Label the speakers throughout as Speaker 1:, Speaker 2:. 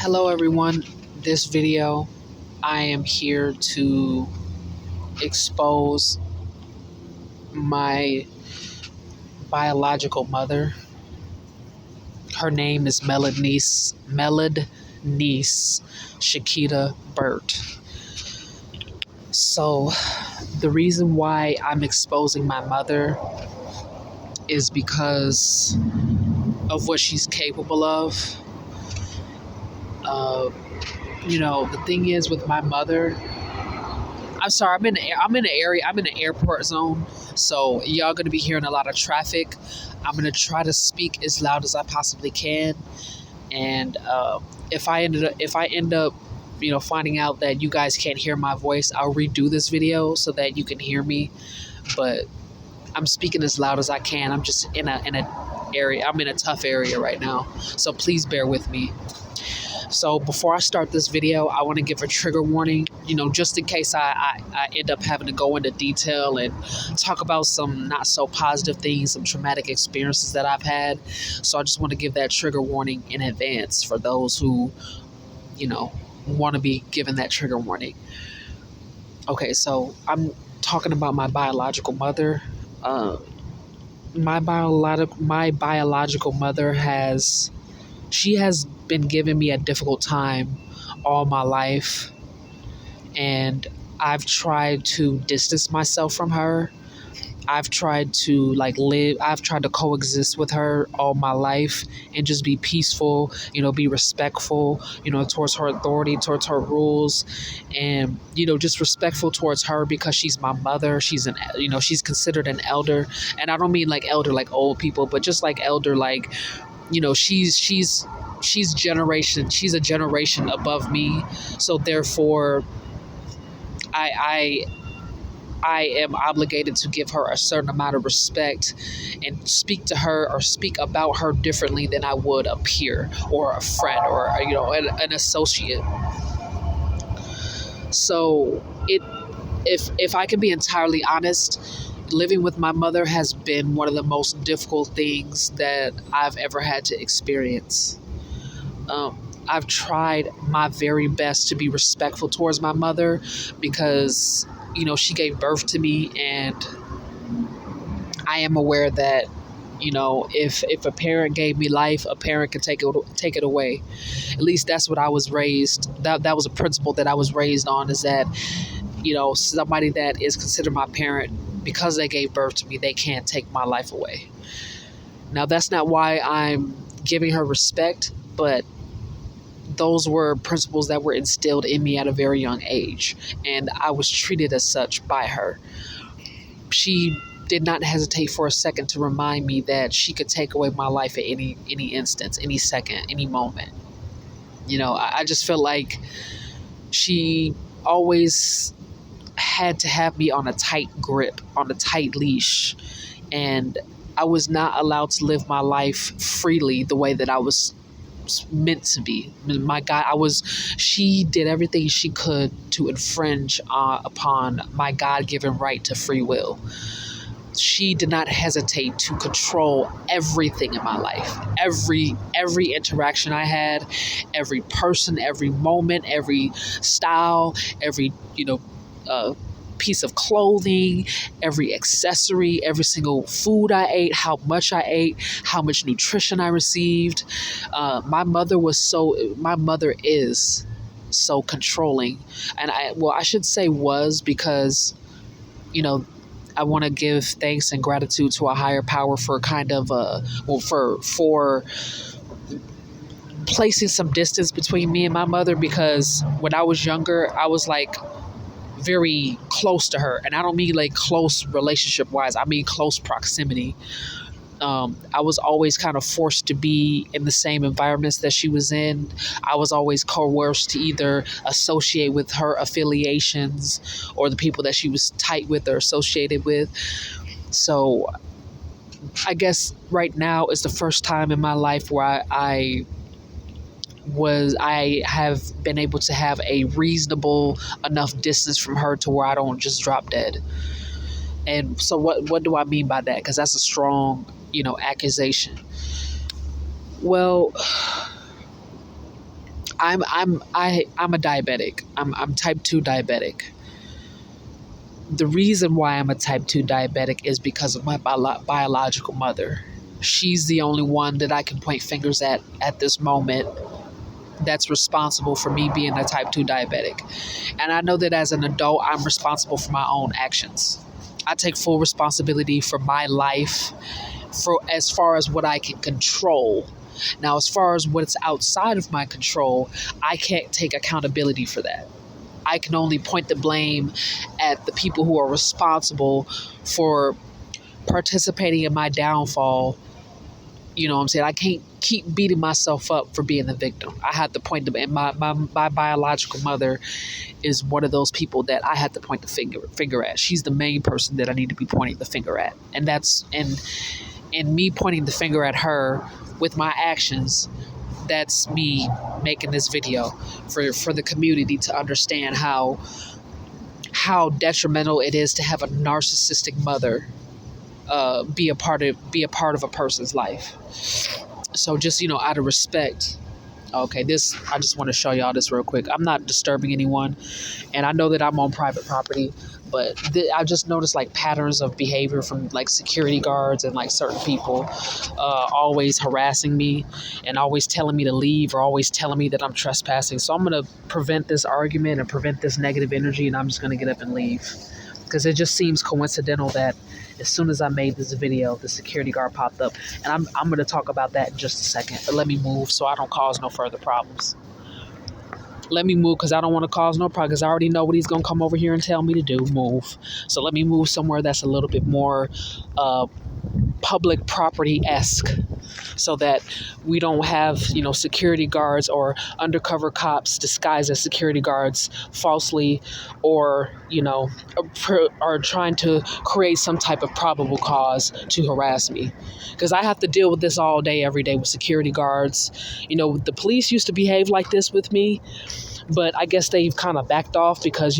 Speaker 1: Hello everyone. This video, I am here to expose my biological mother. Her name is Melodneice Chakita Burt. So the reason why I'm exposing my mother is because of what she's capable of. The thing is with my mother, I'm sorry, I'm in an airport zone, so y'all gonna be hearing a lot of traffic. I'm gonna try to speak as loud as I possibly can, and if I end up, finding out that you guys can't hear my voice, I'll redo this video so that you can hear me. But I'm speaking as loud as I can. I'm just in a area. I'm in a tough area right now, so please bear with me. So before I start this video, I want to give a trigger warning, just in case I end up having to go into detail and talk about some not so positive things, some traumatic experiences that I've had. So I just want to give that trigger warning in advance for those who, want to be given that trigger warning. Okay, so I'm talking about my biological mother. My biological mother has been giving me a difficult time all my life, and I've tried to distance myself from her. I've tried to I've tried to coexist with her all my life and just be peaceful, be respectful, towards her authority, towards her rules, and, just respectful towards her because she's my mother. She's she's considered an elder, and I don't mean like elder like old people, but just like elder, like, she's a generation above me. So therefore I am obligated to give her a certain amount of respect and speak to her or speak about her differently than I would a peer or a friend or, an associate. So if I can be entirely honest, living with my mother has been one of the most difficult things that I've ever had to experience. I've tried my very best to be respectful towards my mother because, she gave birth to me, and I am aware that, if a parent gave me life, a parent can take it away. At least that's what I was raised. That was a principle that I was raised on, is that, somebody that is considered my parent, because they gave birth to me, they can't take my life away. Now, that's not why I'm giving her respect, but those were principles that were instilled in me at a very young age, and I was treated as such by her. She did not hesitate for a second to remind me that she could take away my life at any instance, any second, any moment. I just felt like she always had to have me on a tight grip, on a tight leash, and I was not allowed to live my life freely the way that I was meant to be. My God, she did everything she could to infringe upon my God-given right to free will. She did not hesitate to control everything in my life. Every interaction I had, every person, every moment, every style, every, piece of clothing, every accessory, every single food I ate, how much I ate, how much nutrition I received. My mother is so controlling. And I should say was, because, I want to give thanks and gratitude to a higher power for for placing some distance between me and my mother, because when I was younger, I was very close to her, and I don't mean close relationship wise, I mean close proximity. I was always kind of forced to be in the same environments that she was in. I was always coerced to either associate with her affiliations or the people that she was tight with or associated with. So I guess right now is the first time in my life where I have been able to have a reasonable enough distance from her to where I don't just drop dead. And so what do I mean by that? Because that's a strong, accusation. Well, I'm a diabetic. I'm type 2 diabetic. The reason why I'm a type 2 diabetic is because of my biological mother. She's the only one that I can point fingers at this moment that's responsible for me being a type 2 diabetic. And I know that as an adult, I'm responsible for my own actions. I take full responsibility for my life for as far as what I can control. Now, as far as what's outside of my control, I can't take accountability for that. I can only point the blame at the people who are responsible for participating in my downfall. You know what I'm saying? I can't keep beating myself up for being the victim. I have to point them, and my biological mother is one of those people that I have to point the finger at. She's the main person that I need to be pointing the finger at. And that's and me pointing the finger at her with my actions, that's me making this video for the community to understand how detrimental it is to have a narcissistic mother be a part of a person's life. So just, out of respect. Okay, I just want to show y'all this real quick. I'm not disturbing anyone, and I know that I'm on private property, but I just noticed like patterns of behavior from like security guards and like certain people always harassing me and always telling me to leave or always telling me that I'm trespassing. So I'm going to prevent this argument and prevent this negative energy, and I'm just going to get up and leave. Because it just seems coincidental that as soon as I made this video, the security guard popped up. And I'm going to talk about that in just a second. But let me move so I don't cause no further problems. Let me move because I don't want to cause no problem, because I already know what he's going to come over here and tell me to do. Move. So let me move somewhere that's a little bit more public property-esque, so that we don't have, security guards or undercover cops disguised as security guards falsely, or, are trying to create some type of probable cause to harass me. Because I have to deal with this all day, every day with security guards. The police used to behave like this with me, but I guess they've kind of backed off because,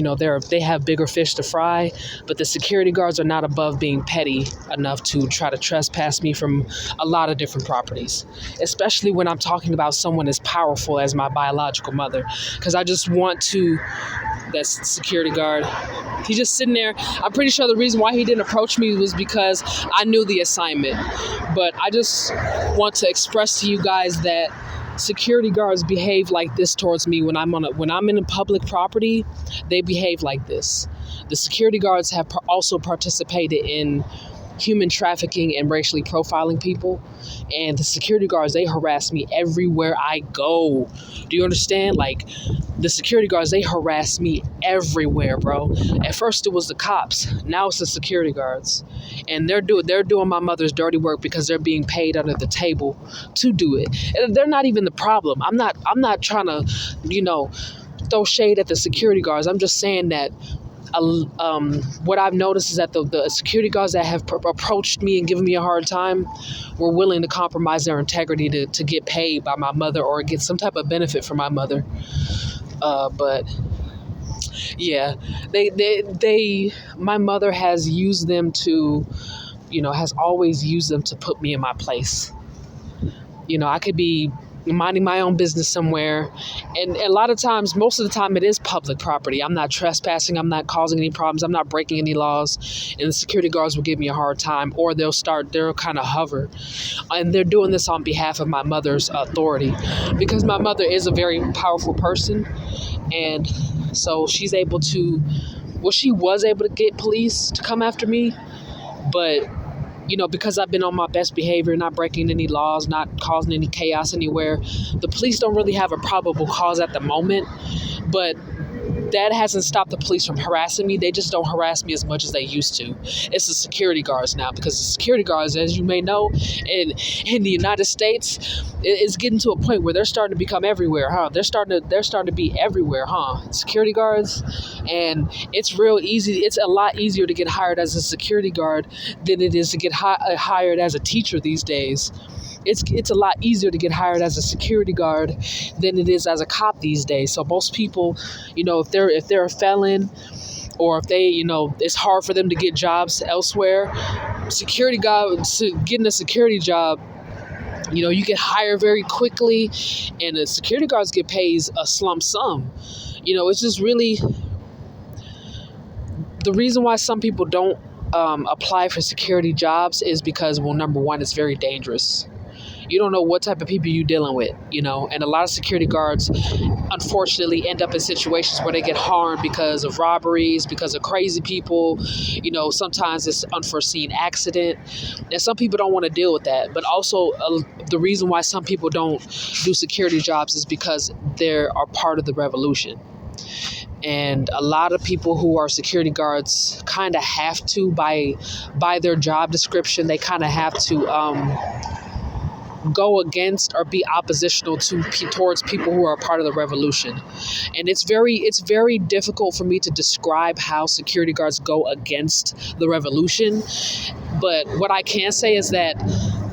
Speaker 1: they have bigger fish to fry. But the security guards are not above being petty enough to try to trespass me from a lot of different properties, especially when I'm talking about someone as powerful as my biological mother. Because I just want to, that's the security guard. He's just sitting there. I'm pretty sure the reason why he didn't approach me was because I knew the assignment. But I just want to express to you guys that security guards behave like this towards me when I'm in a public property. They behave like this. The security guards have also participated in human trafficking and racially profiling people, and the security guards, they harass me everywhere I go. Do you understand? Like, the security guards, they harass me everywhere, bro. At first it was the cops, now it's the security guards, and they're doing my mother's dirty work because they're being paid under the table to do it. And they're not even the problem. I'm not trying to throw shade at the security guards. I'm just saying that what I've noticed is that the security guards that have approached me and given me a hard time were willing to compromise their integrity to get paid by my mother or get some type of benefit from my mother. But yeah, my mother has used them to, has always used them to put me in my place. I could be minding my own business somewhere, and a lot of times, most of the time, it is public property. I'm not trespassing, I'm not causing any problems, I'm not breaking any laws, and the security guards will give me a hard time, or they'll kind of hover, and they're doing this on behalf of my mother's authority, because my mother is a very powerful person, and so she was able to get police to come after me, but because I've been on my best behavior, not breaking any laws, not causing any chaos anywhere, the police don't really have a probable cause at the moment. But that hasn't stopped the police from harassing me. They just don't harass me as much as they used to. It's the security guards now, because the security guards, as you may know, in the United States, it's getting to a point where they're starting to become everywhere, huh? They're starting to be everywhere, huh? Security guards, and it's real easy. It's a lot easier to get hired as a security guard than it is to get hired as a teacher these days. It's a lot easier to get hired as a security guard than it is as a cop these days. So most people, if they're a felon, or if they, it's hard for them to get jobs elsewhere, getting a security job You get hired very quickly, and the security guards get paid a slump sum. It's just really the reason why some people don't apply for security jobs is because, well, number one, it's very dangerous. You don't know what type of people you're dealing with, and a lot of security guards unfortunately end up in situations where they get harmed because of robberies, because of crazy people. Sometimes it's unforeseen accident, and some people don't want to deal with that. But also, the reason why some people don't do security jobs is because they are part of the revolution. And a lot of people who are security guards kind of have to, by their job description, they kind of have to go against or be oppositional towards people who are part of the revolution. And it's very difficult for me to describe how security guards go against the revolution. But what I can say is that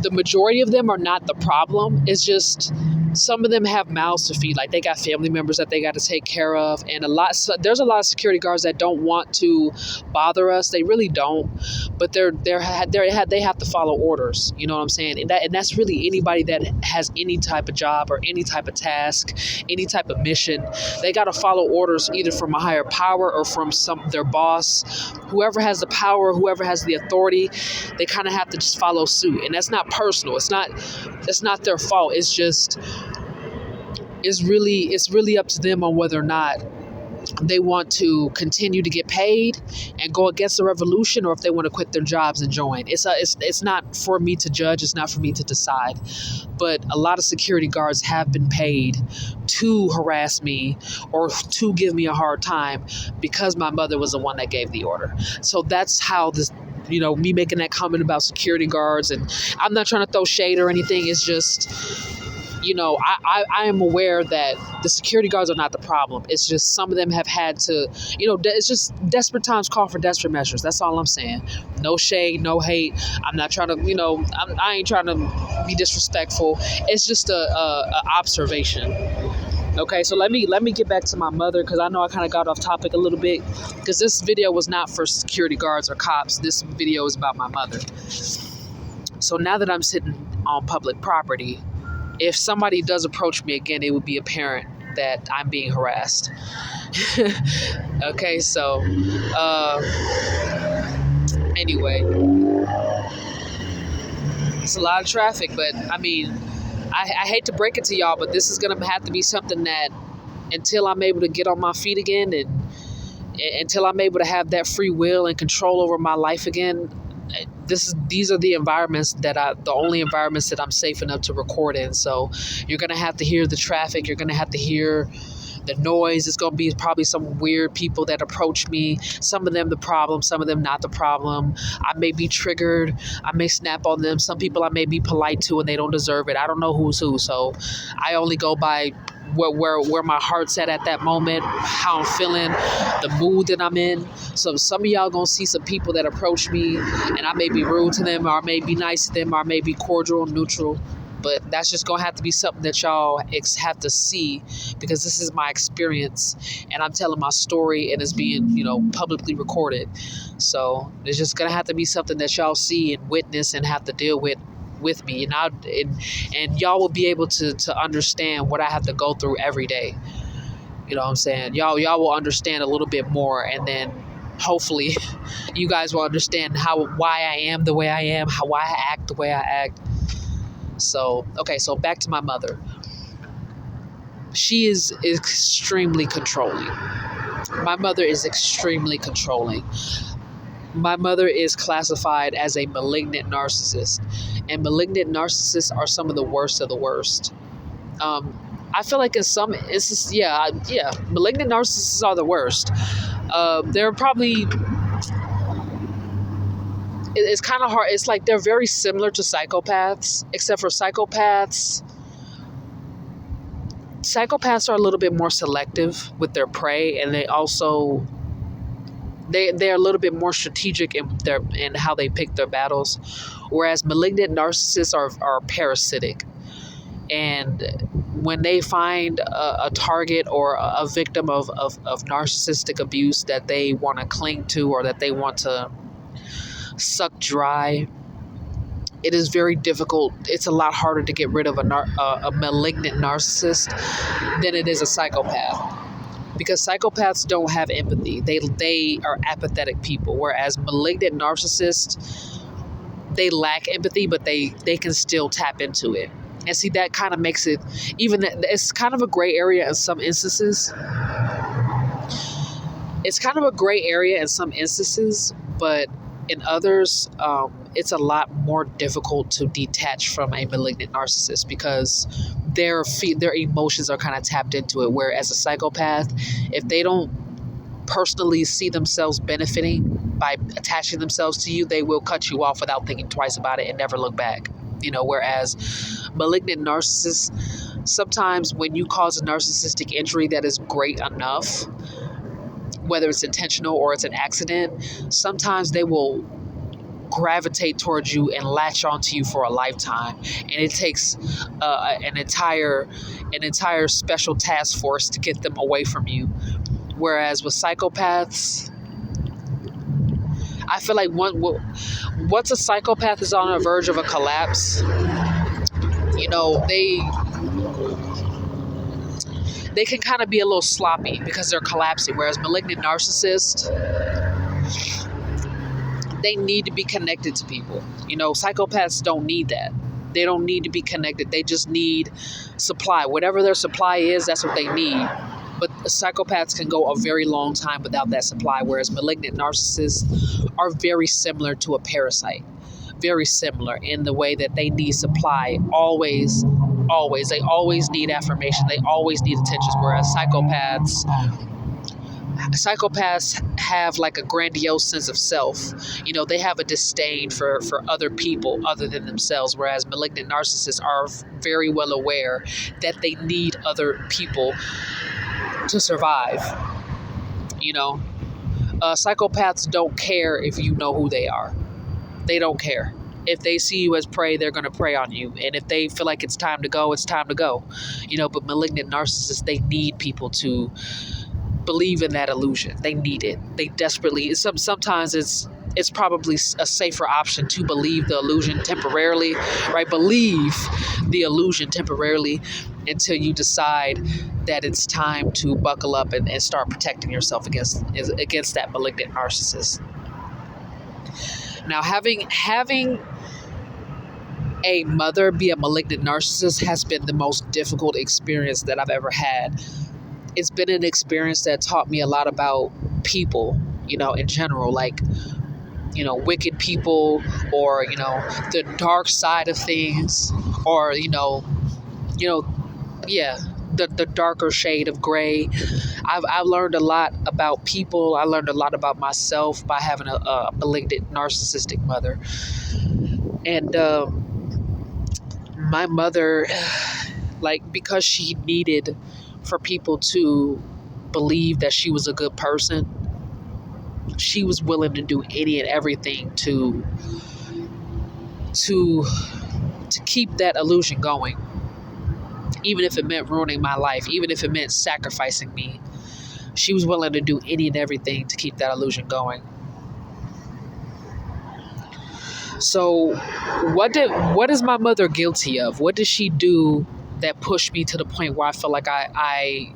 Speaker 1: the majority of them are not the problem. It's just some of them have mouths to feed. Like, they got family members that they got to take care of, and there's a lot of security guards that don't want to bother us. They really don't, but they have to follow orders. You know what I'm saying? And that's really anybody that has any type of job or any type of task, any type of mission. They got to follow orders either from a higher power or from their boss, whoever has the power, whoever has the authority. They kind of have to just follow suit, and that's not personal. It's not their fault. It's just it's really up to them on whether or not they want to continue to get paid and go against the revolution, or if they want to quit their jobs and join. It's not for me to judge. It's not for me to decide. But a lot of security guards have been paid to harass me or to give me a hard time because my mother was the one that gave the order. So that's how this, me making that comment about security guards, and I'm not trying to throw shade or anything. It's just, I am aware that the security guards are not the problem. It's just some of them have had to, it's just desperate times call for desperate measures. That's all I'm saying. No shade, no hate. I'm not trying to, I ain't trying to be disrespectful. It's just a observation. Okay, so let me get back to my mother, because I know I kind of got off topic a little bit, because this video was not for security guards or cops. This video is about my mother. So now that I'm sitting on public property, if somebody does approach me again, it would be apparent that I'm being harassed. Okay, so anyway, it's a lot of traffic, but I mean, I hate to break it to y'all, but this is going to have to be something that, until I'm able to get on my feet again, and until I'm able to have that free will and control over my life again, these are the only environments that I'm safe enough to record in. So you're going to have to hear the traffic. You're going to have to hear the noise. It's going to be probably some weird people that approach me. Some of them the problem, some of them not the problem. I may be triggered. I may snap on them. Some people I may be polite to and they don't deserve it. I don't know who's who. So I only go by where my heart's at that moment, how I'm feeling, the mood that I'm in. So some of y'all gonna see some people that approach me and I may be rude to them, or I may be nice to them, or I may be cordial, neutral. But that's just gonna have to be something that y'all have to see, because this is my experience and I'm telling my story and it's being, publicly recorded. So it's just gonna have to be something that y'all see and witness and have to deal with me, and y'all will be able to understand what I have to go through every day. You know what I'm saying? Y'all will understand a little bit more, and then hopefully you guys will understand why I am the way I am, why I act the way I act. So, okay, so back to my mother. She is extremely controlling. My mother is extremely controlling. My mother is classified as a malignant narcissist, and malignant narcissists are some of the worst of the worst. I feel like in some instances, malignant narcissists are the worst. They're probably, it's kind of hard. It's like they're very similar to psychopaths, except for psychopaths are a little bit more selective with their prey, and they also they're a little bit more strategic in how they pick their battles, whereas malignant narcissists are parasitic. And when they find a target or a victim of narcissistic abuse that they want to cling to, or that they want to suck dry, it is very difficult. It's a lot harder to get rid of a malignant narcissist than it is a psychopath, because psychopaths don't have empathy. They are apathetic people, whereas malignant narcissists, they lack empathy, but they can still tap into it. And see, that kind of makes it, even that, it's kind of a gray area in some instances. It's kind of a gray area in some instances, but in others, it's a lot more difficult to detach from a malignant narcissist, because their emotions are kind of tapped into it. Whereas a psychopath, if they don't personally see themselves benefiting by attaching themselves to you, they will cut you off without thinking twice about it and never look back. Whereas malignant narcissists, sometimes when you cause a narcissistic injury that is great enough, whether it's intentional or it's an accident, sometimes they will gravitate towards you and latch onto you for a lifetime. And it takes an entire special task force to get them away from you. Whereas with psychopaths, I feel like once a psychopath is on the verge of a collapse, they can kind of be a little sloppy because they're collapsing. Whereas malignant narcissists, they need to be connected to people. Psychopaths don't need that. They don't need to be connected. They just need supply. Whatever their supply is, that's what they need. But psychopaths can go a very long time without that supply, whereas malignant narcissists are very similar to a parasite. Very similar in the way that they need supply always. They always need affirmation. They always need attention, whereas psychopaths have like a grandiose sense of self. They have a disdain for other people other than themselves, whereas malignant narcissists are very well aware that they need other people to survive. Psychopaths don't care if you know who they are. They don't care. If they see you as prey, they're going to prey on you. And if they feel like it's time to go, it's time to go. But malignant narcissists, they need people to believe in that illusion. They need it. They desperately, sometimes it's probably a safer option to believe the illusion temporarily, right? Believe the illusion temporarily until you decide that it's time to buckle up and start protecting yourself against that malignant narcissist. Now, having a mother be a malignant narcissist has been the most difficult experience that I've ever had. It's been an experience that taught me a lot about people, in general, like, wicked people, or, the dark side of things, or, the darker shade of gray. I've learned a lot about people. I learned a lot about myself by having a malignant narcissistic mother. And my mother, because she needed for people to believe that she was a good person, she was willing to do any and everything to keep that illusion going. Even if it meant ruining my life, even if it meant sacrificing me, she was willing to do any and everything to keep that illusion going. So what is my mother guilty of? What did she do that pushed me to the point where I felt like I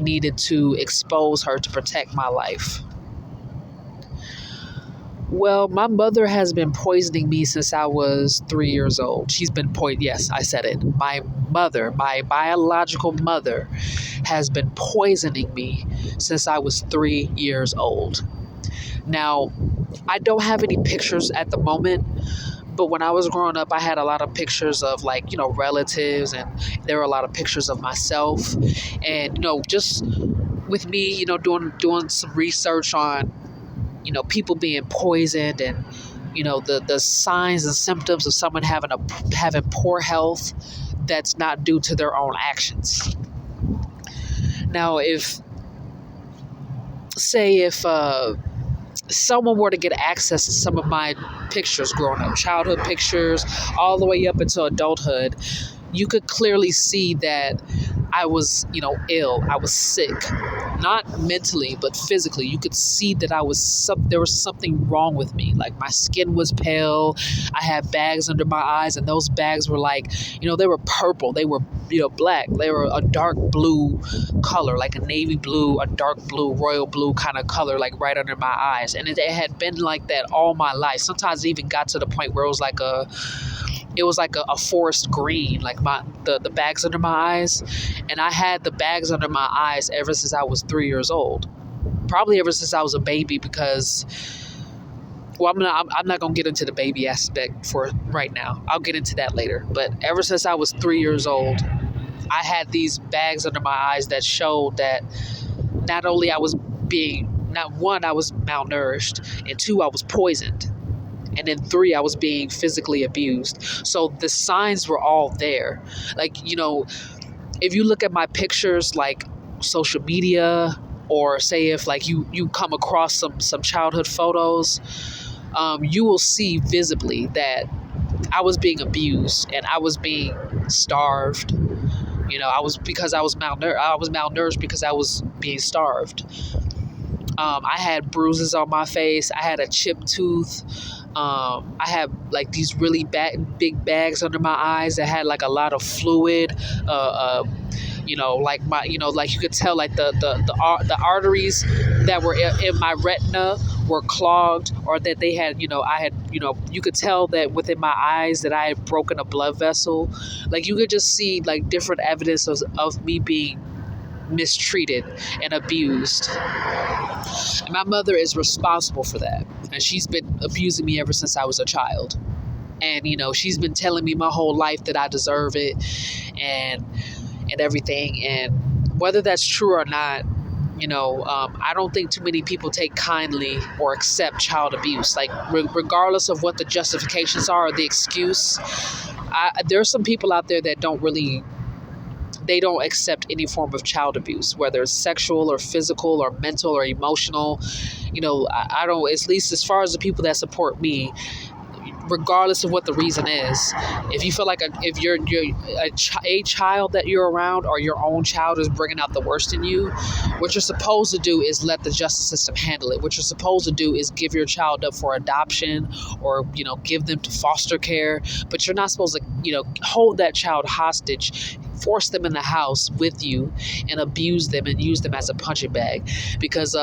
Speaker 1: needed to expose her to protect my life? Well, my mother has been poisoning me since I was 3 years old. She's been yes, I said it. My mother, my biological mother, has been poisoning me since I was 3 years old. Now, I don't have any pictures at the moment, but when I was growing up, I had a lot of pictures of relatives, and there were a lot of pictures of myself, and just with me, doing some research on people being poisoned, and the signs and symptoms of someone having poor health that's not due to their own actions. Now, if someone were to get access to some of my pictures growing up, childhood pictures, all the way up into adulthood, you could clearly see that I was, ill. I was sick. not mentally, but physically. You could see that there was something wrong with me. Like my skin was pale. I had bags under my eyes, and those bags were like, they were purple. They were, black. They were a dark blue color, like a navy blue, a dark blue, royal blue kind of color, like right under my eyes. And it had been like that all my life. Sometimes it even got to the point where it was like a forest green, like the bags under my eyes. And I had the bags under my eyes ever since I was 3 years old. Probably ever since I was a baby, because, well, I'm not gonna get into the baby aspect for right now. I'll get into that later. But ever since I was 3 years old, I had these bags under my eyes that showed that not only I was malnourished, and 2, I was poisoned. And then 3, I was being physically abused. So the signs were all there. Like, if you look at my pictures, like social media, or say if like you come across some childhood photos, you will see visibly that I was being abused and I was being starved. Because I was malnourished because I was being starved. I had bruises on my face. I had a chipped tooth. I had like these really big bags under my eyes that had like a lot of fluid. Like you could tell like the arteries that were in my retina were clogged, or that they had, you could tell that within my eyes that I had broken a blood vessel. Like you could just see like different evidence of me being mistreated and abused. And my mother is responsible for that. And she's been abusing me ever since I was a child. And, she's been telling me my whole life that I deserve it and everything. And whether that's true or not, I don't think too many people take kindly or accept child abuse. Like, regardless of what the justifications are or the excuse, there are some people out there that they don't accept any form of child abuse, whether it's sexual or physical or mental or emotional. I don't, at least as far as the people that support me, regardless of what the reason is, if you feel like if you're a child that you're around, or your own child is bringing out the worst in you, what you're supposed to do is let the justice system handle it. What you're supposed to do is give your child up for adoption, or give them to foster care. But you're not supposed to hold that child hostage, force them in the house with you, and abuse them and use them as a punching bag. Because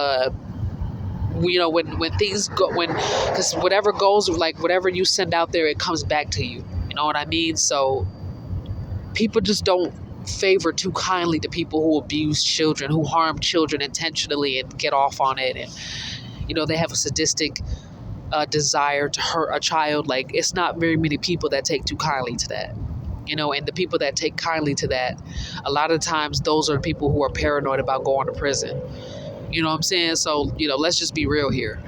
Speaker 1: when things go, because whatever goes, like whatever you send out there, it comes back to you. You know what I mean? So people just don't favor too kindly to people who abuse children, who harm children intentionally and get off on it. And, they have a sadistic desire to hurt a child. Like, it's not very many people that take too kindly to that. And the people that take kindly to that, a lot of times those are people who are paranoid about going to prison. You know what I'm saying? So, let's just be real here.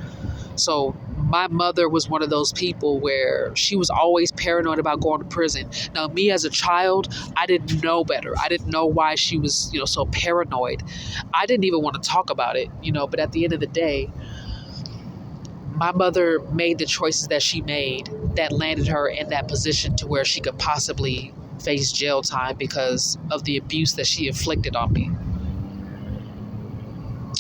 Speaker 1: So my mother was one of those people where she was always paranoid about going to prison. Now, me as a child, I didn't know better. I didn't know why she was, so paranoid. I didn't even want to talk about it, but at the end of the day, my mother made the choices that she made that landed her in that position to where she could possibly face jail time because of the abuse that she inflicted on me.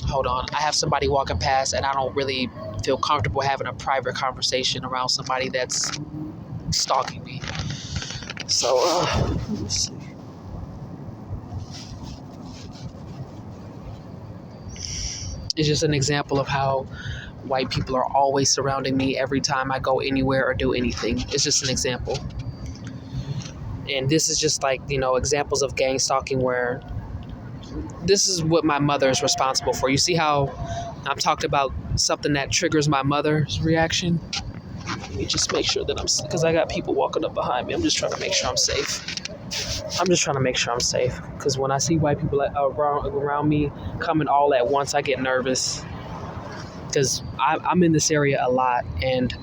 Speaker 1: Hold on. I have somebody walking past, and I don't really feel comfortable having a private conversation around somebody that's stalking me. So, let's see. It's just an example of how white people are always surrounding me every time I go anywhere or do anything. It's just an example. And this is just like, examples of gang stalking where this is what my mother is responsible for. You see how I've talked about something that triggers my mother's reaction? Let me just make sure that because I got people walking up behind me. I'm just trying to make sure I'm safe. Because when I see white people around me coming all at once, I get nervous. Because I'm in this area a lot. And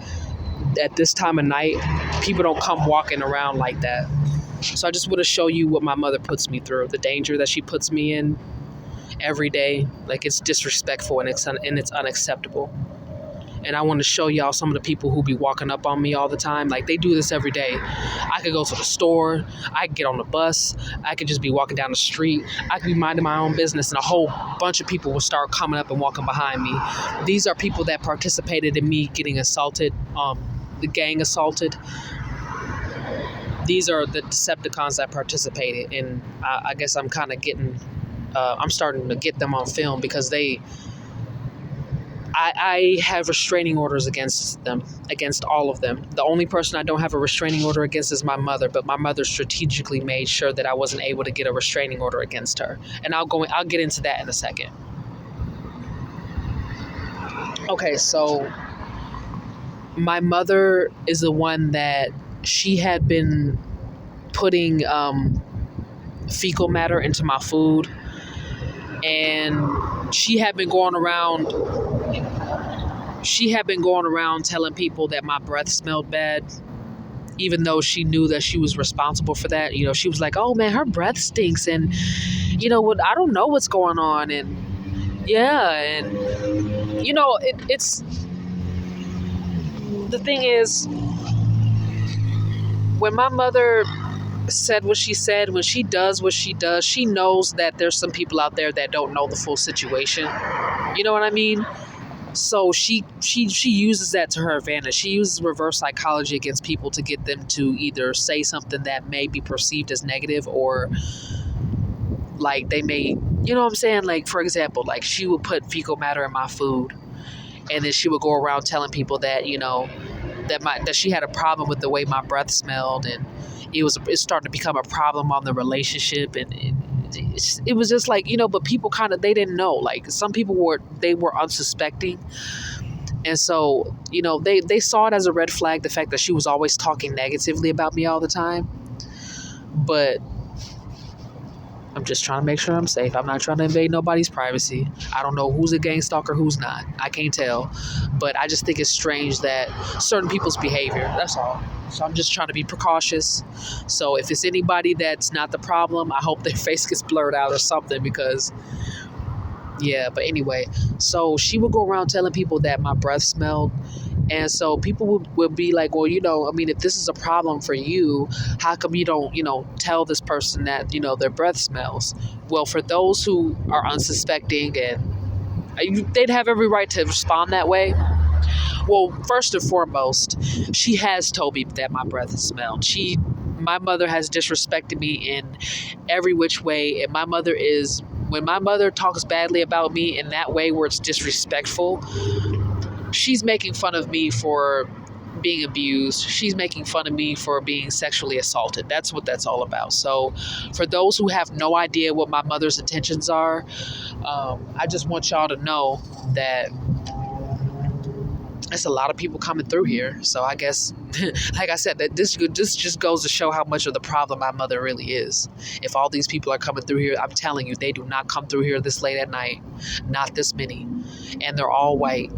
Speaker 1: at this time of night, people don't come walking around like that. So I just want to show you what my mother puts me through, the danger that she puts me in every day. Like, it's disrespectful and it's unacceptable. And I want to show y'all some of the people who be walking up on me all the time. Like, they do this every day. I could go to the store, I could get on the bus, I could just be walking down the street, I could be minding my own business, and a whole bunch of people will start coming up and walking behind me. These are people that participated in me getting assaulted, the gang assaulted. These are the Decepticons that participated, and I guess I'm kind of I'm starting to get them on film because I have restraining orders against them, against all of them. The only person I don't have a restraining order against is my mother, but my mother strategically made sure that I wasn't able to get a restraining order against her. And I'll get into that in a second. Okay, so my mother is the one that she had been putting fecal matter into my food, and she had been going around telling people that my breath smelled bad, even though she knew that she was responsible for that. You know, she was like, oh man, her breath stinks, and you know what, I don't know what's going on. And yeah, and you know, it's the thing is, when my mother said what she said, when she does what she does, she knows that there's some people out there that don't know the full situation. You know what I mean? So she uses that to her advantage. She uses reverse psychology against people to get them to either say something that may be perceived as negative, or like they may, you know what I'm saying? Like, for example, like she would put fecal matter in my food, and then she would go around telling people that, you know, that she had a problem with the way my breath smelled, and it started to become a problem on the relationship, and it was just like, you know, but people kind of, they didn't know. Like, some people were unsuspecting, and so, you know, they saw it as a red flag, the fact that she was always talking negatively about me all the time. But I'm just trying to make sure I'm safe. I'm not trying to invade nobody's privacy. I don't know who's a gang stalker, who's not. I can't tell. But I just think it's strange that certain people's behavior, that's all. So I'm just trying to be precautious. So if it's anybody that's not the problem, I hope their face gets blurred out or something, because, yeah, but anyway. So she would go around telling people that my breath smelled. And so people would be like, well, you know, I mean, if this is a problem for you, how come you don't, you know, tell this person that, you know, their breath smells? Well, for those who are unsuspecting, and they'd have every right to respond that way. Well, first and foremost, she has told me that my breath smelled. My mother has disrespected me in every which way. And when my mother talks badly about me in that way where it's disrespectful, she's making fun of me for being abused. She's making fun of me for being sexually assaulted. That's what that's all about. So for those who have no idea what my mother's intentions are, I just want y'all to know that there's a lot of people coming through here. So I guess, like I said, that this just goes to show how much of the problem my mother really is. If all these people are coming through here, I'm telling you, they do not come through here this late at night. Not this many. And they're all white.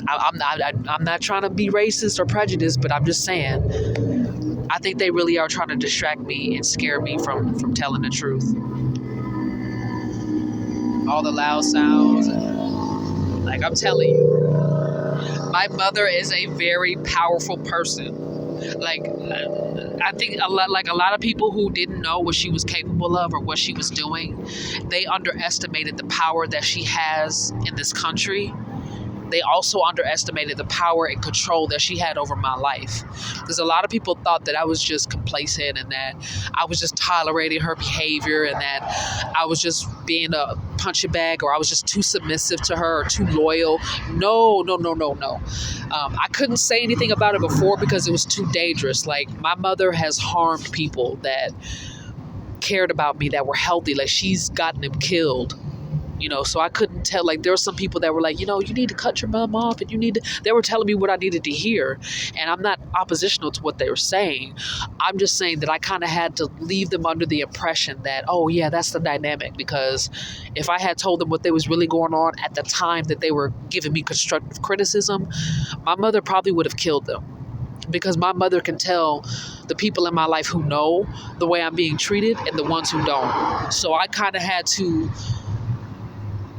Speaker 1: I'm not trying to be racist or prejudiced, but I'm just saying, I think they really are trying to distract me and scare me from telling the truth. All the loud sounds, like, I'm telling you, my mother is a very powerful person. Like, I think a lot of people who didn't know what she was capable of or what she was doing, they underestimated the power that she has in this country. They also underestimated the power and control that she had over my life. Because a lot of people thought that I was just complacent, and that I was just tolerating her behavior, and that I was just being a punching bag, or I was just too submissive to her or too loyal. No. I couldn't say anything about it before because it was too dangerous. Like, my mother has harmed people that cared about me, that were healthy. Like, she's gotten them killed. You know, so I couldn't tell. Like, there were some people that were like, you know, you need to cut your mom off, and they were telling me what I needed to hear. And I'm not oppositional to what they were saying. I'm just saying that I kind of had to leave them under the impression that, oh yeah, that's the dynamic. Because if I had told them what was really going on at the time that they were giving me constructive criticism, my mother probably would have killed them. Because my mother can tell the people in my life who know the way I'm being treated and the ones who don't. So I kind of had to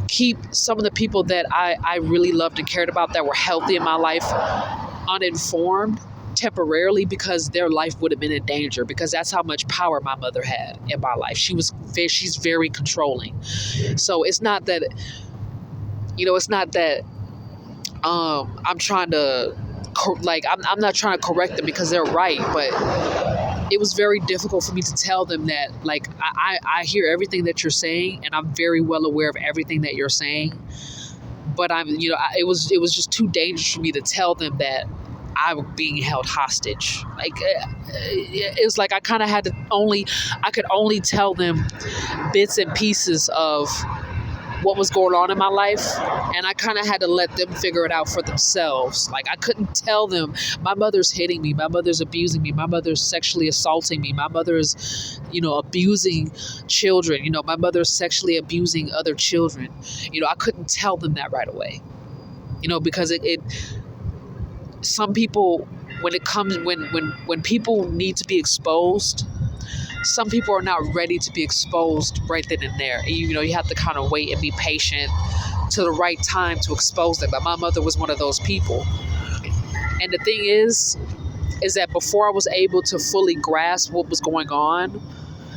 Speaker 1: keep some of the people that I really loved and cared about that were healthy in my life uninformed temporarily, because their life would have been in danger, because that's how much power my mother had in my life. She's very controlling. So it's not that, I'm trying to I'm not trying to correct them because they're right, but it was very difficult for me to tell them that, like, I hear everything that you're saying, and I'm very well aware of everything that you're saying, but it was just too dangerous for me to tell them that I was being held hostage. Like, it's like I could only tell them bits and pieces of what was going on in my life, and I kind of had to let them figure it out for themselves. Like, I couldn't tell them, my mother's hitting me, my mother's abusing me, my mother's sexually assaulting me, my mother's abusing children, my mother's sexually abusing other children. I couldn't tell them that right away, because it some people, when people need to be exposed, some people are not ready to be exposed right then and there. You have to kind of wait and be patient to the right time to expose them. But my mother was one of those people. And the thing is that before I was able to fully grasp what was going on,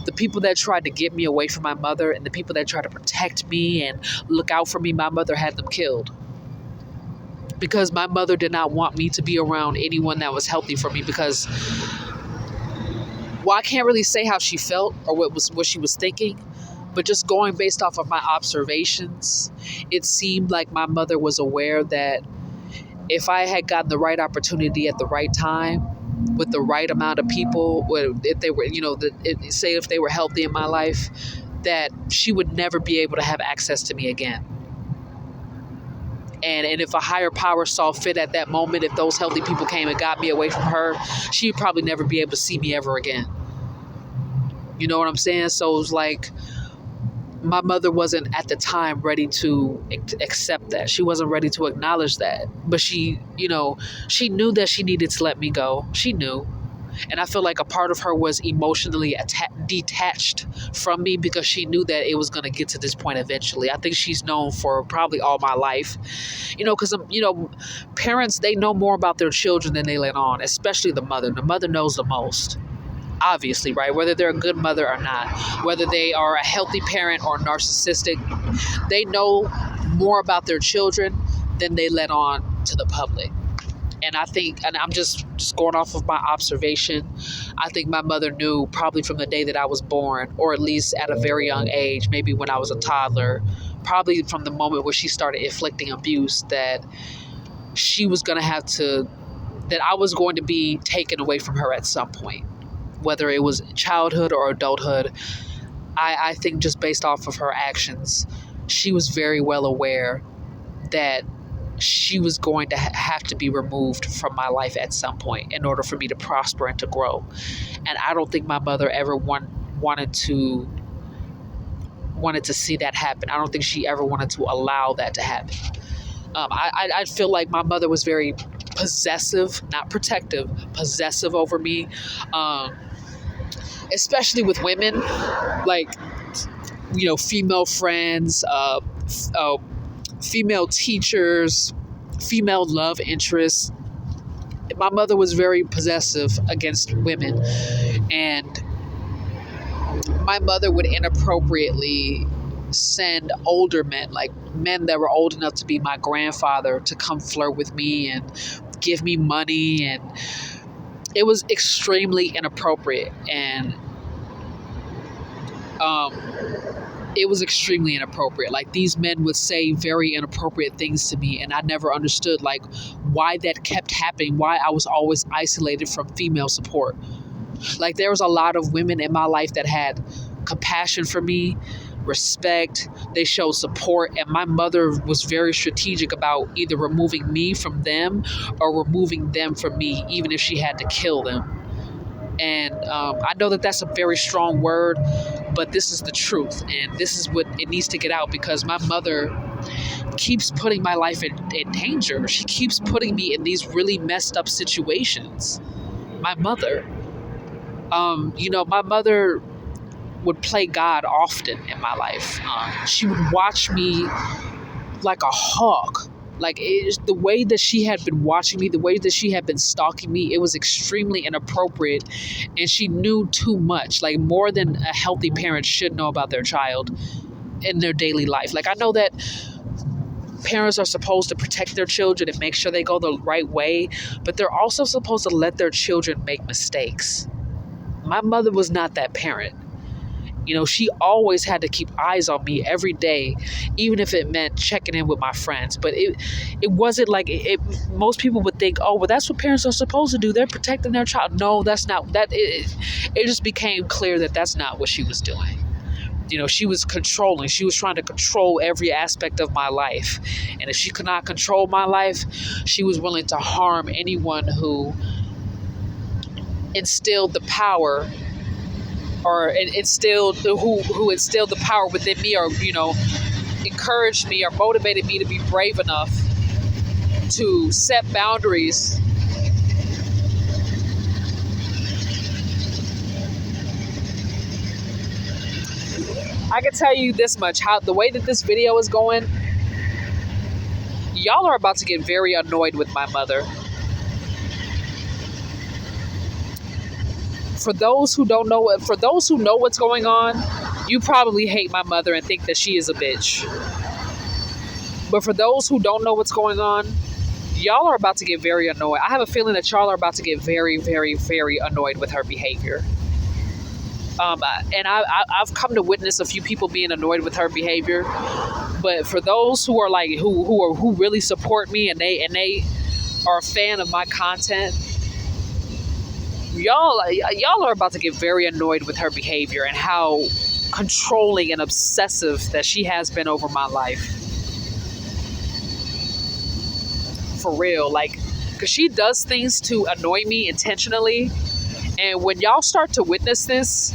Speaker 1: the people that tried to get me away from my mother and the people that tried to protect me and look out for me, my mother had them killed. Because my mother did not want me to be around anyone that was healthy for me, because, well, I can't really say how she felt or what she was thinking, but just going based off of my observations, it seemed like my mother was aware that if I had gotten the right opportunity at the right time with the right amount of people, if they were, say if they were healthy in my life, that she would never be able to have access to me again. And if a higher power saw fit at that moment, if those healthy people came and got me away from her, she'd probably never be able to see me ever again. You know what I'm saying? So it was like, my mother wasn't at the time ready to accept that. She wasn't ready to acknowledge that. But she knew that she needed to let me go. She knew. And I feel like a part of her was emotionally detached from me, because she knew that it was going to get to this point eventually. I think she's known for probably all my life, because, parents, they know more about their children than they let on, especially the mother. The mother knows the most, obviously, right? Whether they're a good mother or not, whether they are a healthy parent or narcissistic, they know more about their children than they let on to the public. And I think, and I'm just going off of my observation, I think my mother knew probably from the day that I was born, or at least at a very young age, maybe when I was a toddler, probably from the moment where she started inflicting abuse, that she was going to have to, that I was going to be taken away from her at some point, whether it was childhood or adulthood. I think just based off of her actions, she was very well aware that she was going to have to be removed from my life at some point in order for me to prosper and to grow. And I don't think my mother ever wanted to see that happen. I don't think she ever wanted to allow that to happen. I feel like my mother was very possessive, not protective, possessive over me, especially with women, like, female friends, female teachers, female love interests. My mother was very possessive against women, and my mother would inappropriately send older men, like men that were old enough to be my grandfather, to come flirt with me and give me money, and it was extremely inappropriate. And it was extremely inappropriate. Like, these men would say very inappropriate things to me, and I never understood, like, why that kept happening, why I was always isolated from female support. Like, there was a lot of women in my life that had compassion for me, respect, they showed support, and my mother was very strategic about either removing me from them or removing them from me, even if she had to kill them. And I know that that's a very strong word, but this is the truth, and this is what it needs to get out, because my mother keeps putting my life in danger. She keeps putting me in these really messed up situations. My mother, my mother would play God often in my life. She would watch me like a hawk. Like the way that she had been watching me, the way that she had been stalking me, it was extremely inappropriate, and she knew too much, like more than a healthy parent should know about their child in their daily life. Like I know that parents are supposed to protect their children and make sure they go the right way, but they're also supposed to let their children make mistakes. My mother was not that parent. You know, she always had to keep eyes on me every day, even if it meant checking in with my friends. But it wasn't like most people would think, oh, well, that's what parents are supposed to do. They're protecting their child. No, that's not that. It just became clear that that's not what she was doing. You know, she was controlling. She was trying to control every aspect of my life. And if she could not control my life, she was willing to harm anyone who instilled the power, or instilled who instilled the power within me, or encouraged me or motivated me to be brave enough to set boundaries. I can tell you this much: how the way that this video is going, y'all are about to get very annoyed with my mother. For those who know what's going on, you probably hate my mother and think that she is a bitch. But for those who don't know what's going on, y'all are about to get very annoyed. I have a feeling that y'all are about to get very, very, very annoyed with her behavior. And I've come to witness a few people being annoyed with her behavior. But for those who are like who really support me and they are a fan of my content, y'all are about to get very annoyed with her behavior and how controlling and obsessive that she has been over my life. For real, like, because she does things to annoy me intentionally, and when y'all start to witness this,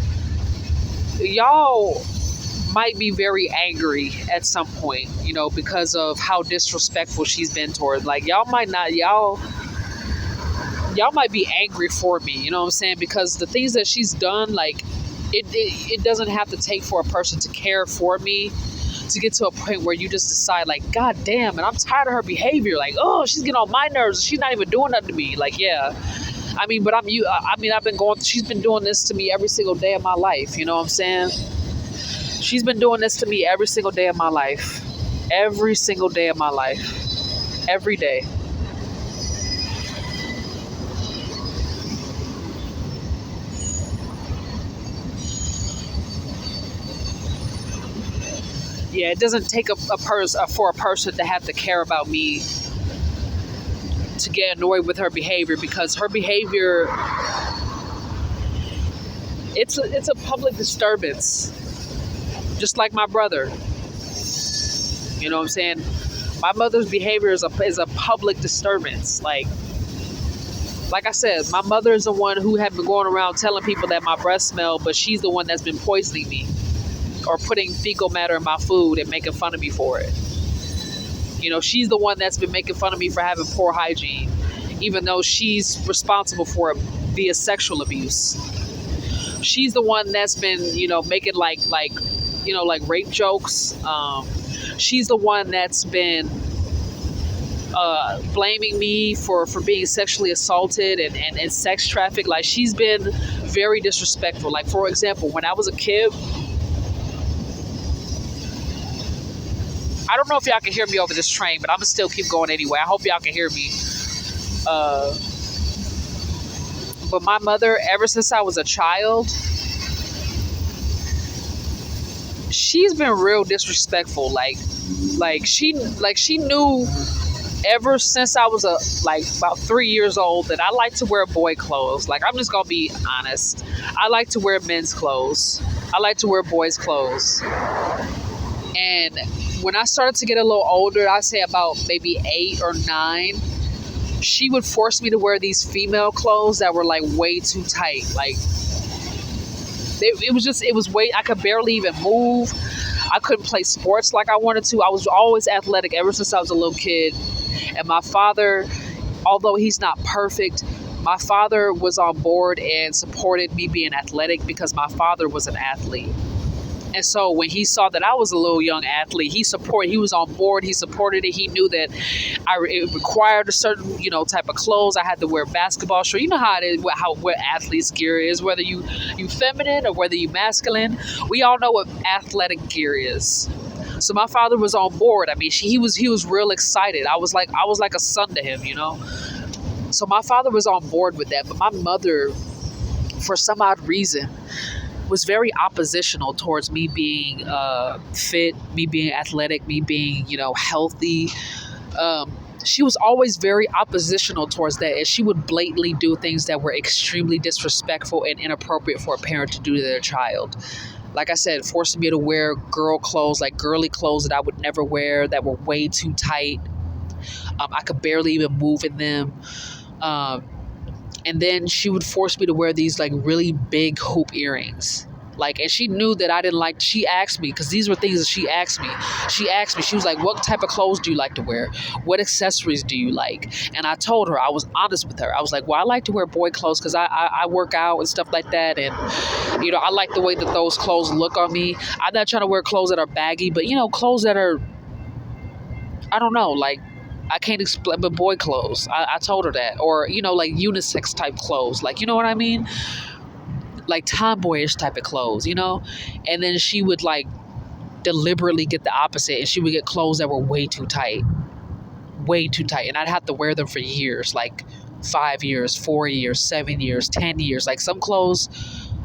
Speaker 1: y'all might be very angry at some point, because of how disrespectful she's been toward. Like, y'all might be angry for me, you know what I'm saying? Because the things that she's done, like, it doesn't have to take for a person to care for me to get to a point where you just decide, like, God damn, and I'm tired of her behavior. Like, oh, she's getting on my nerves. She's not even doing nothing to me. Like, yeah. She's been doing this to me every single day of my life. You know what I'm saying? She's been doing this to me every single day of my life. Every single day of my life. Every day. Yeah, it doesn't take for a person to have to care about me to get annoyed with her behavior, because her behavior, it's a public disturbance, just like my brother. You know what I'm saying? My mother's behavior is a public disturbance. Like I said, my mother is the one who had been going around telling people that my breath smelled, but she's the one that's been poisoning me or putting fecal matter in my food and making fun of me for it. She's the one that's been making fun of me for having poor hygiene, even though she's responsible for it via sexual abuse. She's the one that's been, making like rape jokes. She's the one that's been blaming me for being sexually assaulted and sex trafficked. Like, she's been very disrespectful. Like, for example, when I was a kid, I don't know if y'all can hear me over this train, but I'm going to still keep going anyway. I hope y'all can hear me. But my mother, ever since I was a child, she's been real disrespectful. Like she knew ever since I was about 3 years old that I like to wear boy clothes. Like, I'm just going to be honest. I like to wear men's clothes. I like to wear boys' clothes. And when I started to get a little older, I'd say about maybe 8 or 9, she would force me to wear these female clothes that were like way too tight. Like, it was way, I could barely even move. I couldn't play sports like I wanted to. I was always athletic ever since I was a little kid. And my father, although he's not perfect, my father was on board and supported me being athletic because my father was an athlete. And so when he saw that I was a little young athlete, he was on board. He supported it. He knew that it required a certain, type of clothes. I had to wear basketball shorts. You know how it is, what athletes gear is, whether you feminine or whether you masculine. We all know what athletic gear is. So my father was on board. I mean, he was real excited. I was like a son to him. So my father was on board with that, but my mother, for some odd reason, was very oppositional towards me being fit, me being athletic, me being, healthy. She was always very oppositional towards that, and she would blatantly do things that were extremely disrespectful and inappropriate for a parent to do to their child. Like I said, forcing me to wear girl clothes, like girly clothes that I would never wear, that were way too tight. I could barely even move in them. And then she would force me to wear these like really big hoop earrings. And she knew that I didn't like, she asked me, because these were things that she asked me. She was like, what type of clothes do you like to wear? What accessories do you like? And I told her, I was honest with her. I was like, well, I like to wear boy clothes because I work out and stuff like that. And, I like the way that those clothes look on me. I'm not trying to wear clothes that are baggy, but, clothes that are, I don't know, like, I can't explain, but boy clothes. I told her that. Or, like unisex type clothes. Like, you know what I mean? Like tomboyish type of clothes, And then she would like deliberately get the opposite, and she would get clothes that were way too tight. And I'd have to wear them for years, like 5 years, 4 years, 7 years, 10 years. Like some clothes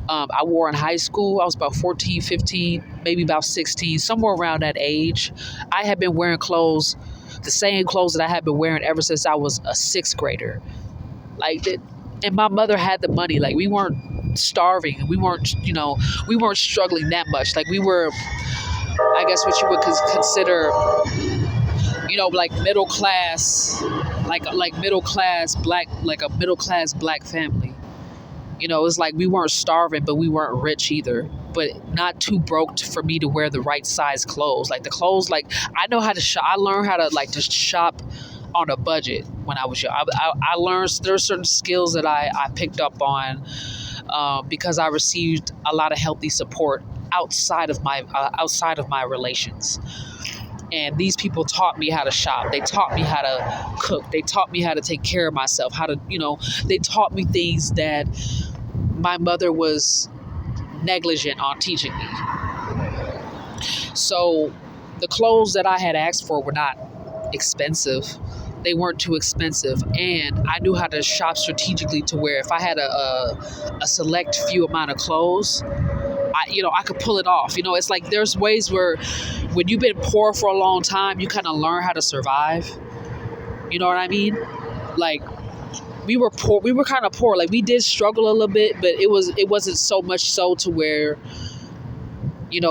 Speaker 1: I wore in high school. I was about 14, 15, maybe about 16, somewhere around that age. I had been wearing clothes, the same clothes that I had been wearing ever since I was a sixth grader. Like that. And my mother had the money. Like we weren't starving. We weren't struggling that much. Like we were, I guess what you would consider, like middle class, like middle class black, like a middle class black family. It's like we weren't starving, but we weren't rich either. But not too broke for me to wear the right size clothes. Like the clothes, like I know how to shop. I learned how to like to shop on a budget when I was young. I learned there's certain skills that I picked up on because I received a lot of healthy support outside of my relations. And these people taught me how to shop. They taught me how to cook. They taught me how to take care of myself. They taught me things that my mother was negligent on teaching me. So the clothes that I had asked for were not expensive. They weren't too expensive, and I knew how to shop strategically to where if I had a select few amount of clothes, I could pull it off. It's like there's ways where when you've been poor for a long time, you kind of learn how to survive. You know what I mean? Like we were poor. We were kind of poor. Like we did struggle a little bit, but it wasn't so much so to where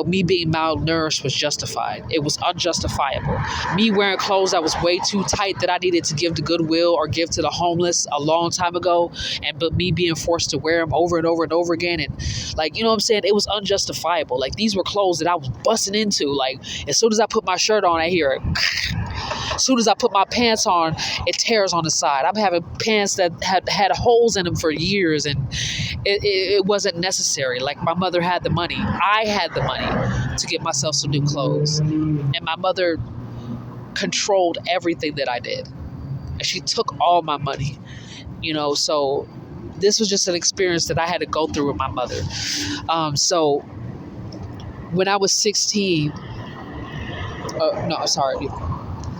Speaker 1: me being malnourished was justified. It was unjustifiable. Me wearing clothes that was way too tight that I needed to give to Goodwill or give to the homeless a long time ago, but me being forced to wear them over and over and over again, and like, what I'm saying? It was unjustifiable. Like these were clothes that I was busting into. Like as soon as I put my shirt on, I hear it. As soon as I put my pants on, it tears on the side. I'm having pants that had holes in them for years, and it wasn't necessary. Like my mother had the money. I had the money to get myself some new clothes. And my mother controlled everything that I did. And she took all my money, so this was just an experience that I had to go through with my mother. So when I was 16,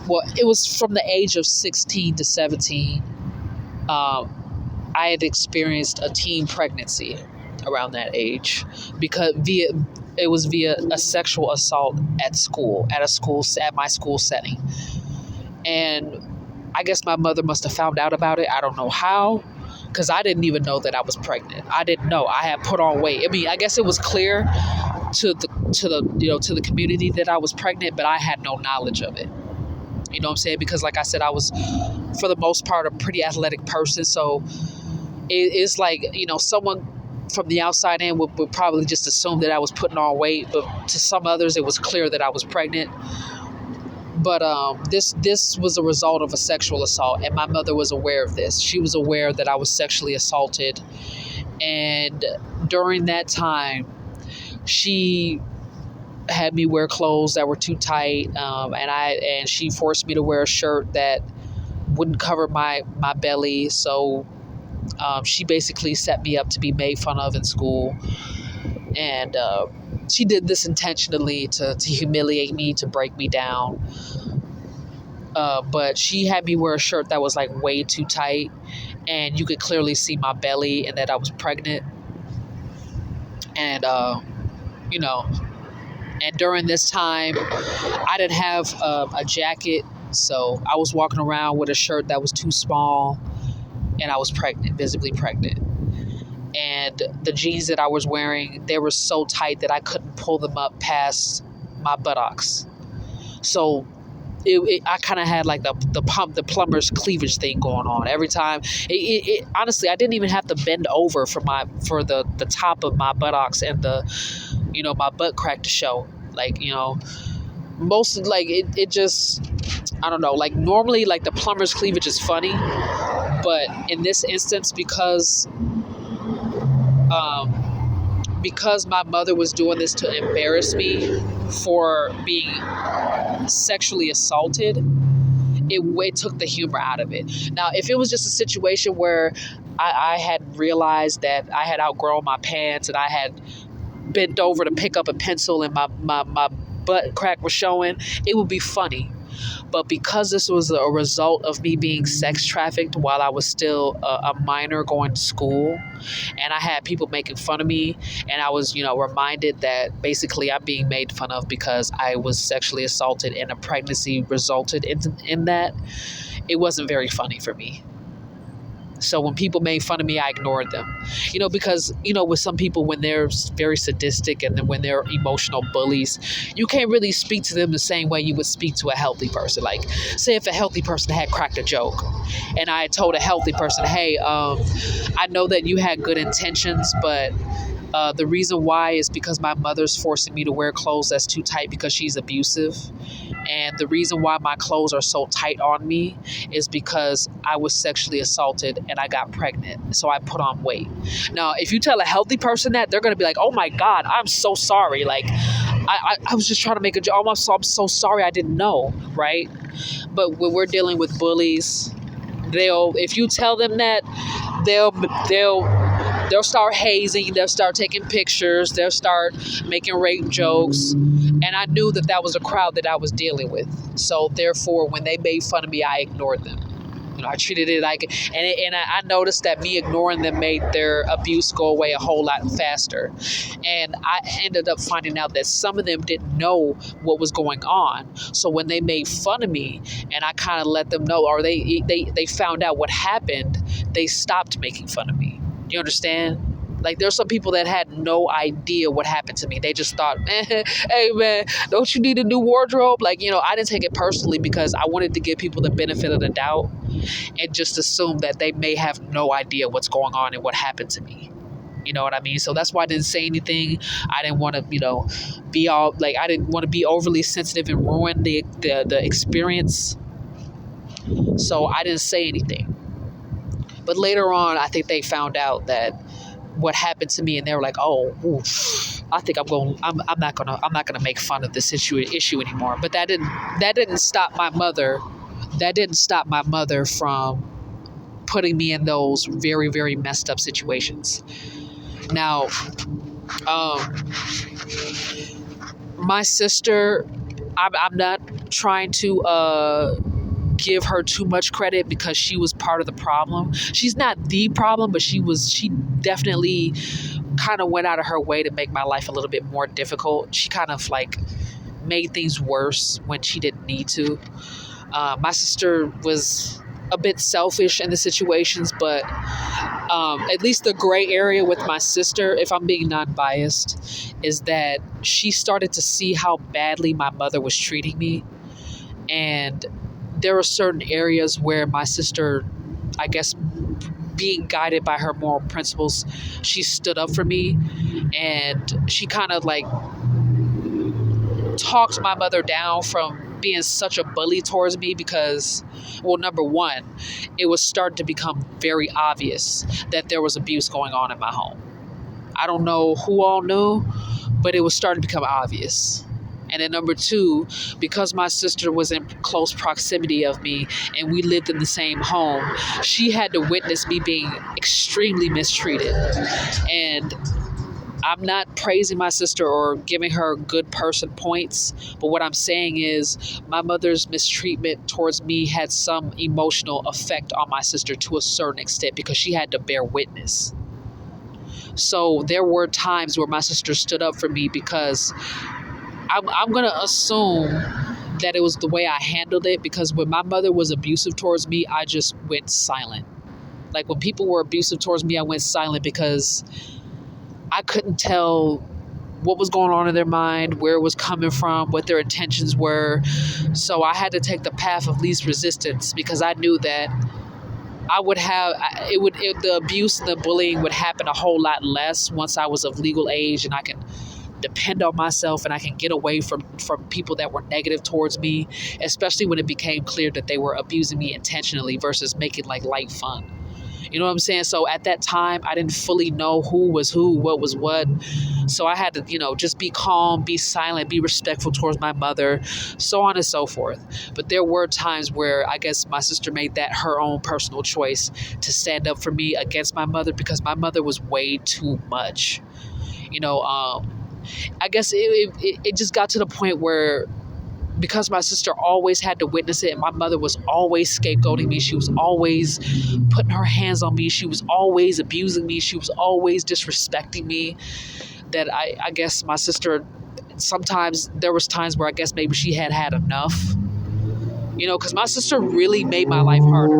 Speaker 1: well, it was from the age of 16 to 17. I had experienced a teen pregnancy around that age because it was via a sexual assault at my school setting. And I guess my mother must have found out about it. I don't know how, because I didn't even know that I was pregnant. I didn't know. I had put on weight. I mean, I guess it was clear to the community that I was pregnant, but I had no knowledge of it. You know what I'm saying? Because like I said, I was, for the most part, a pretty athletic person. So it's like, someone from the outside in would probably just assume that I was putting on weight. But to some others, it was clear that I was pregnant. But this was a result of a sexual assault. And my mother was aware of this. She was aware that I was sexually assaulted. And during that time, she had me wear clothes that were too tight, and she forced me to wear a shirt that wouldn't cover my belly. So she basically set me up to be made fun of in school, and she did this intentionally to humiliate me, to break me down. But she had me wear a shirt that was like way too tight, and you could clearly see my belly and that I was pregnant. And you know, and during this time, I didn't have a jacket, so I was walking around with a shirt that was too small, and I was pregnant, visibly pregnant. And the jeans that I was wearing, they were so tight that I couldn't pull them up past my buttocks. So I kind of had like the plumber's cleavage thing going on every time. Honestly, I didn't even have to bend over for the top of my buttocks and my butt crack to show. Like, most like it just, I don't know. Like normally, like the plumber's cleavage is funny, but in this instance, because my mother was doing this to embarrass me for being sexually assaulted, it took the humor out of it. Now, if it was just a situation where I had realized that I had outgrown my pants and I had bent over to pick up a pencil and my butt crack was showing, it would be funny. But because this was a result of me being sex trafficked while I was still a minor going to school, and I had people making fun of me, and I was, reminded that basically I'm being made fun of because I was sexually assaulted and a pregnancy resulted in that, it wasn't very funny for me. So when people made fun of me, I ignored them, because, with some people, when they're very sadistic and then when they're emotional bullies, you can't really speak to them the same way you would speak to a healthy person. Like, say if a healthy person had cracked a joke and I had told a healthy person, hey, I know that you had good intentions, but the reason why is because my mother's forcing me to wear clothes that's too tight because she's abusive. And the reason why my clothes are so tight on me is because I was sexually assaulted and I got pregnant. So I put on weight. Now, if you tell a healthy person that, they're going to be like, oh my God, I'm so sorry. Like, I was just trying to make a joke. I'm so sorry, I didn't know, right? But when we're dealing with bullies, if you tell them that, they'll start hazing, they'll start taking pictures, they'll start making rape jokes. And I knew that was a crowd that I was dealing with. So therefore, when they made fun of me, I ignored them. I treated it like, and I noticed that me ignoring them made their abuse go away a whole lot faster. And I ended up finding out that some of them didn't know what was going on. So when they made fun of me and I kind of let them know, or they found out what happened, they stopped making fun of me. You understand? Like, there's some people that had no idea what happened to me. They just thought, hey, man, don't you need a new wardrobe? Like, I didn't take it personally because I wanted to give people the benefit of the doubt and just assume that they may have no idea what's going on and what happened to me. You know what I mean? So that's why I didn't say anything. I didn't want to, be all, like, I didn't want to be overly sensitive and ruin the experience. So I didn't say anything. But later on, I think they found out that what happened to me, and they were like, "Oh, oof, I think I'm not gonna make fun of this issue anymore." But that didn't stop my mother. That didn't stop my mother from putting me in those very, very messed up situations. Now, my sister, I'm not trying to give her too much credit because she was part of the problem. She's not the problem, but she definitely kind of went out of her way to make my life a little bit more difficult. She kind of like made things worse when she didn't need to. My sister was a bit selfish in the situations, but at least the gray area with my sister, if I'm being non-biased, is that she started to see how badly my mother was treating me. And there were certain areas where my sister, I guess, being guided by her moral principles, she stood up for me, and she kind of like talked my mother down from being such a bully towards me because, well, number one, it was starting to become very obvious that there was abuse going on in my home. I don't know who all knew, but it was starting to become obvious. And then number two, because my sister was in close proximity of me and we lived in the same home, she had to witness me being extremely mistreated. And I'm not praising my sister or giving her good person points, but what I'm saying is my mother's mistreatment towards me had some emotional effect on my sister to a certain extent because she had to bear witness. So there were times where my sister stood up for me because I'm going to assume that it was the way I handled it, because when my mother was abusive towards me, I just went silent. Like when people were abusive towards me, I went silent because I couldn't tell what was going on in their mind, where it was coming from, what their intentions were. So I had to take the path of least resistance because I knew that the abuse and the bullying would happen a whole lot less once I was of legal age and I can depend on myself and I can get away from people that were negative towards me, especially when it became clear that they were abusing me intentionally versus making like light fun. You know what I'm saying? So at that time, I didn't fully know who was who, what was what. So I had to, just be calm, be silent, be respectful towards my mother, so on and so forth. But there were times where I guess my sister made that her own personal choice to stand up for me against my mother because my mother was way too much. I guess it just got to the point where because my sister always had to witness it and my mother was always scapegoating me, she was always putting her hands on me, she was always abusing me, she was always disrespecting me, that I guess my sister, sometimes there was times where I guess maybe she had enough. Because my sister really made my life harder.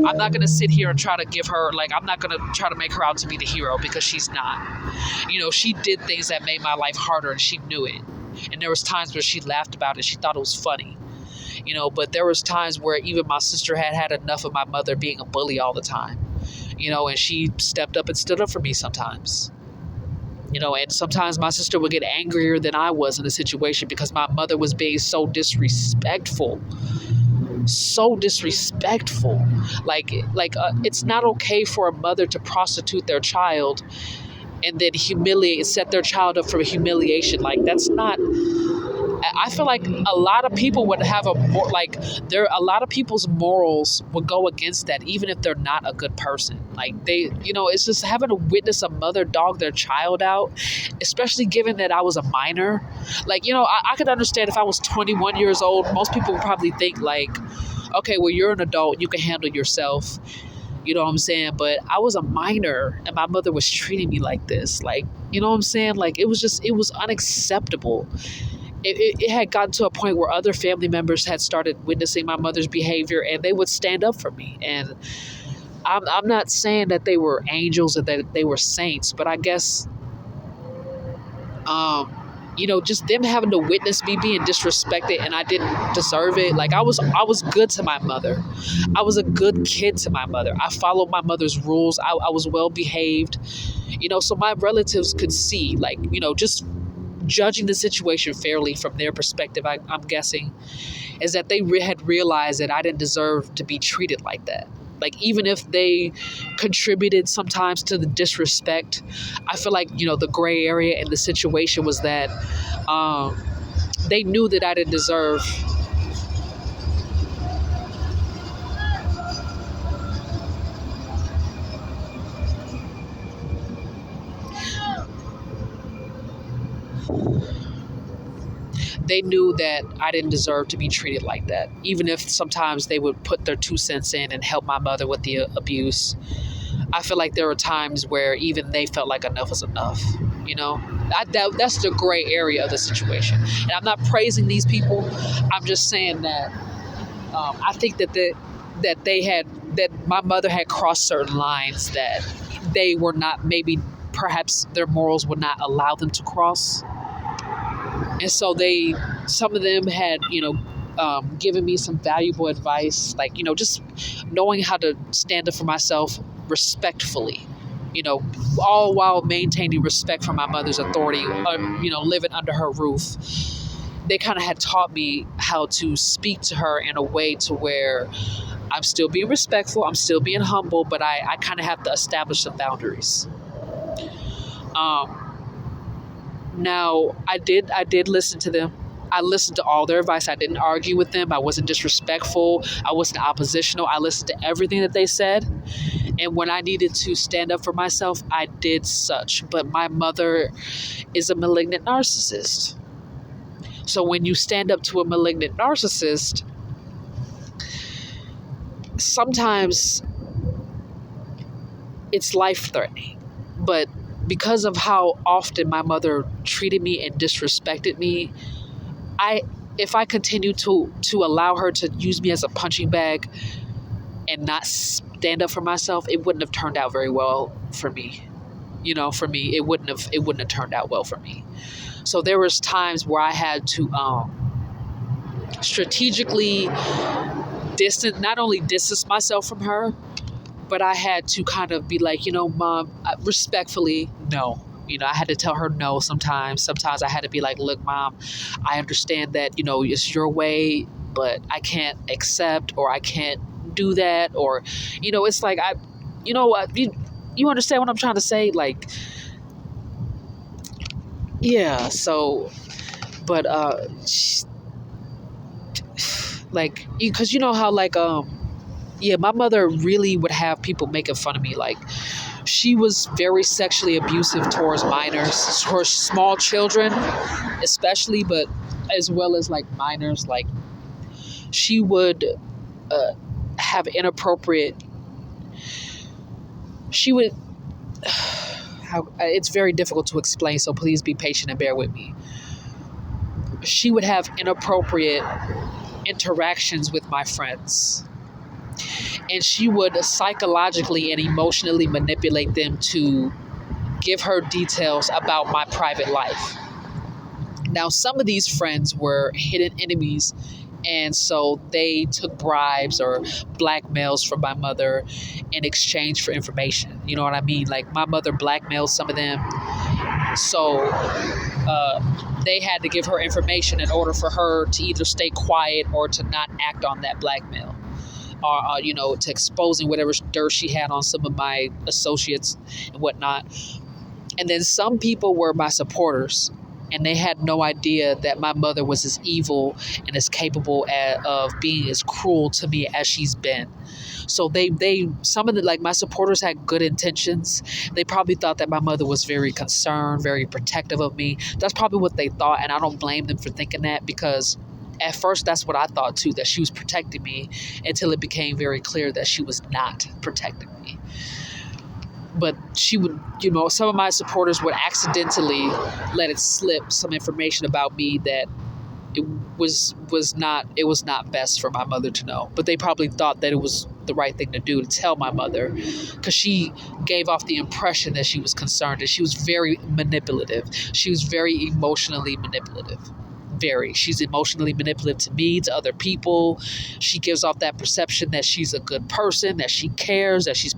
Speaker 1: I'm not going to sit here and try to give her, I'm not going to try to make her out to be the hero because she's not. She did things that made my life harder and she knew it. And there was times where she laughed about it. She thought it was funny. But there was times where even my sister had enough of my mother being a bully all the time. And she stepped up and stood up for me sometimes. And sometimes my sister would get angrier than I was in a situation because my mother was being so disrespectful. It's not okay for a mother to prostitute their child and then humiliate and set their child up for humiliation. That's not. I feel like a lot of people would have a lot of people's morals would go against that, even if they're not a good person. It's just having to witness a mother dog their child out, especially given that I was a minor. I could understand if I was 21 years old, most people would probably think okay, well, you're an adult, you can handle yourself. You know what I'm saying? But I was a minor and my mother was treating me like this. You know what I'm saying? It was unacceptable. It had gotten to a point where other family members had started witnessing my mother's behavior and they would stand up for me. And I'm not saying that they were angels or that they were saints, but I guess, just them having to witness me being disrespected and I didn't deserve it. I was good to my mother. I was a good kid to my mother. I followed my mother's rules. I was well behaved, so my relatives could see, just judging the situation fairly from their perspective, I'm guessing, is that they had realized that I didn't deserve to be treated like that. Even if they contributed sometimes to the disrespect, I feel like, the gray area in the situation was that they knew that I didn't deserve. They knew that I didn't deserve to be treated like that, even if sometimes they would put their 2 cents in and help my mother with the abuse. I feel like there were times where even they felt like enough was enough. That's the gray area of the situation. And I'm not praising these people. I'm just saying that I think that my mother had crossed certain lines that they were not, maybe perhaps their morals would not allow them to cross. And so some of them had, given me some valuable advice, just knowing how to stand up for myself respectfully, all while maintaining respect for my mother's authority, living under her roof. They kind of had taught me how to speak to her in a way to where I'm still being respectful, I'm still being humble, but I kind of have to establish some boundaries. Now, I did listen to them. I listened to all their advice. I didn't argue with them. I wasn't disrespectful. I wasn't oppositional. I listened to everything that they said. And when I needed to stand up for myself, I did such. But my mother is a malignant narcissist. So when you stand up to a malignant narcissist, sometimes it's life-threatening. But because of how often my mother treated me and disrespected me, if I continued to allow her to use me as a punching bag and not stand up for myself, it wouldn't have turned out very well for me. For me, it wouldn't have turned out well for me. So there was times where I had to strategically not only distance myself from her, but I had to kind of be like, Mom, respectfully, no. I had to tell her no sometimes. Sometimes I had to be like, look, Mom, I understand that, it's your way, but I can't accept, or I can't do that. Or, it's like, you understand what I'm trying to say? Like, yeah. So, but, like, because you know how, like, yeah, my mother really would have people making fun of me. Like, she was very sexually abusive towards minors, towards small children, especially, but as well as like minors. Like, she would have inappropriate. She would. It's very difficult to explain, so please be patient and bear with me. She would have inappropriate interactions with my friends. And she would psychologically and emotionally manipulate them to give her details about my private life. Now, some of these friends were hidden enemies, and so they took bribes or blackmails from my mother in exchange for information. You know what I mean? Like, my mother blackmailed some of them. So they had to give her information in order for her to either stay quiet or to not act on that blackmail. Or, to exposing whatever dirt she had on some of my associates and whatnot. And then some people were my supporters, and they had no idea that my mother was as evil and as capable of being as cruel to me as she's been. So some of the, like, my supporters had good intentions. They probably thought that my mother was very concerned, very protective of me. That's probably what they thought, and I don't blame them for thinking that, because at first, that's what I thought too, that she was protecting me, until it became very clear that she was not protecting me. But she would, some of my supporters would accidentally let it slip some information about me that it was not best for my mother to know. But they probably thought that it was the right thing to do, to tell my mother, because she gave off the impression that she was concerned, and she was very manipulative. She was very emotionally manipulative. She's emotionally manipulative to me, to other people. She gives off that perception that she's a good person, that she cares, that she's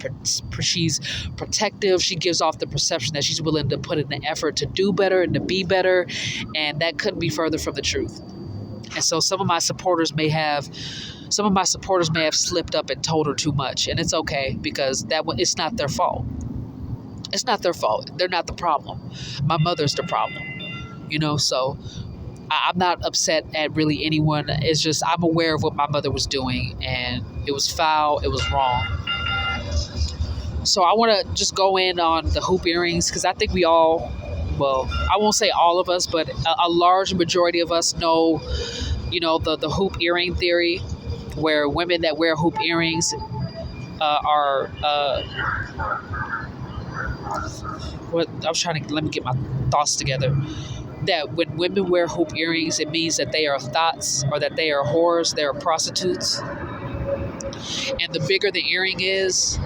Speaker 1: protective. She gives off the perception that she's willing to put in the effort to do better and to be better, and that couldn't be further from the truth. And so some of my supporters may have slipped up and told her too much, and it's okay, because it's not their fault. It's not their fault. They're not the problem. My mother's the problem. So I'm not upset at really anyone. It's just I'm aware of what my mother was doing, and it was foul. It was wrong. So I want to just go in on the hoop earrings, because I think we all, well, I won't say all of us, but a large majority of us know, the hoop earring theory, where women that wear hoop earrings are let me get my thoughts together. That when women wear hoop earrings, it means that they are thots, or that they are whores, they are prostitutes. And the bigger the earring is,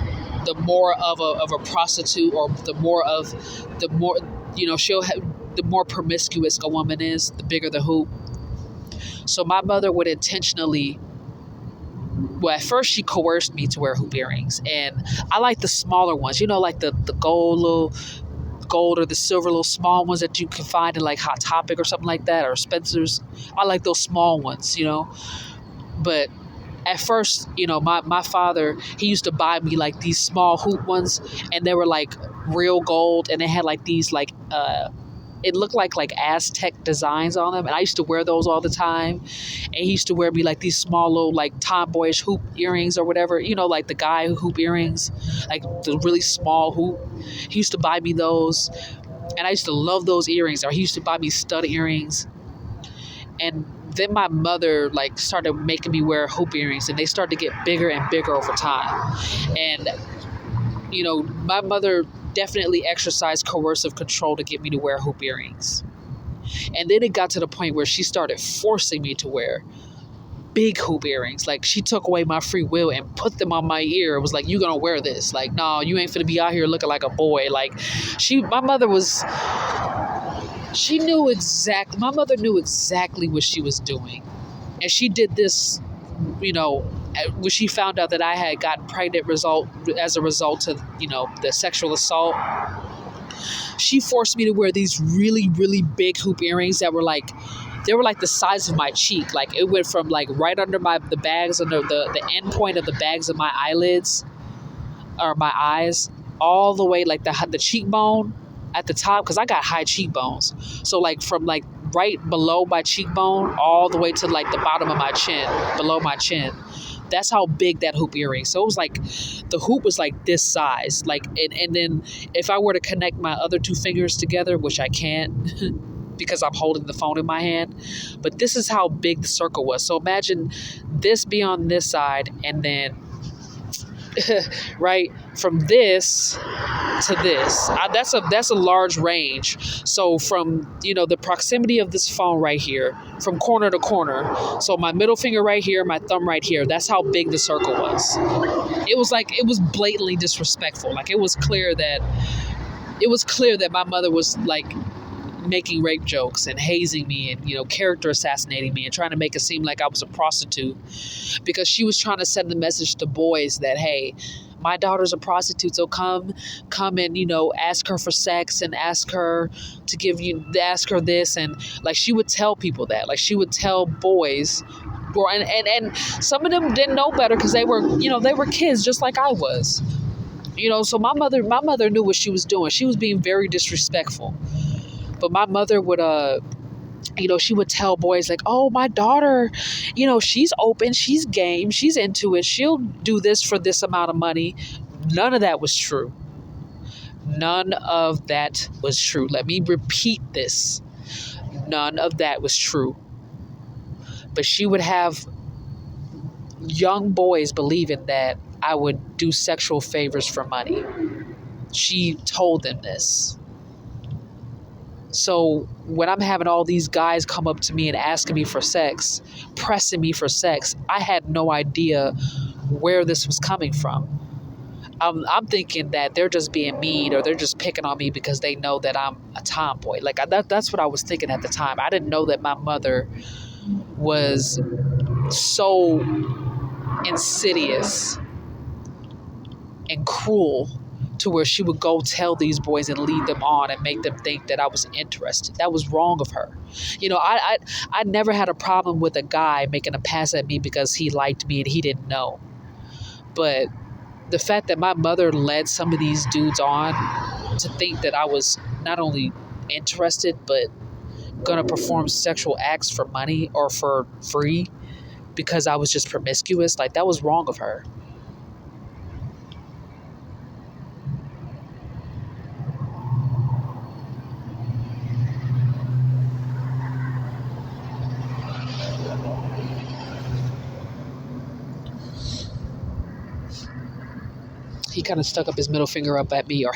Speaker 1: the more of a prostitute, or the more the more promiscuous a woman is, the bigger the hoop. So my mother would intentionally, well, at first she coerced me to wear hoop earrings, and I like the smaller ones, like the gold or the silver little small ones that you can find in like Hot Topic or something like that, or Spencer's. I like those small ones, but at first, my father, he used to buy me like these small hoop ones, and they were like real gold, and they had like these like it looked like Aztec designs on them, and I used to wear those all the time. And he used to wear me like these small little like tomboyish hoop earrings or whatever, like the guy hoop earrings, like the really small hoop. He used to buy me those, and I used to love those earrings. Or he used to buy me stud earrings, and then my mother like started making me wear hoop earrings, and they started to get bigger and bigger over time. And my mother definitely exercised coercive control to get me to wear hoop earrings. And then it got to the point where she started forcing me to wear big hoop earrings. Like, she took away my free will and put them on my ear. It was like, you gonna wear this. Like, no, you ain't finna be out here looking like a boy. Like, my mother knew exactly what she was doing. And she did this, when she found out that I had gotten pregnant as a result of, the sexual assault. She forced me to wear these really, really big hoop earrings that were like, the size of my cheek. Like, it went from like right under the bags, under the end point of the bags of my eyelids or my eyes, all the way like the cheekbone at the top, because I got high cheekbones. So like from like right below my cheekbone all the way to like the bottom of my chin, below my chin. That's how big that hoop earring. So it was like, the hoop was like this size. Like, and then if I were to connect my other two fingers together, which I can't because I'm holding the phone in my hand, but this is how big the circle was. So imagine this be on this side, and then right from this to this. That's a large range. So from the proximity of this phone right here, from corner to corner. So my middle finger right here, my thumb right here. That's how big the circle was. It was blatantly disrespectful. Like, it was clear that my mother was like making rape jokes and hazing me and character assassinating me and trying to make it seem like I was a prostitute, because she was trying to send the message to boys that, hey, my daughter's a prostitute, so come and ask her for sex and ask her this. And like, she would tell people that, like, she would tell boys, and some of them didn't know better because they were kids just like I was. So my mother knew what she was doing. She was being very disrespectful. But my mother would, she would tell boys like, oh, my daughter, she's open, she's game, she's into it, she'll do this for this amount of money. None of that was true. None of that was true. Let me repeat this. None of that was true. But she would have young boys believing that I would do sexual favors for money. She told them this. So when I'm having all these guys come up to me and asking me for sex, pressing me for sex, I had no idea where this was coming from. I'm thinking that they're just being mean, or they're just picking on me because they know that I'm a tomboy. Like, that's what I was thinking at the time. I didn't know that my mother was so insidious and cruel to where she would go tell these boys and lead them on and make them think that I was interested. That was wrong of her. I never had a problem with a guy making a pass at me because he liked me and he didn't know. But the fact that my mother led some of these dudes on to think that I was not only interested, but gonna perform sexual acts for money or for free because I was just promiscuous, like, that was wrong of her. He kind of stuck up his middle finger up at me, or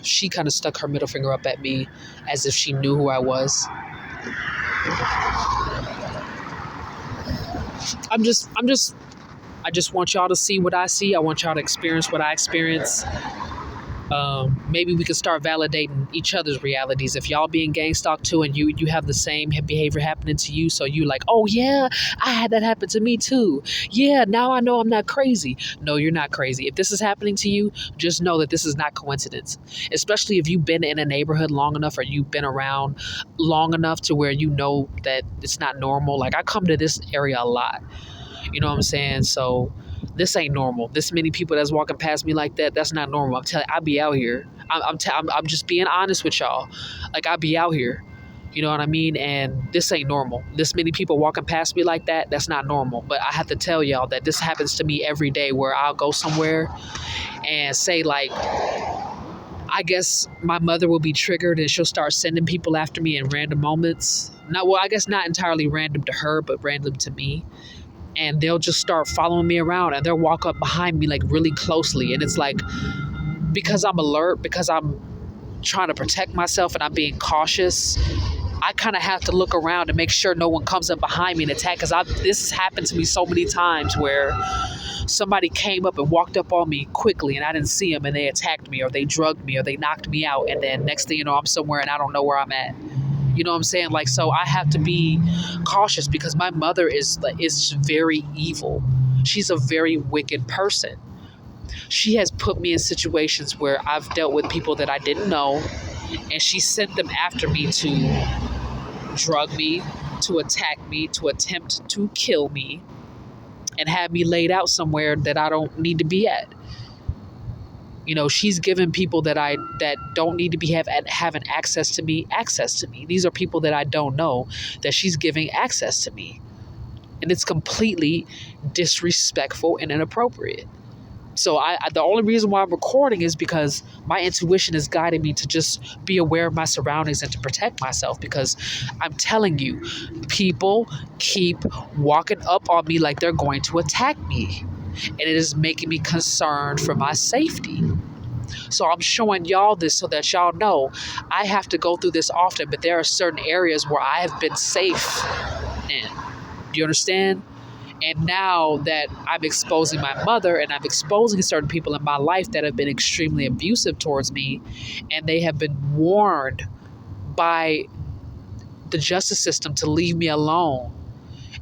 Speaker 1: she kind of stuck her middle finger up at me as if she knew who I was. I just want y'all to see what I see. I want y'all to experience what I experience. Maybe we could start validating each other's realities. If y'all being gang stalked too, and you have the same behavior happening to you, so you like, oh yeah, I had that happen to me too. Yeah, now I know I'm not crazy. No, you're not crazy. If this is happening to you, just know that this is not coincidence. Especially if you've been in a neighborhood long enough, or you've been around long enough to where you know that it's not normal. Like, I come to this area a lot. You know what I'm saying? So This ain't normal. This many people that's walking past me like that, that's not normal. I'm telling you, I be out here. I'm just being honest with y'all. Like, I be out here. You know what I mean? And this ain't normal. This many people walking past me like that, that's not normal. But I have to tell y'all that this happens to me every day, where I'll go somewhere and say, like, I guess my mother will be triggered and she'll start sending people after me in random moments. Not, well, I guess not entirely random to her, but random to me. And they'll just start following me around, and they'll walk up behind me like really closely. And it's like, because I'm alert, because I'm trying to protect myself and I'm being cautious, I kind of have to look around and make sure no one comes up behind me and attack. Because this has happened to me so many times where somebody came up and walked up on me quickly and I didn't see them, and they attacked me or they drugged me or they knocked me out. And then next thing you know, I'm somewhere and I don't know where I'm at. You know what I'm saying? Like, so I have to be cautious because my mother is very evil. She's a very wicked person. She has put me in situations where I've dealt with people that I didn't know, and she sent them after me to drug me, to attack me, to attempt to kill me, and have me laid out somewhere that I don't need to be at. You know, she's given people that don't need to be having access to me. These are people that I don't know that she's giving access to me. And it's completely disrespectful and inappropriate. So the only reason why I'm recording is because my intuition is guiding me to just be aware of my surroundings and to protect myself, because I'm telling you, people keep walking up on me like they're going to attack me. And it is making me concerned for my safety. So I'm showing y'all this so that y'all know I have to go through this often, but there are certain areas where I have been safe in. Do you understand? And now that I'm exposing my mother and I'm exposing certain people in my life that have been extremely abusive towards me, and they have been warned by the justice system to leave me alone,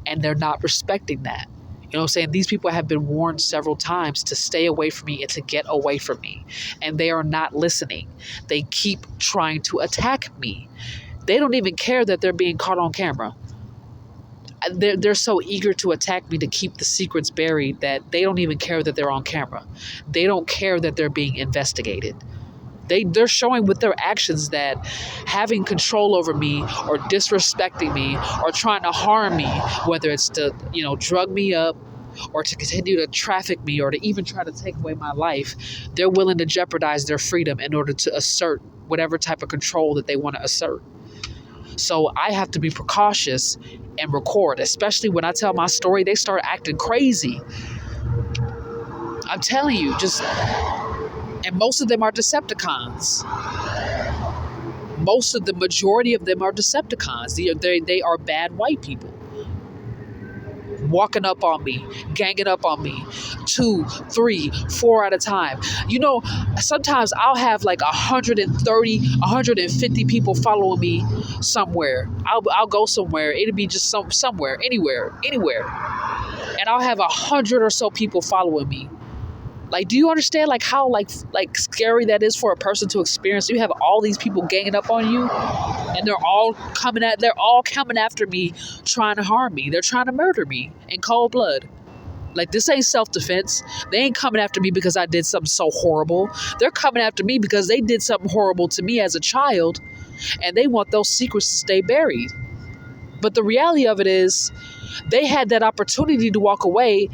Speaker 1: and they're not respecting that. You know what I'm saying? These people have been warned several times to stay away from me and to get away from me. And they are not listening. They keep trying to attack me. They don't even care that they're being caught on camera. They're so eager to attack me to keep the secrets buried that they don't even care that they're on camera. They don't care that they're being investigated. They're showing with their actions that having control over me or disrespecting me or trying to harm me, whether it's to, drug me up or to continue to traffic me or to even try to take away my life, they're willing to jeopardize their freedom in order to assert whatever type of control that they want to assert. So I have to be precautious and record, especially when I tell my story, they start acting crazy. I'm telling you, and most of them are Decepticons. The majority of them are Decepticons. They are bad white people. Walking up on me, ganging up on me, 2, 3, 4 at a time. Sometimes I'll have like 130, 150 people following me somewhere. I'll go somewhere. It'll be just somewhere, anywhere. And I'll have 100 or so people following me. Like, do you understand how scary that is for a person to experience? You have all these people ganging up on you, and they're all coming after me, trying to harm me. They're trying to murder me in cold blood. Like, this ain't self-defense. They ain't coming after me because I did something so horrible. They're coming after me because they did something horrible to me as a child, and they want those secrets to stay buried. But the reality of it is, they had that opportunity to walk away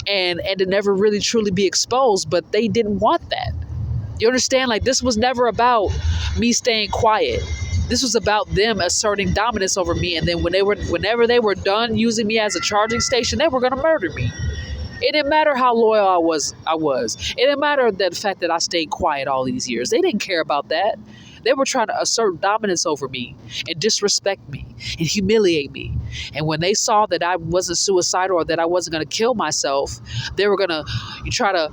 Speaker 1: and to never really truly be exposed, but they didn't want that. You understand? Like, this was never about me staying quiet. This was about them asserting dominance over me, and then whenever they were done using me as a charging station, they were going to murder me. It didn't matter how loyal I was. It didn't matter the fact that I stayed quiet all these years. They didn't care about that. They were trying to assert dominance over me and disrespect me and humiliate me. And when they saw that I wasn't suicidal or that I wasn't going to kill myself, they were going to try to,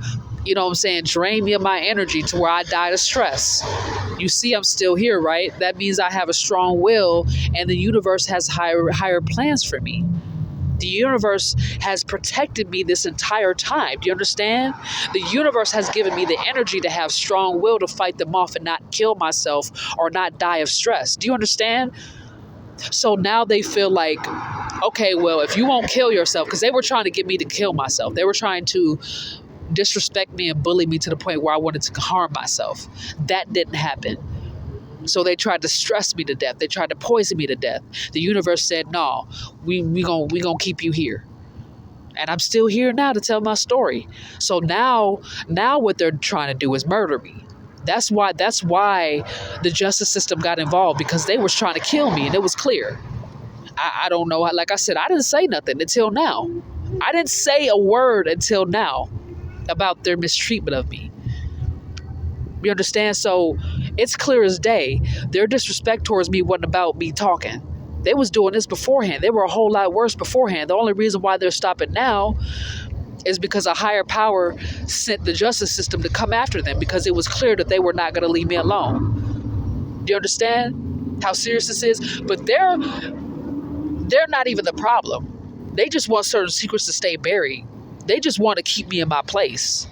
Speaker 1: drain me of my energy to where I died of stress. You see, I'm still here, right? That means I have a strong will, and the universe has higher plans for me. The universe has protected me this entire time. Do you understand? The universe has given me the energy to have strong will to fight them off and not kill myself or not die of stress. Do you understand? So now they feel like Okay, well, if you won't kill yourself, because they were trying to get me to kill myself. They were trying to disrespect me and bully me to the point where I wanted to harm myself. That didn't happen. So they tried to stress me to death. They tried to poison me to death. The universe said, no, we gonna keep you here. And I'm still here now to tell my story. So now what they're trying to do is murder me. That's why the justice system got involved, because they was trying to kill me, and it was clear. I don't know. Like I said, I didn't say nothing until now. I didn't say a word until now about their mistreatment of me. You understand? So it's clear as day. Their disrespect towards me wasn't about me talking. They was doing this beforehand. They were a whole lot worse beforehand. The only reason why they're stopping now is because a higher power sent the justice system to come after them, because it was clear that they were not going to leave me alone. Do you understand how serious this is? But they're not even the problem. They just want certain secrets to stay buried. They just want to keep me in my place.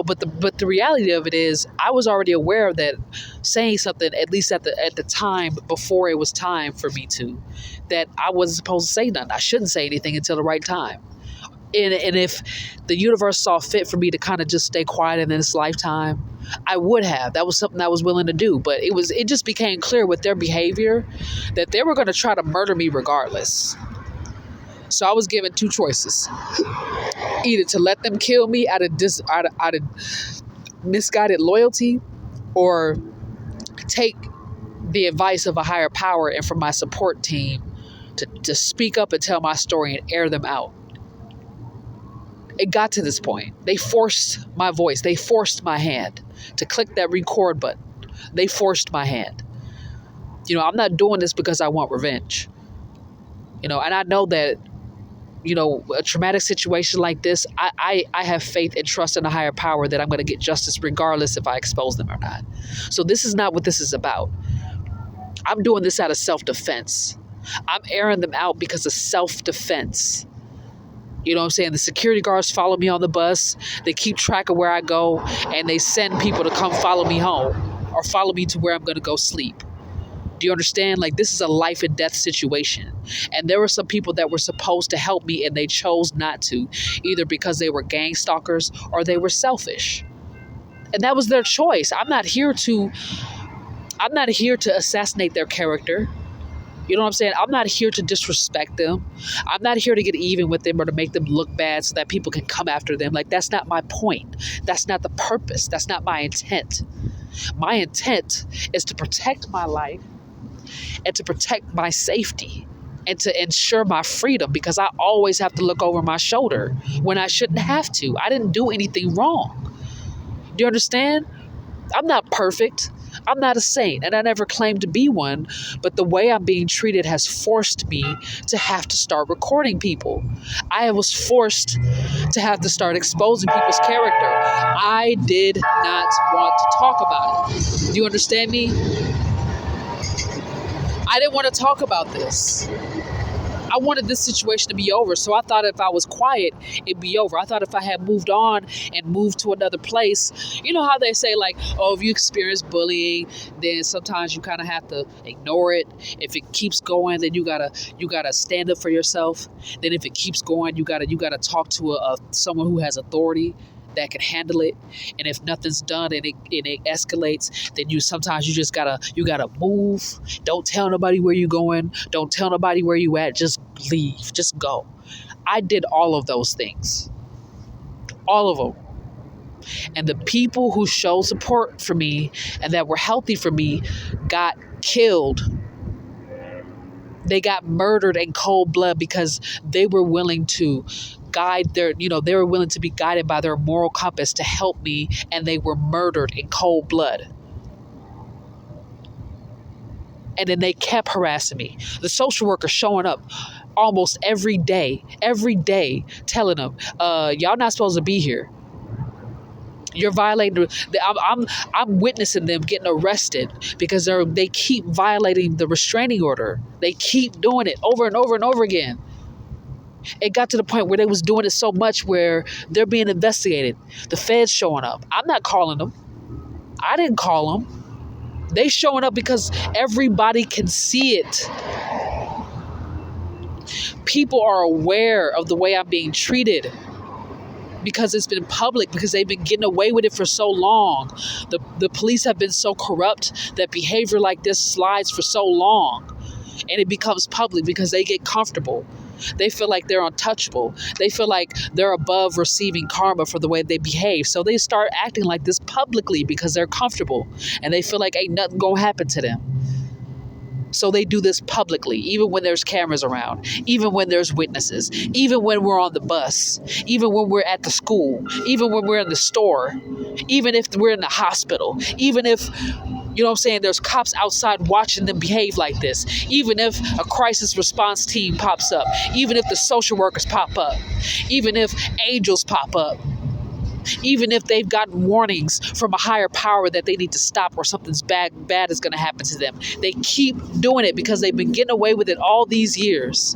Speaker 1: But the reality of it is, I was already aware that saying something, at least at the time before it was time for me to, that I wasn't supposed to say nothing. I shouldn't say anything until the right time. And if the universe saw fit for me to kind of just stay quiet in this lifetime, I would have. That was something I was willing to do. But it just became clear with their behavior that they were going to try to murder me regardless. So I was given two choices: either to let them kill me out of misguided loyalty, or take the advice of a higher power and from my support team to speak up and tell my story and air them out. It got to this point. They forced my voice. They forced my hand to click that record button. They forced my hand. I'm not doing this because I want revenge. And I know that, a traumatic situation like this, I have faith and trust in a higher power that I'm going to get justice regardless if I expose them or not. So this is not what this is about. I'm doing this out of self-defense. I'm airing them out because of self-defense. You know what I'm saying? The security guards follow me on the bus. They keep track of where I go, and they send people to come follow me home or follow me to where I'm going to go sleep. Do you understand? Like, this is a life and death situation. And there were some people that were supposed to help me, and they chose not to, either because they were gang stalkers or they were selfish. And that was their choice. I'm not here to assassinate their character. You know what I'm saying? I'm not here to disrespect them. I'm not here to get even with them or to make them look bad so that people can come after them. Like, that's not my point. That's not the purpose. That's not my intent. My intent is to protect my life and to protect my safety and to ensure my freedom, because I always have to look over my shoulder when I shouldn't have to. I didn't do anything wrong. Do you understand? I'm not perfect. I'm not a saint, and I never claimed to be one, but the way I'm being treated has forced me to have to start recording people. I was forced to have to start exposing people's character. I did not want to talk about it. Do you understand me? I didn't want to talk about this. I wanted this situation to be over. So I thought if I was quiet, it'd be over. I thought if I had moved on and moved to another place, you know how they say, like, oh, if you experience bullying, then sometimes you kind of have to ignore it. If it keeps going, then you gotta stand up for yourself. Then if it keeps going, you gotta talk to someone who has authority that can handle it. And if nothing's done and it escalates, then you just gotta move. Don't tell nobody where you're going. Don't tell nobody where you at. Just leave. Just go. I did all of those things. All of them. And the people who showed support for me and that were healthy for me got killed. They got murdered in cold blood because they were willing to they were willing to be guided by their moral compass to help me, and they were murdered in cold blood. And then they kept harassing me. The social worker showing up almost every day, telling them, y'all not supposed to be here. You're violating. I'm witnessing them getting arrested because they keep violating the restraining order. They keep doing it over and over and over again. It got to the point where they was doing it so much where they're being investigated. The feds showing up. I'm not calling them. I didn't call them. They showing up because everybody can see it. People are aware of the way I'm being treated because it's been public, because they've been getting away with it for so long. The police have been so corrupt that behavior like this slides for so long, and it becomes public because they get comfortable. They feel like they're untouchable. They feel like they're above receiving karma for the way they behave. So they start acting like this publicly because they're comfortable and they feel like ain't nothing gonna happen to them. So they do this publicly, even when there's cameras around, even when there's witnesses, even when we're on the bus, even when we're at the school, even when we're in the store, even if we're in the hospital, even if, you know what I'm saying, there's cops outside watching them behave like this, even if a crisis response team pops up, even if the social workers pop up, even if angels pop up, even if they've gotten warnings from a higher power that they need to stop or something's bad is going to happen to them. They keep doing it because they've been getting away with it all these years.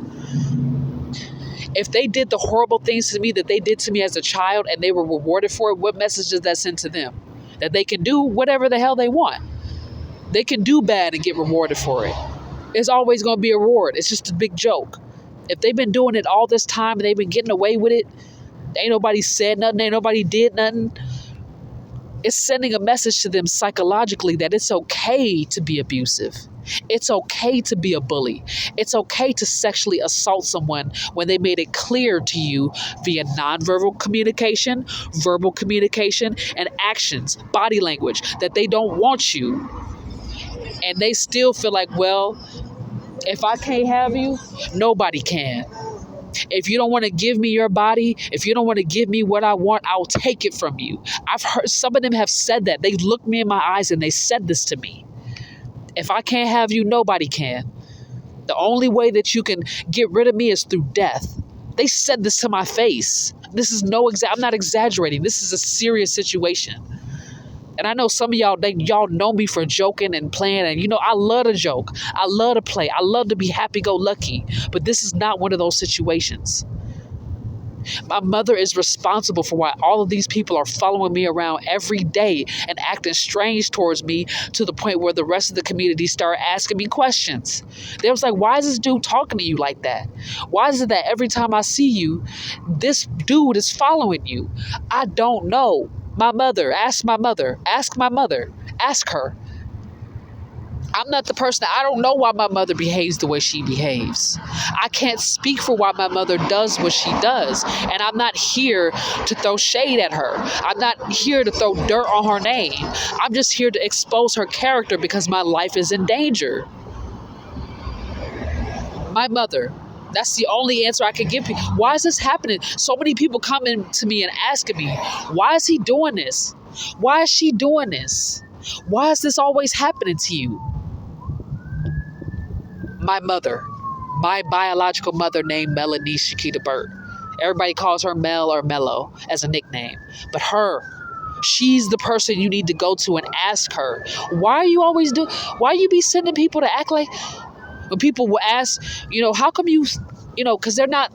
Speaker 1: If they did the horrible things to me that they did to me as a child and they were rewarded for it, what message does that send to them? That they can do whatever the hell they want. They can do bad and get rewarded for it. It's always going to be a reward. It's just a big joke. If they've been doing it all this time and they've been getting away with it, ain't nobody said nothing, ain't nobody did nothing. It's sending a message to them psychologically that it's okay to be abusive. It's okay to be a bully. It's okay to sexually assault someone when they made it clear to you via nonverbal communication, verbal communication, and actions, body language, that they don't want you. And they still feel like, well, if I can't have you, nobody can. If you don't want to give me your body, if you don't want to give me what I want, I'll take it from you. I've heard some of them have said that. They've looked me in my eyes and they said this to me. If I can't have you, nobody can. The only way that you can get rid of me is through death. They said this to my face. This is I'm not exaggerating. This is a serious situation. And I know some of y'all know me for joking and playing. And, you know, I love to joke. I love to play. I love to be happy-go-lucky. But this is not one of those situations. My mother is responsible for why all of these people are following me around every day and acting strange towards me, to the point where the rest of the community started asking me questions. They was like, why is this dude talking to you like that? Why is it that every time I see you, this dude is following you? I don't know. My mother, ask my mother, ask her. I'm not the person. I don't know why my mother behaves the way she behaves. I can't speak for why my mother does what she does. And I'm not here to throw shade at her. I'm not here to throw dirt on her name. I'm just here to expose her character because my life is in danger. My mother. That's the only answer I can give people. Why is this happening? So many people coming to me and asking me, why is he doing this? Why is she doing this? Why is this always happening to you? My mother, my biological mother, named Melodneice Chakita Burt. Everybody calls her Mel or Mello as a nickname. But she's the person you need to go to and ask her, why you be sending people to act like, when people will ask, how come because they're not,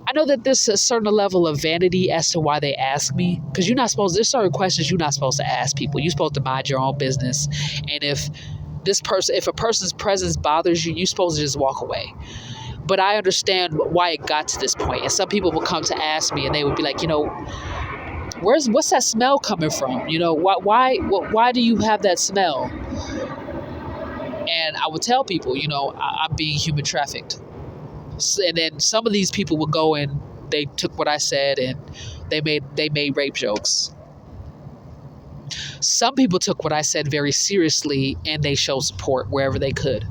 Speaker 1: I know that there's a certain level of vanity as to why they ask me, because there's certain questions you're not supposed to ask people. You're supposed to mind your own business. And if a person's presence bothers you, you're supposed to just walk away. But I understand why it got to this point. And some people will come to ask me and they would be like, what's that smell coming from? Why do you have that smell? And I would tell people, I'm being human trafficked. And then some of these people would go and they took what I said and they made rape jokes. Some people took what I said very seriously and they showed support wherever they could.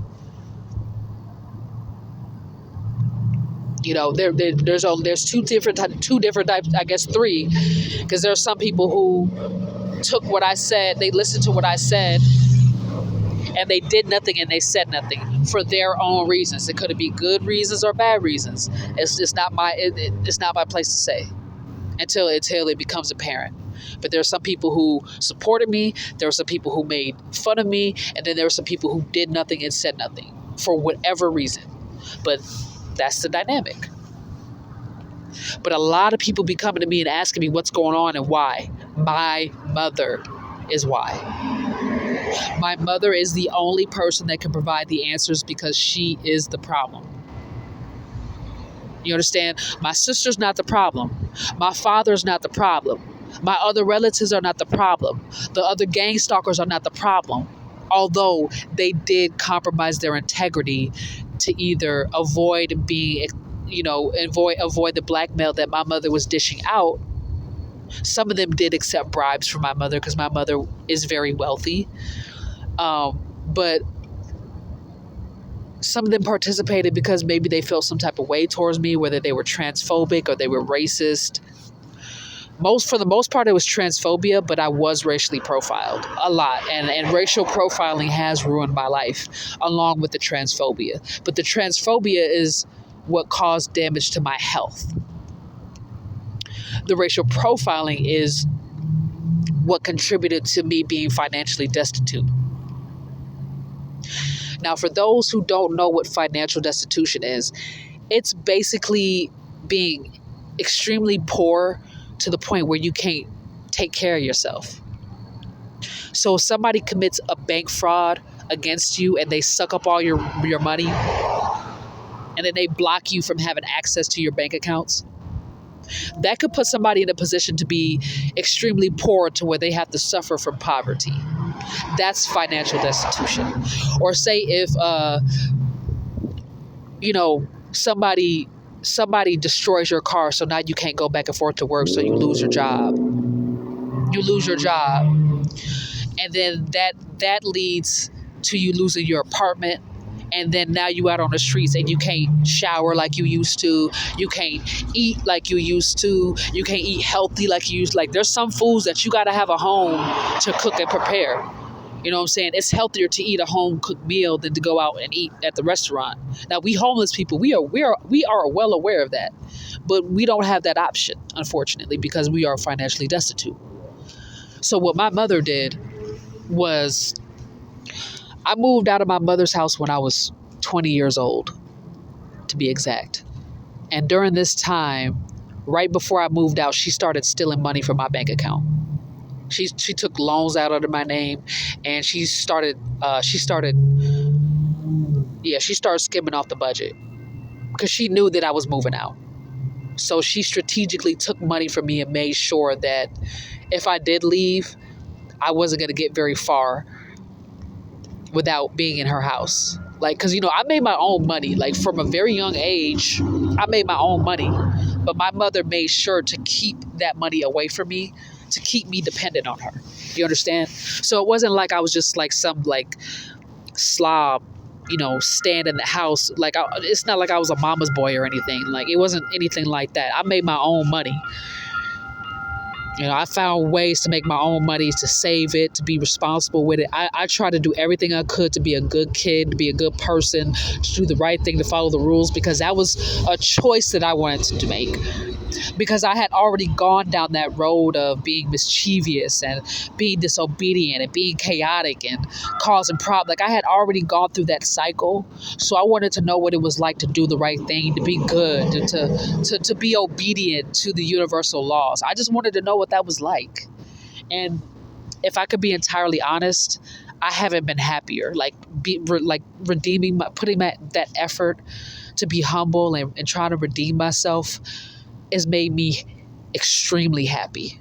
Speaker 1: There's two different types, I guess three, because there are some people who took what I said, they listened to what I said, and they did nothing and they said nothing for their own reasons. It could be good reasons or bad reasons. It's not my place to say until it becomes apparent. But there are some people who supported me, there were some people who made fun of me, and then there were some people who did nothing and said nothing for whatever reason. But that's the dynamic. But a lot of people be coming to me and asking me what's going on and why. My mother is why. My mother is the only person that can provide the answers because she is the problem. You understand? My sister's not the problem. My father's not the problem. My other relatives are not the problem. The other gang stalkers are not the problem. Although they did compromise their integrity to either avoid being, avoid the blackmail that my mother was dishing out. Some of them did accept bribes from my mother because my mother is very wealthy. But some of them participated because maybe they felt some type of way towards me, whether they were transphobic or they were racist. For the most part, it was transphobia, but I was racially profiled a lot. And racial profiling has ruined my life, along with the transphobia. But the transphobia is what caused damage to my health. The racial profiling is what contributed to me being financially destitute. Now, for those who don't know what financial destitution is, it's basically being extremely poor to the point where you can't take care of yourself. So if somebody commits a bank fraud against you and they suck up all your money and then they block you from having access to your bank accounts, that could put somebody in a position to be extremely poor to where they have to suffer from poverty. That's financial destitution. Or say if, somebody destroys your car, so now you can't go back and forth to work, so you lose your job. And then that leads to you losing your apartment. And then now you out on the streets and you can't shower like you used to. You can't eat like you used to. You can't eat healthy like you used to. Like, there's some foods that you got to have a home to cook and prepare. You know what I'm saying? It's healthier to eat a home cooked meal than to go out and eat at the restaurant. Now, we homeless people, we are well aware of that, but we don't have that option, unfortunately, because we are financially destitute. So what my mother did was, I moved out of my mother's house when I was 20 years old, to be exact. And during this time, right before I moved out, she started stealing money from my bank account. She took loans out under my name, and she started skimming off the budget because she knew that I was moving out. So she strategically took money from me and made sure that if I did leave, I wasn't going to get very far without being in her house. Like, because, I made my own money. Like, from a very young age, I made my own money. But my mother made sure to keep that money away from me, to keep me dependent on her. You understand? So it wasn't like I was just like some like slob, stand in the house. Like, it's not like I was a mama's boy or anything. Like, it wasn't anything like that. I made my own money. I found ways to make my own money, to save it, to be responsible with it. I tried to do everything I could to be a good kid, to be a good person, to do the right thing, to follow the rules, because that was a choice that I wanted to make. Because I had already gone down that road of being mischievous and being disobedient and being chaotic and causing problems. Like, I had already gone through that cycle. So I wanted to know what it was like to do the right thing, to be good, to be obedient to the universal laws. I just wanted to know what that was like. And if I could be entirely honest, I haven't been happier. Redeeming, putting that effort to be humble and trying to redeem myself has made me extremely happy.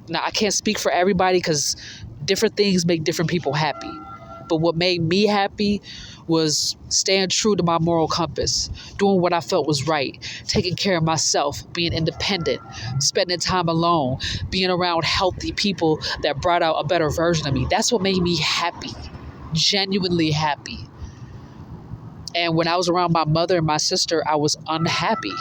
Speaker 1: Now, I can't speak for everybody because different things make different people happy. But what made me happy was staying true to my moral compass, doing what I felt was right, taking care of myself, being independent, spending time alone, being around healthy people that brought out a better version of me. That's what made me happy, genuinely happy. And when I was around my mother and my sister, I was unhappy.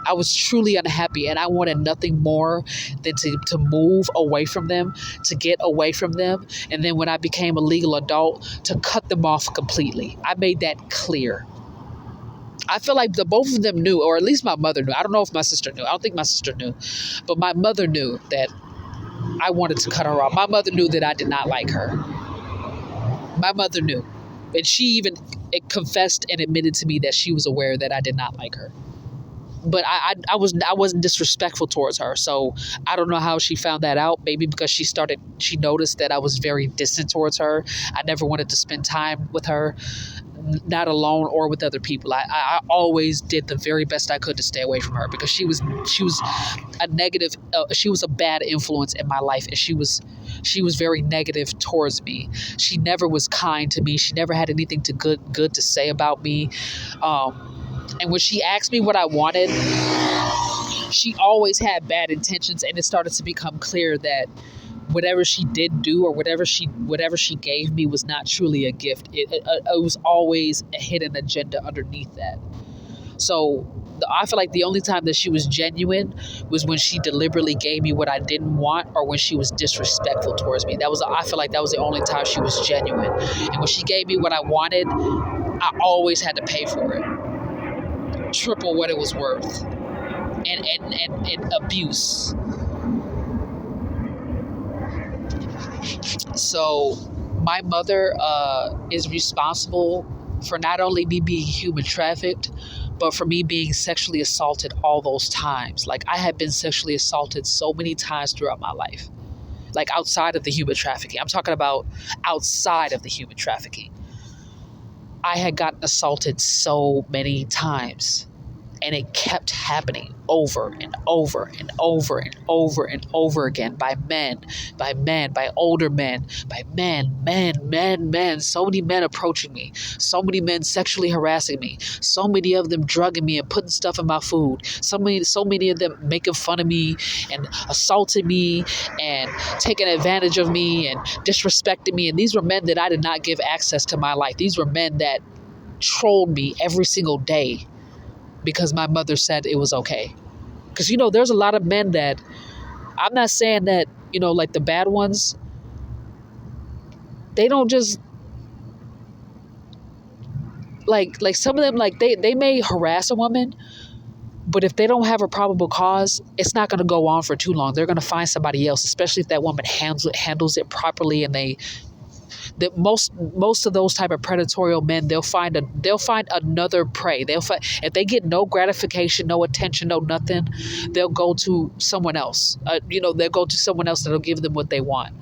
Speaker 1: I was truly unhappy, and I wanted nothing more than to move away from them, to get away from them. And then when I became a legal adult, to cut them off completely. I made that clear. I feel like the both of them knew, or at least my mother knew. I don't know if my sister knew. I don't think my sister knew. But my mother knew that I wanted to cut her off. My mother knew that I did not like her. My mother knew. And she even confessed and admitted to me that she was aware that I did not like her. But I wasn't disrespectful towards her. So I don't know how she found that out. Maybe because she noticed that I was very distant towards her. I never wanted to spend time with her. not alone or with other people. I always did the very best I could to stay away from her because she was a negative. She was a bad influence in my life, and she was very negative towards me. She never was kind to me. She never had anything good to say about me. And when she asked me what I wanted, she always had bad intentions, and it started to become clear that whatever she did do or whatever she gave me was not truly a gift. It was always a hidden agenda underneath that. So I feel like the only time that she was genuine was when she deliberately gave me what I didn't want, or when she was disrespectful towards me. I feel like that was the only time she was genuine. And when she gave me what I wanted, I always had to pay for it, triple what it was worth, and abuse. So my mother is responsible for not only me being human trafficked, but for me being sexually assaulted all those times. Like, I had been sexually assaulted so many times throughout my life. Like, outside of the human trafficking. I'm talking about outside of the human trafficking. I had gotten assaulted so many times. And it kept happening over and over and over and over and over again by older men, by men. So many men approaching me, so many men sexually harassing me, so many of them drugging me and putting stuff in my food, so many of them making fun of me and assaulting me and taking advantage of me and disrespecting me. And these were men that I did not give access to my life. These were men that trolled me every single day, because my mother said it was okay. Because, there's a lot of men that, I'm not saying that, like the bad ones, they don't just, like some of them, like they may harass a woman, but if they don't have a probable cause, it's not going to go on for too long. They're going to find somebody else, especially if that woman handles it properly, and that most of those type of predatory men, they'll find another prey. If they get no gratification, no attention, no nothing, they'll go to someone else. They'll go to someone else that'll give them what they want.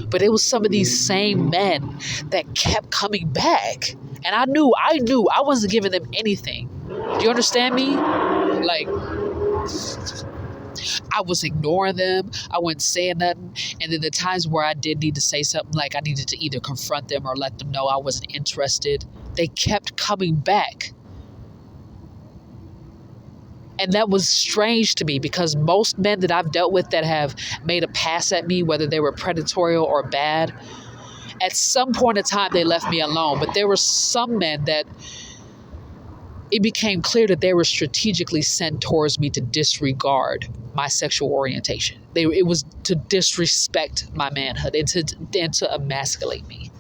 Speaker 1: But it was some of these same men that kept coming back, and I knew I wasn't giving them anything. Do you understand me? Like, I was ignoring them. I wasn't saying nothing. And then the times where I did need to say something, like I needed to either confront them or let them know I wasn't interested, they kept coming back. And that was strange to me, because most men that I've dealt with that have made a pass at me, whether they were predatory or bad, at some point in time, they left me alone. But there were some men that it became clear that they were strategically sent towards me to disregard my sexual orientation. It was to disrespect my manhood and to emasculate me.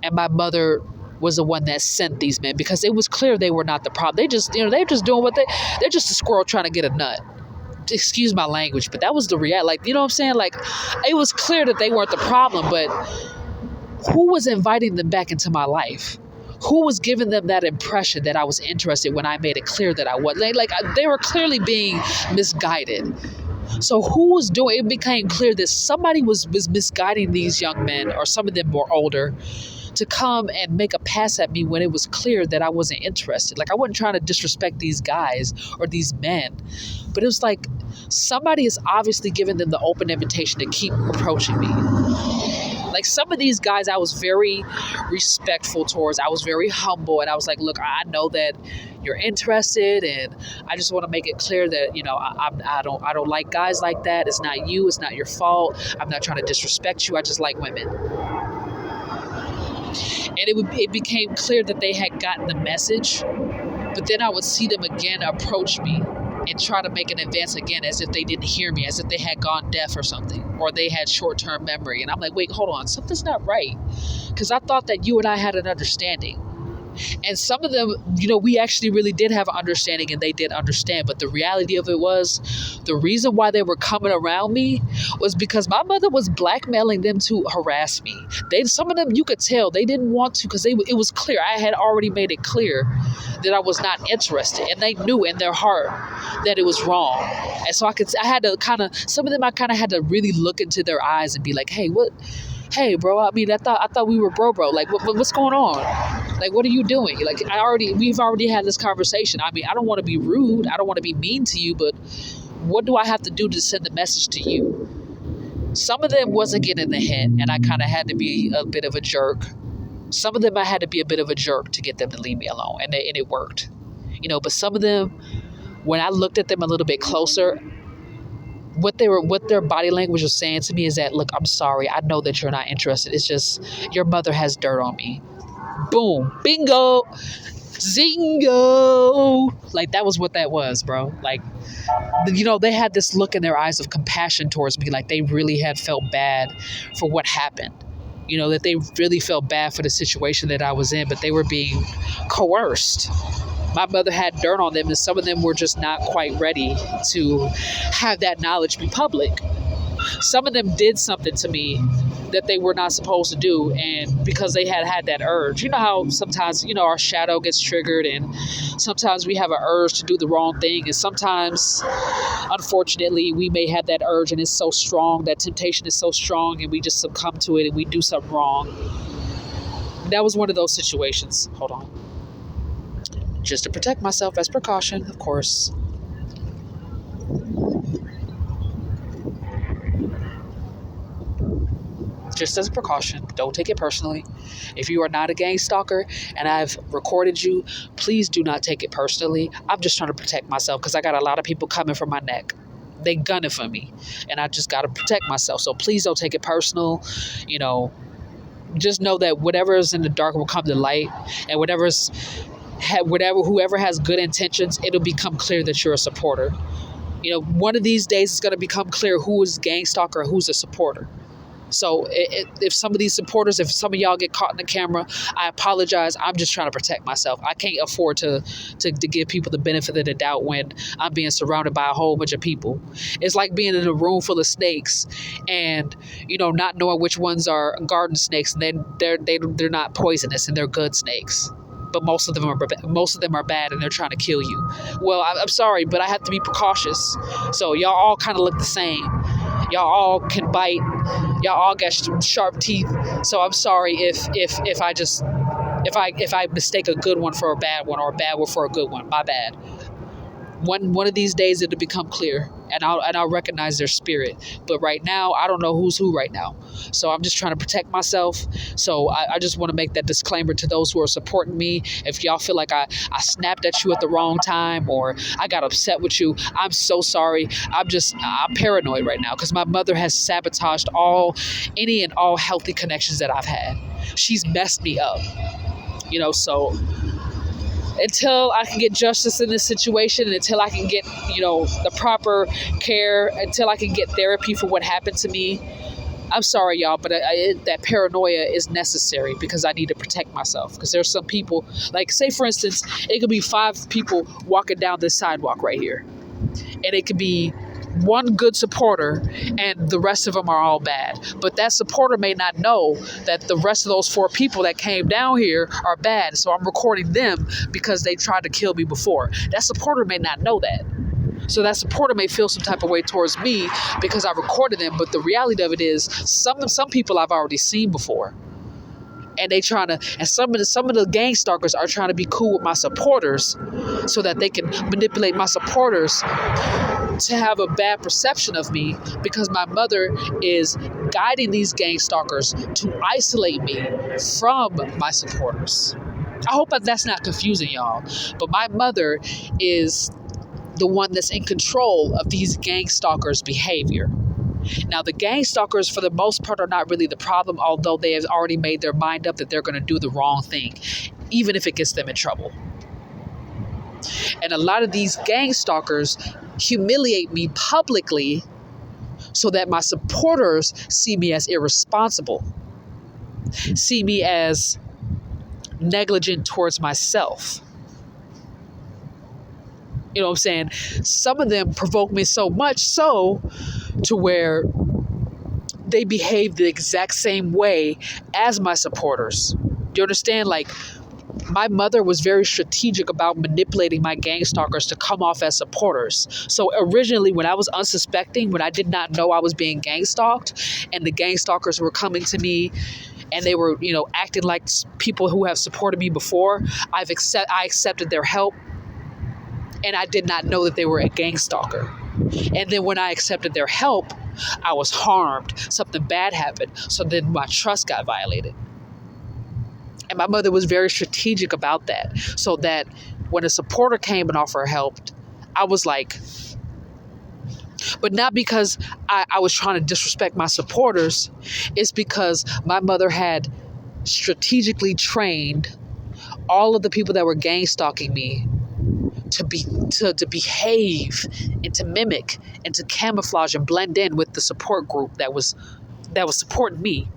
Speaker 1: And my mother was the one that sent these men, because it was clear they were not the problem. They're just doing they're just a squirrel trying to get a nut. Excuse my language, but that was the reality. Like, you know what I'm saying? Like, it was clear that they weren't the problem, but who was inviting them back into my life? Who was giving them that impression that I was interested when I made it clear that I wasn't? They were clearly being misguided. So who was doing it? It became clear that somebody was misguiding these young men, or some of them were older, to come and make a pass at me when it was clear that I wasn't interested. Like, I wasn't trying to disrespect these guys or these men, but it was like somebody is obviously giving them the open invitation to keep approaching me. Like, some of these guys I was very respectful towards. I was very humble, and I was like, look, I know that you're interested, and I just want to make it clear that, I don't like guys like that. It's not you. It's not your fault. I'm not trying to disrespect you. I just like women. And it became clear that they had gotten the message, but then I would see them again approach me and try to make an advance again, as if they didn't hear me, as if they had gone deaf or something, or they had short-term memory. And I'm like, wait, hold on, something's not right, because I thought that you and I had an understanding. And some of them, we actually really did have an understanding, and they did understand. But the reality of it was, the reason why they were coming around me was because my mother was blackmailing them to harass me. Some of them, you could tell they didn't want to, because it was clear. I had already made it clear that I was not interested, and they knew in their heart that it was wrong. And so some of them I kind of had to really look into their eyes and be like, hey, hey, bro, I mean, I thought we were bro. Like, what's going on? Like, what are you doing? Like, we've already had this conversation. I mean, I don't want to be rude. I don't want to be mean to you, but what do I have to do to send the message to you? Some of them wasn't getting the hint, and I kind of had to be a bit of a jerk. Some of them I had to be a bit of a jerk to get them to leave me alone, and it worked. But some of them, when I looked at them a little bit closer, what their body language was saying to me is that, look, I'm sorry. I know that you're not interested. It's just your mother has dirt on me. Boom. Bingo. Zingo. Like, that was what that was, bro. Like, they had this look in their eyes of compassion towards me. Like, they really had felt bad for what happened. That they really felt bad for the situation that I was in, but they were being coerced. My mother had dirt on them, and some of them were just not quite ready to have that knowledge be public. Some of them did something to me that they were not supposed to do, and because they had that urge. You know how sometimes, our shadow gets triggered, and sometimes we have an urge to do the wrong thing, and sometimes, unfortunately, we may have that urge, and it's so strong, that temptation is so strong, and we just succumb to it, and we do something wrong. That was one of those situations. Hold on. Just to protect myself as precaution, of course. Just as a precaution, don't take it personally. If you are not a gang stalker and I've recorded you, please do not take it personally. I'm just trying to protect myself because I got a lot of people coming for my neck. They gunning for me, and I just got to protect myself. So please don't take it personal. Just know that whatever is in the dark will come to light, and whoever has good intentions, it'll become clear that you're a supporter. One of these days it's going to become clear who is a gang stalker and who's a supporter. So if some of these supporters, if some of y'all get caught in the camera, I apologize. I'm just trying to protect myself. I can't afford to give people the benefit of the doubt when I'm being surrounded by a whole bunch of people. It's like being in a room full of snakes and, not knowing which ones are garden snakes, and then they're not poisonous and they're good snakes. But most of them are bad, and they're trying to kill you. Well, I'm sorry, but I have to be precautious. So y'all all kind of look the same. Y'all all can bite. Y'all all got sharp teeth. So I'm sorry if I mistake a good one for a bad one, or a bad one for a good one. My bad. One of these days it'll become clear, and I'll recognize their spirit. But right now, I don't know who's who right now. So I'm just trying to protect myself. So I just want to make that disclaimer to those who are supporting me. If y'all feel like I snapped at you at the wrong time, or I got upset with you, I'm so sorry. I'm paranoid right now because my mother has sabotaged any and all healthy connections that I've had. She's messed me up. So until I can get justice in this situation, and until I can get, the proper care, until I can get therapy for what happened to me, I'm sorry, y'all, but that paranoia is necessary because I need to protect myself. Because there's some people, like, say, for instance, it could be 5 people walking down this sidewalk right here. And it could be one good supporter and the rest of them are all bad. But that supporter may not know that the rest of those 4 people that came down here are bad. So I'm recording them because they tried to kill me before. That supporter may not know that. So that supporter may feel some type of way towards me because I recorded them. But the reality of it is some people I've already seen before. And some of the gang stalkers are trying to be cool with my supporters so that they can manipulate my supporters to have a bad perception of me, because my mother is guiding these gang stalkers to isolate me from my supporters. I hope that's not confusing y'all, but my mother is the one that's in control of these gang stalkers' behavior. Now, the gang stalkers, for the most part, are not really the problem, although they have already made their mind up that they're going to do the wrong thing, even if it gets them in trouble. And a lot of these gang stalkers humiliate me publicly so that my supporters see me as irresponsible, see me as negligent towards myself. You know what I'm saying? Some of them provoke me so much so to where they behave the exact same way as my supporters. Do you understand? Like, My mother was very strategic about manipulating my gang stalkers to come off as supporters. So originally, when I was unsuspecting, when I did not know I was being gang stalked, and the gang stalkers were coming to me and they were, acting like people who have supported me before, I accepted their help, and I did not know that they were a gang stalker. And then when I accepted their help, I was harmed. Something bad happened. So then my trust got violated. And my mother was very strategic about that. So that when a supporter came and offered help, I was like, but not because I was trying to disrespect my supporters. It's because my mother had strategically trained all of the people that were gang stalking me to behave and to mimic and to camouflage and blend in with the support group that was supporting me.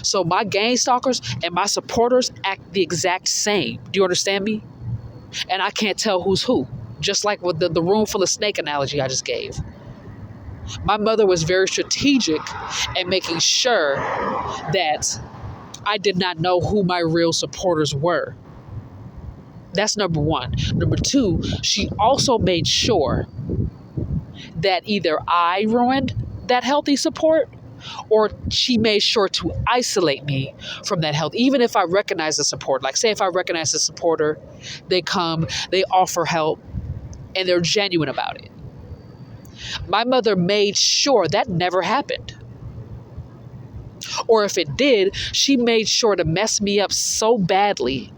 Speaker 1: So my gang stalkers and my supporters act the exact same. Do you understand me? And I can't tell who's who. Just like with the room full of snake analogy I just gave. My mother was very strategic in making sure that I did not know who my real supporters were. That's number one. Number two, she also made sure that either I ruined that healthy support, or she made sure to isolate me from that health. Even if I recognize the support, like say if I recognize the supporter, they come, they offer help, and they're genuine about it. My mother made sure that never happened. Or if it did, she made sure to mess me up so badly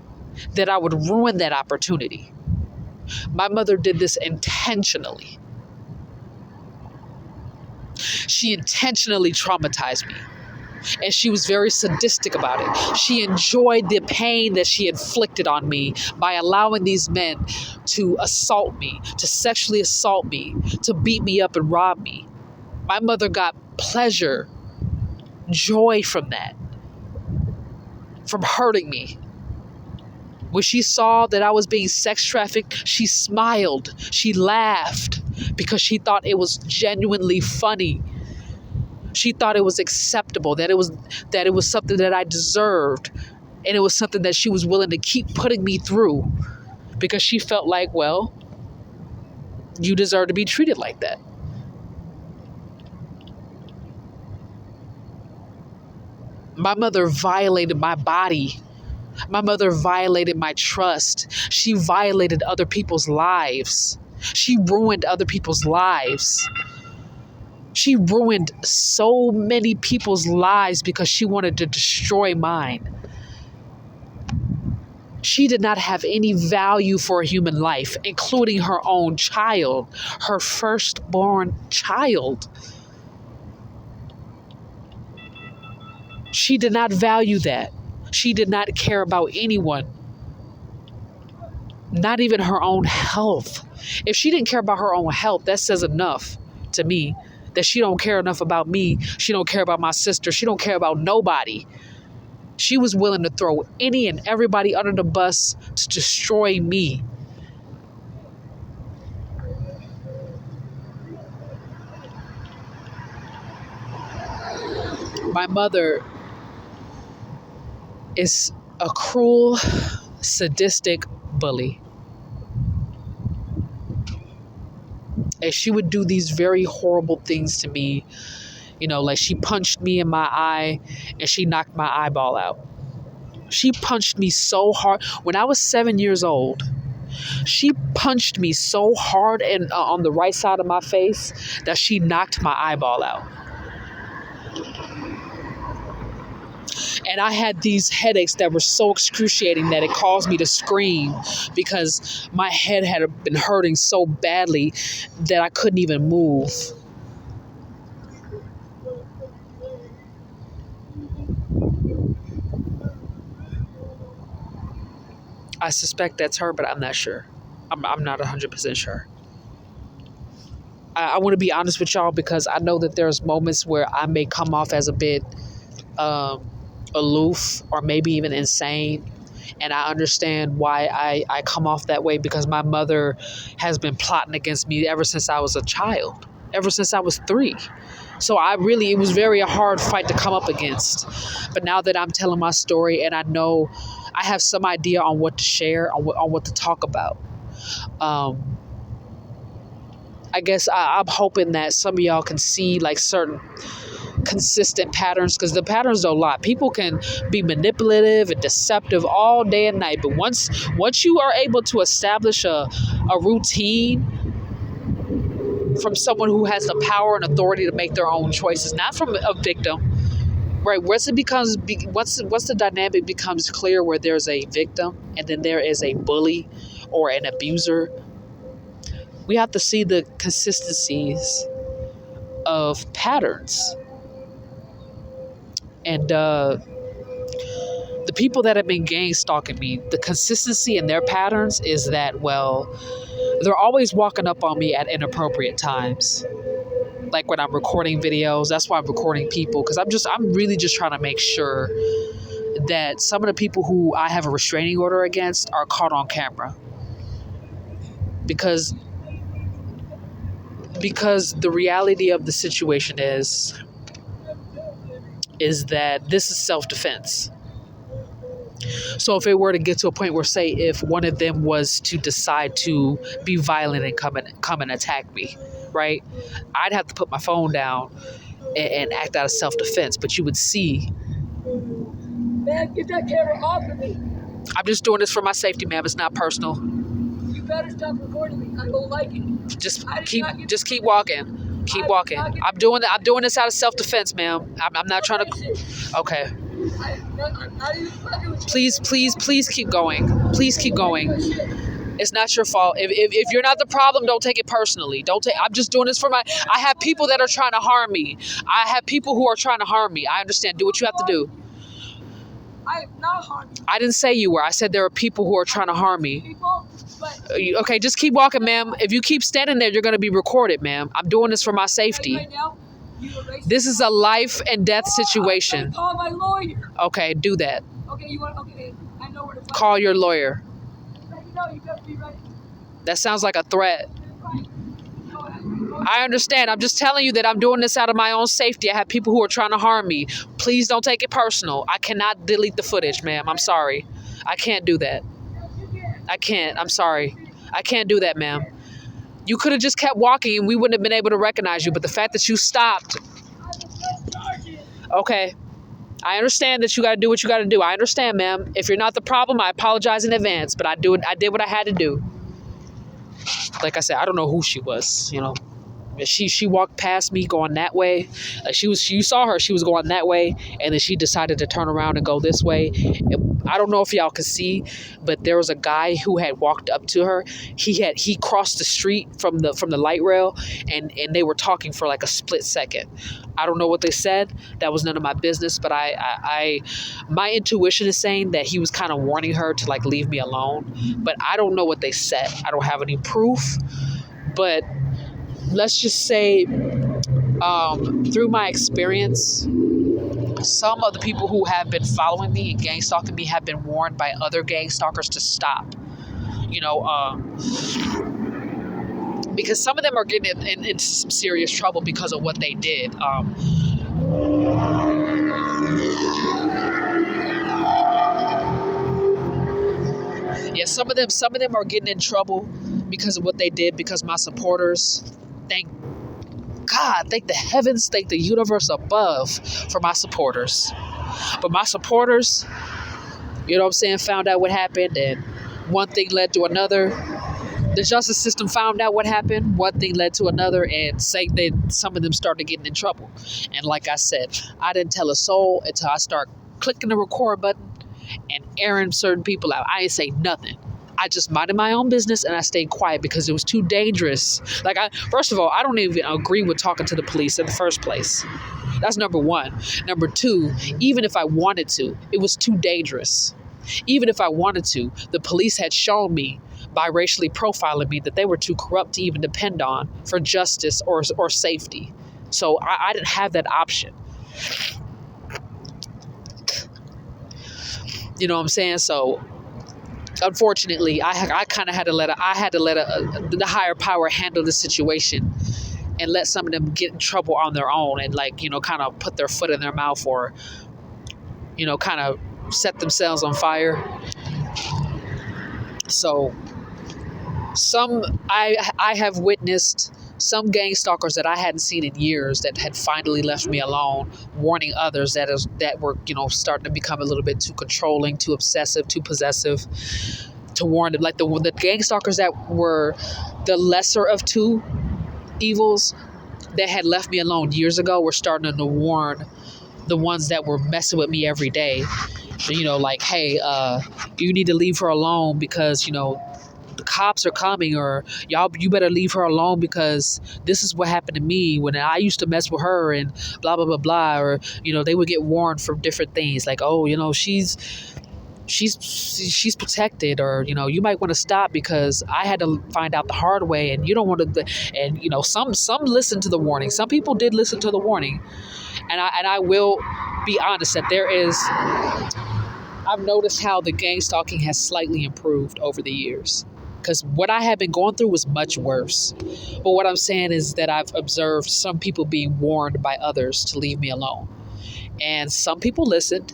Speaker 1: that I would ruin that opportunity. My mother did this intentionally. She intentionally traumatized me. And she was very sadistic about it. She enjoyed the pain that she inflicted on me by allowing these men to assault me, to sexually assault me, to beat me up and rob me. My mother got pleasure, joy from that, from hurting me. When she saw that I was being sex trafficked, she smiled, she laughed because she thought it was genuinely funny. She thought it was acceptable, that it was something that I deserved, and it was something that she was willing to keep putting me through because she felt like, well, you deserve to be treated like that. My mother violated my body. My mother violated my trust. She violated other people's lives. She ruined other people's lives. She ruined so many people's lives because she wanted to destroy mine. She did not have any value for a human life, including her own child, her firstborn child. She did not value that. She did not care about anyone, not even her own health. If she didn't care about her own health, that says enough to me. That she don't care enough about me. She don't care about my sister. She don't care about nobody. She was willing to throw any and everybody under the bus to destroy me. My mother is a cruel, sadistic bully. And she would do these very horrible things to me. Like she punched me in my eye and she knocked my eyeball out. She punched me so hard. When I was 7 years old, she punched me so hard on the right side of my face that she knocked my eyeball out. And I had these headaches that were so excruciating that it caused me to scream because my head had been hurting so badly that I couldn't even move. I suspect that's her, but I'm not sure. I'm not 100% sure. I want to be honest with y'all because I know that there's moments where I may come off as a bit aloof or maybe even insane. And I understand why I come off that way because my mother has been plotting against me ever since I was a child, ever since I was 3. So it was very a hard fight to come up against. But now that I'm telling my story and I know I have some idea on what to share, on what to talk about, I guess I'm hoping that some of y'all can see like certain consistent patterns, because the patterns don't lie. People can be manipulative and deceptive all day and night, but once you are able to establish a routine from someone who has the power and authority to make their own choices, not from a victim, right? Once the dynamic becomes clear where there's a victim and then there is a bully or an abuser, we have to see the consistencies of patterns. And the people that have been gang stalking me, the consistency in their patterns is that, well, they're always walking up on me at inappropriate times. Like when I'm recording videos, that's why I'm recording people, because I'm really just trying to make sure that some of the people who I have a restraining order against are caught on camera. Because the reality of the situation is that this is self-defense. So if it were to get to a point where, say, if one of them was to decide to be violent and come and attack me, right, I'd have to put my phone down and act out of self-defense. But you would see,
Speaker 2: man, get that camera off of me.
Speaker 1: I'm just doing this for my safety, ma'am. It's not personal.
Speaker 2: You better stop recording me. I don't like it.
Speaker 1: Just keep walking. Keep walking. I'm doing this out of self-defense, ma'am. I'm not trying to. Okay.
Speaker 2: I'm not even fucking with
Speaker 1: you. Please keep going. Please keep going. It's not your fault. If you're not the problem, don't take it personally. I'm just doing this for I have people that are trying to harm me. I have people who are trying to harm me. I understand. Do what you have to do.
Speaker 2: I am not harming you.
Speaker 1: I didn't say you were. I said there are people who are trying to harm me.
Speaker 2: People, but
Speaker 1: okay, just keep walking, ma'am. If you keep standing there, you're going to be recorded, ma'am. I'm doing this for my safety.
Speaker 2: right now,
Speaker 1: This is a life and death situation.
Speaker 2: Call my lawyer.
Speaker 1: Okay, do that.
Speaker 2: Okay, okay, I know where to find
Speaker 1: Call your lawyer.
Speaker 2: No, you gotta be ready.
Speaker 1: That sounds like a threat. I understand. I'm just telling you that I'm doing this out of my own safety. I have people who are trying to harm me. Please don't take it personal. I cannot delete the footage, ma'am. I'm sorry. I can't do that. I can't. I'm sorry. I can't do that, ma'am. You could have just kept walking and we wouldn't have been able to recognize you. But the fact that you stopped. Okay. I understand that you got to do what you got to do. I understand, ma'am. If you're not the problem, I apologize in advance. But I did what I had to do. Like I said, I don't know who she was, you know. She walked past me going that way. You saw her. She was going that way, and then she decided to turn around and go this way. I don't know if y'all could see, but there was a guy who had walked up to her. He crossed the street from the light rail, and they were talking for like a split second. I don't know what they said. That was none of my business. But my intuition is saying that he was kind of warning her to like leave me alone. But I don't know what they said. I don't have any proof. But let's just say, through my experience, some of the people who have been following me and gang stalking me have been warned by other gang stalkers to stop. You know, because some of them are getting into some serious trouble because of what they did. Yeah, some of them are getting in trouble because of what they did, because my supporters, thank God, thank the heavens, thank the universe above for my supporters. But my supporters, you know what I'm saying, found out what happened, and one thing led to another. The justice system found out what happened, one thing led to another, and some of them started getting in trouble. And like I said, I didn't tell a soul until I start clicking the record button and airing certain people out. I ain't say nothing. I just minded my own business and I stayed quiet because it was too dangerous. First of all, I don't even agree with talking to the police in the first place. That's number one. Number two, even if I wanted to, it was too dangerous. Even if I wanted to, the police had shown me by racially profiling me that they were too corrupt to even depend on for justice or safety. So I didn't have that option. You know what I'm saying? So unfortunately, I kind of had to let the higher power handle the situation and let some of them get in trouble on their own and like, kind of put their foot in their mouth or, kind of set themselves on fire. So I have witnessed some gang stalkers that I hadn't seen in years that had finally left me alone, warning others that were, starting to become a little bit too controlling, too obsessive, too possessive, to warn them. Like the gang stalkers that were the lesser of two evils that had left me alone years ago were starting to warn the ones that were messing with me every day. Like, hey, you need to leave her alone because, the cops are coming, or you better leave her alone because this is what happened to me when I used to mess with her and blah, blah, blah, blah. Or, they would get warned for different things like, oh, she's protected, or, you might want to stop because I had to find out the hard way and you don't want to, and, some listen to the warning. Some people did listen to the warning. And I will be honest that I've noticed how the gang stalking has slightly improved over the years. Because what I had been going through was much worse. But what I'm saying is that I've observed some people being warned by others to leave me alone. And some people listened,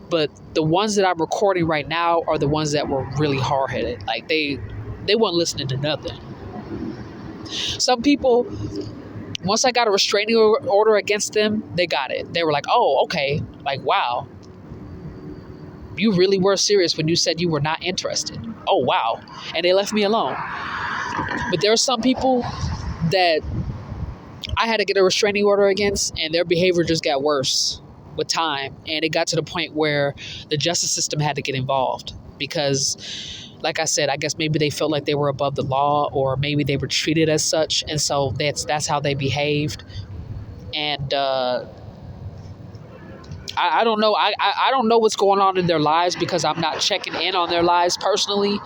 Speaker 1: but the ones that I'm recording right now are the ones that were really hard-headed. Like they weren't listening to nothing. Some people, once I got a restraining order against them, they got it. They were like, oh, okay. Like, wow. You really were serious when you said you were not interested. Oh, wow. And they left me alone. But there are some people that I had to get a restraining order against, and their behavior just got worse with time. And it got to the point where the justice system had to get involved because, like I said, I guess maybe they felt like they were above the law, or maybe they were treated as such. And so that's how they behaved. And I don't know. I don't know what's going on in their lives because I'm not checking in on their lives personally.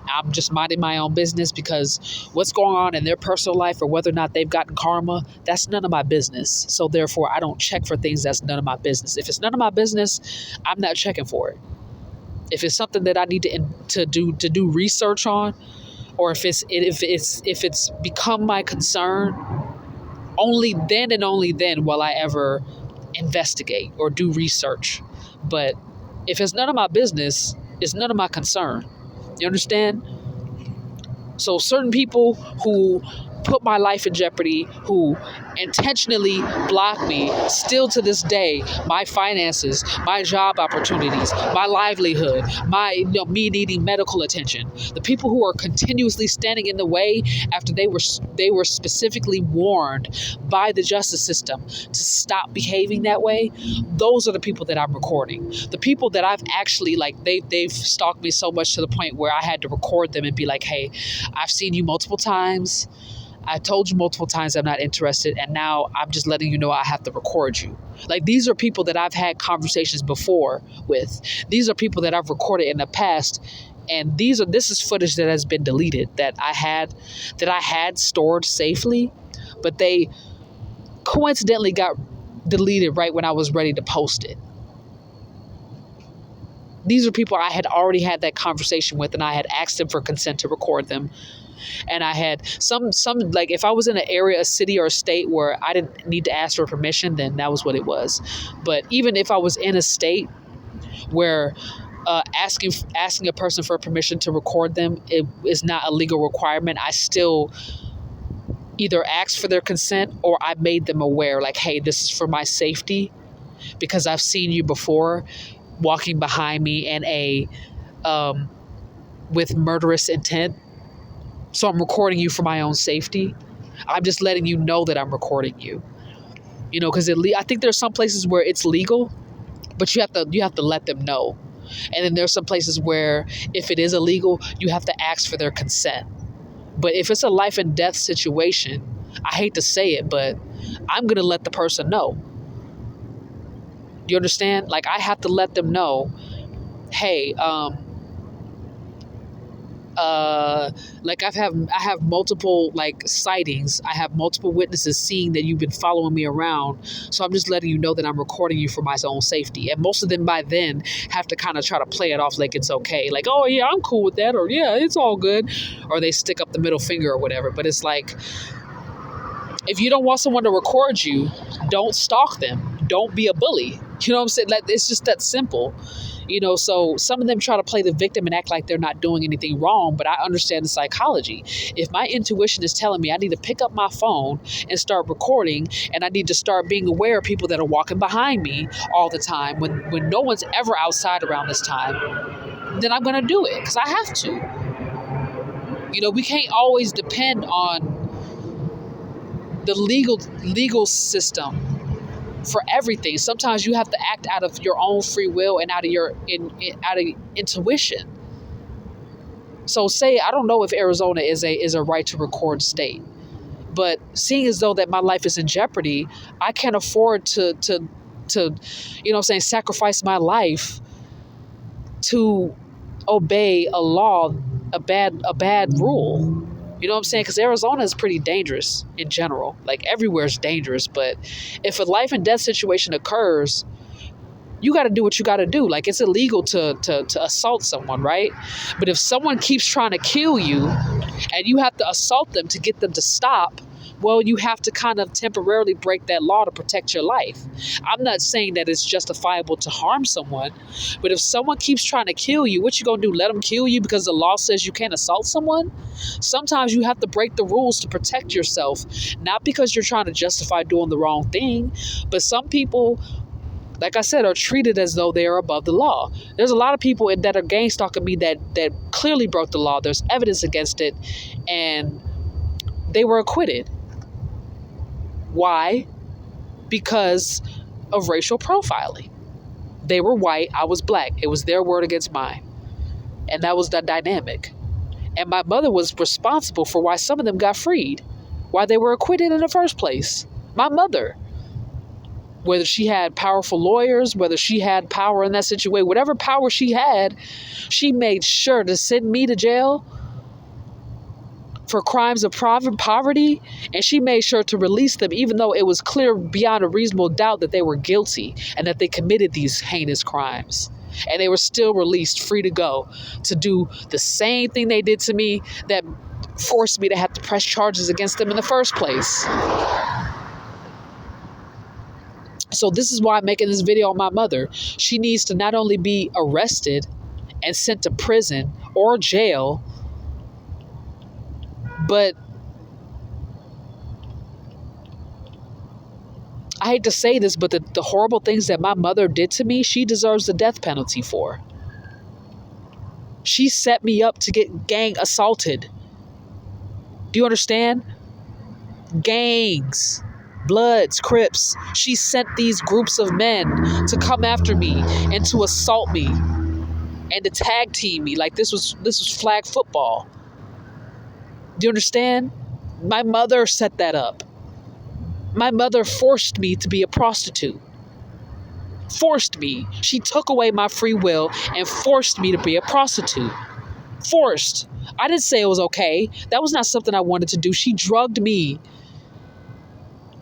Speaker 1: I'm just minding my own business because what's going on in their personal life or whether or not they've gotten karma, that's none of my business. So therefore, I don't check for things that's none of my business. If it's none of my business, I'm not checking for it. If it's something that I need to do research on, or if it's become my concern, only then and only then will I ever investigate or do research. But if it's none of my business, it's none of my concern. You understand? So certain people who put my life in jeopardy, who intentionally block me, still to this day, my finances, my job opportunities, my livelihood, me needing medical attention. The people who are continuously standing in the way after they were specifically warned by the justice system to stop behaving that way. Those are the people that I'm recording. The people that I've actually they've stalked me so much to the point where I had to record them and be like, hey, I've seen you multiple times. I told you multiple times I'm not interested, and now I'm just letting you know I have to record you. Like, these are people that I've had conversations before with. These are people that I've recorded in the past, and this is footage that has been deleted that I had stored safely, but they coincidentally got deleted right when I was ready to post it. These are people I had already had that conversation with, and I had asked them for consent to record them. And I had some like, if I was in an area, a city or a state where I didn't need to ask for permission, then that was what it was. But even if I was in a state where asking a person for permission to record them, it is not a legal requirement, I still either asked for their consent or I made them aware, like, hey, this is for my safety because I've seen you before walking behind me in with murderous intent. So I'm recording you for my own safety. I'm just letting you know that I'm recording you. Because I think there's some places where it's legal, but you have to let them know. And then there's some places where if it is illegal, you have to ask for their consent. But if it's a life and death situation, I hate to say it, but I'm going to let the person know. You understand? Like, I have to let them know, hey, like I have multiple sightings. I have multiple witnesses seeing that you've been following me around. So I'm just letting you know that I'm recording you for my own safety. And most of them by then have to kind of try to play it off like it's okay. Like, oh yeah, I'm cool with that. Or yeah, it's all good. Or they stick up the middle finger or whatever. But it's like, If you don't want someone to record you, don't stalk them. Don't be a bully. You know what I'm saying? Like, it's just that simple. So some of them try to play the victim and act like they're not doing anything wrong, but I understand the psychology. If my intuition is telling me I need to pick up my phone and start recording, and I need to start being aware of people that are walking behind me all the time when no one's ever outside around this time, then I'm going to do it because I have to. We can't always depend on the legal system for everything. Sometimes you have to act out of your own free will and out of intuition. So say, I don't know if Arizona is a right to record state, but seeing as though that my life is in jeopardy, I can't afford to sacrifice my life to obey a law, a bad rule. You know what I'm saying? Because Arizona is pretty dangerous in general. Like, everywhere is dangerous. But if a life and death situation occurs, you got to do what you got to do. Like, it's illegal to assault someone, right? But if someone keeps trying to kill you and you have to assault them to get them to stop, well, you have to kind of temporarily break that law to protect your life. I'm not saying that it's justifiable to harm someone, but if someone keeps trying to kill you, what you gonna do? Let them kill you because the law says you can't assault someone? Sometimes you have to break the rules to protect yourself, not because you're trying to justify doing the wrong thing, but some people, like I said, are treated as though they are above the law. There's a lot of people that are gang stalking me that clearly broke the law. There's evidence against it, and they were acquitted. Why? Because of racial profiling. They were white, I was black. It was their word against mine. And that was the dynamic. And my mother was responsible for why some of them got freed, why they were acquitted in the first place. My mother. Whether she had powerful lawyers, whether she had power in that situation, whatever power she had, she made sure to send me to jail for crimes of poverty, and she made sure to release them even though it was clear beyond a reasonable doubt that they were guilty and that they committed these heinous crimes. And they were still released, free to go, to do the same thing they did to me that forced me to have to press charges against them in the first place. So this is why I'm making this video on my mother. She needs to not only be arrested and sent to prison or jail, but I hate to say this, but the horrible things that my mother did to me, she deserves the death penalty for. She set me up to get gang assaulted. Do you understand? Gangs, Bloods, Crips. She sent these groups of men to come after me and to assault me and to tag team me like this was flag football. Do you understand? My mother set that up. My mother forced me to be a prostitute. Forced me. She took away my free will and forced me to be a prostitute. Forced. I didn't say it was okay. That was not something I wanted to do. She drugged me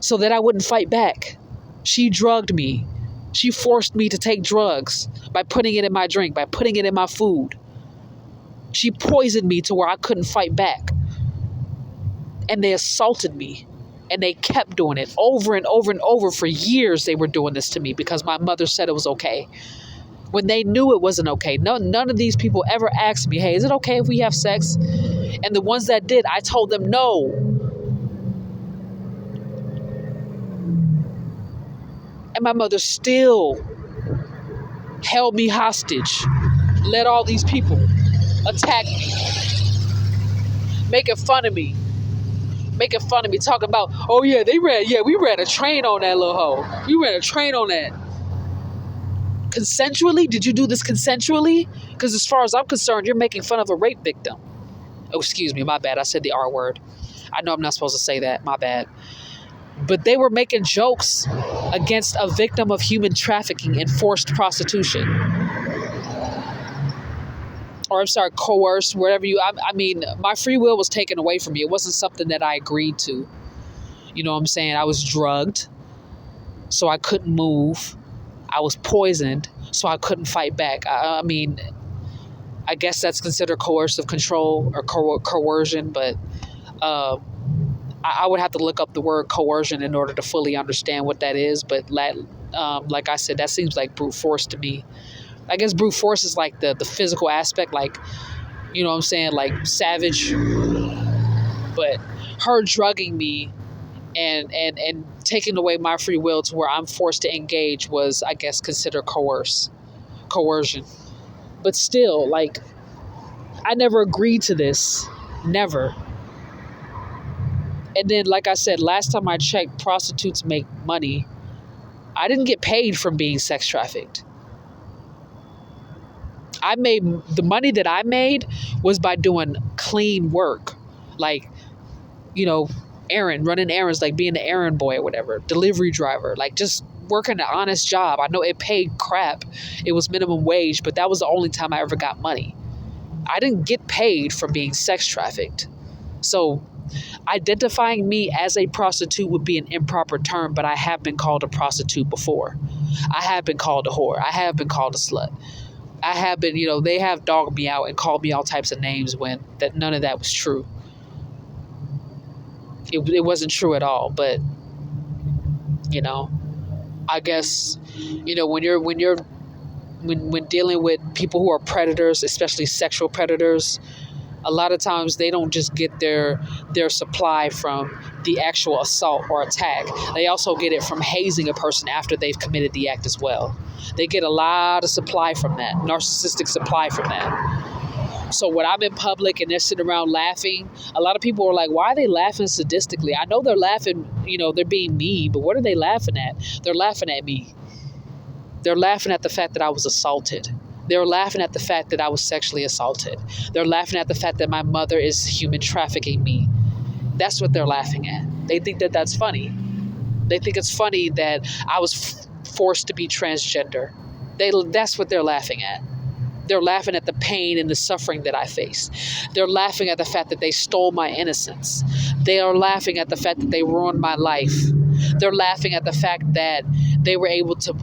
Speaker 1: so that I wouldn't fight back. She drugged me. She forced me to take drugs by putting it in my drink, by putting it in my food. She poisoned me to where I couldn't fight back. And they assaulted me. And they kept doing it over and over and over. For years they were doing this to me because my mother said it was okay. When they knew it wasn't okay. None of these people ever asked me, hey, is it okay if we have sex? And the ones that did, I told them no. And my mother still held me hostage. Let all these people attack me. Making fun of me. Talking about, oh yeah, we ran a train on that little hoe. We ran a train on that. Consensually? Did you do this consensually? Because as far as I'm concerned, you're making fun of a rape victim. Oh, excuse me, my bad. I said the R word. I know I'm not supposed to say that. My bad. But they were making jokes against a victim of human trafficking and forced prostitution. Or I'm sorry, coerced, whatever I mean, my free will was taken away from me. It wasn't something that I agreed to. You know what I'm saying? I was drugged, so I couldn't move. I was poisoned, so I couldn't fight back. I mean, I guess that's considered coercive control or coercion, but I I would have to look up the word coercion in order to fully understand what that is. But like I said, that seems like brute force to me. I guess brute force is like the physical aspect, like, you know what I'm saying, like savage. But her drugging me and taking away my free will to where I'm forced to engage was, I guess, considered coercion. But still, like, I never agreed to this. Never. And then, like I said, last time I checked, prostitutes make money. I didn't get paid from being sex trafficked. The money that I made was by doing clean work. Like, running errands, like being an errand boy or whatever, delivery driver, like just working an honest job. I know it paid crap. It was minimum wage, but that was the only time I ever got money. I didn't get paid from being sex trafficked. So identifying me as a prostitute would be an improper term, but I have been called a prostitute before. I have been called a whore. I have been called a slut. I have been, they have dogged me out and called me all types of names when none of that was true. It wasn't true at all, but I guess when dealing with people who are predators, especially sexual predators, a lot of times they don't just get their supply from the actual assault or attack. They also get it from hazing a person after they've committed the act as well. They get a lot of supply from that, narcissistic supply from that. So when I'm in public and they're sitting around laughing, a lot of people are like, why are they laughing sadistically? I know they're laughing, they're being mean, but what are they laughing at? They're laughing at me. They're laughing at the fact that I was assaulted. They're laughing at the fact that I was sexually assaulted. They're laughing at the fact that my mother is human trafficking me. That's what they're laughing at. They think that that's funny. They think it's funny that I was forced to be transgender. That's what they're laughing at. They're laughing at the pain and the suffering that I face. They're laughing at the fact that they stole my innocence. They are laughing at the fact that they ruined my life. They're laughing at the fact that they were able to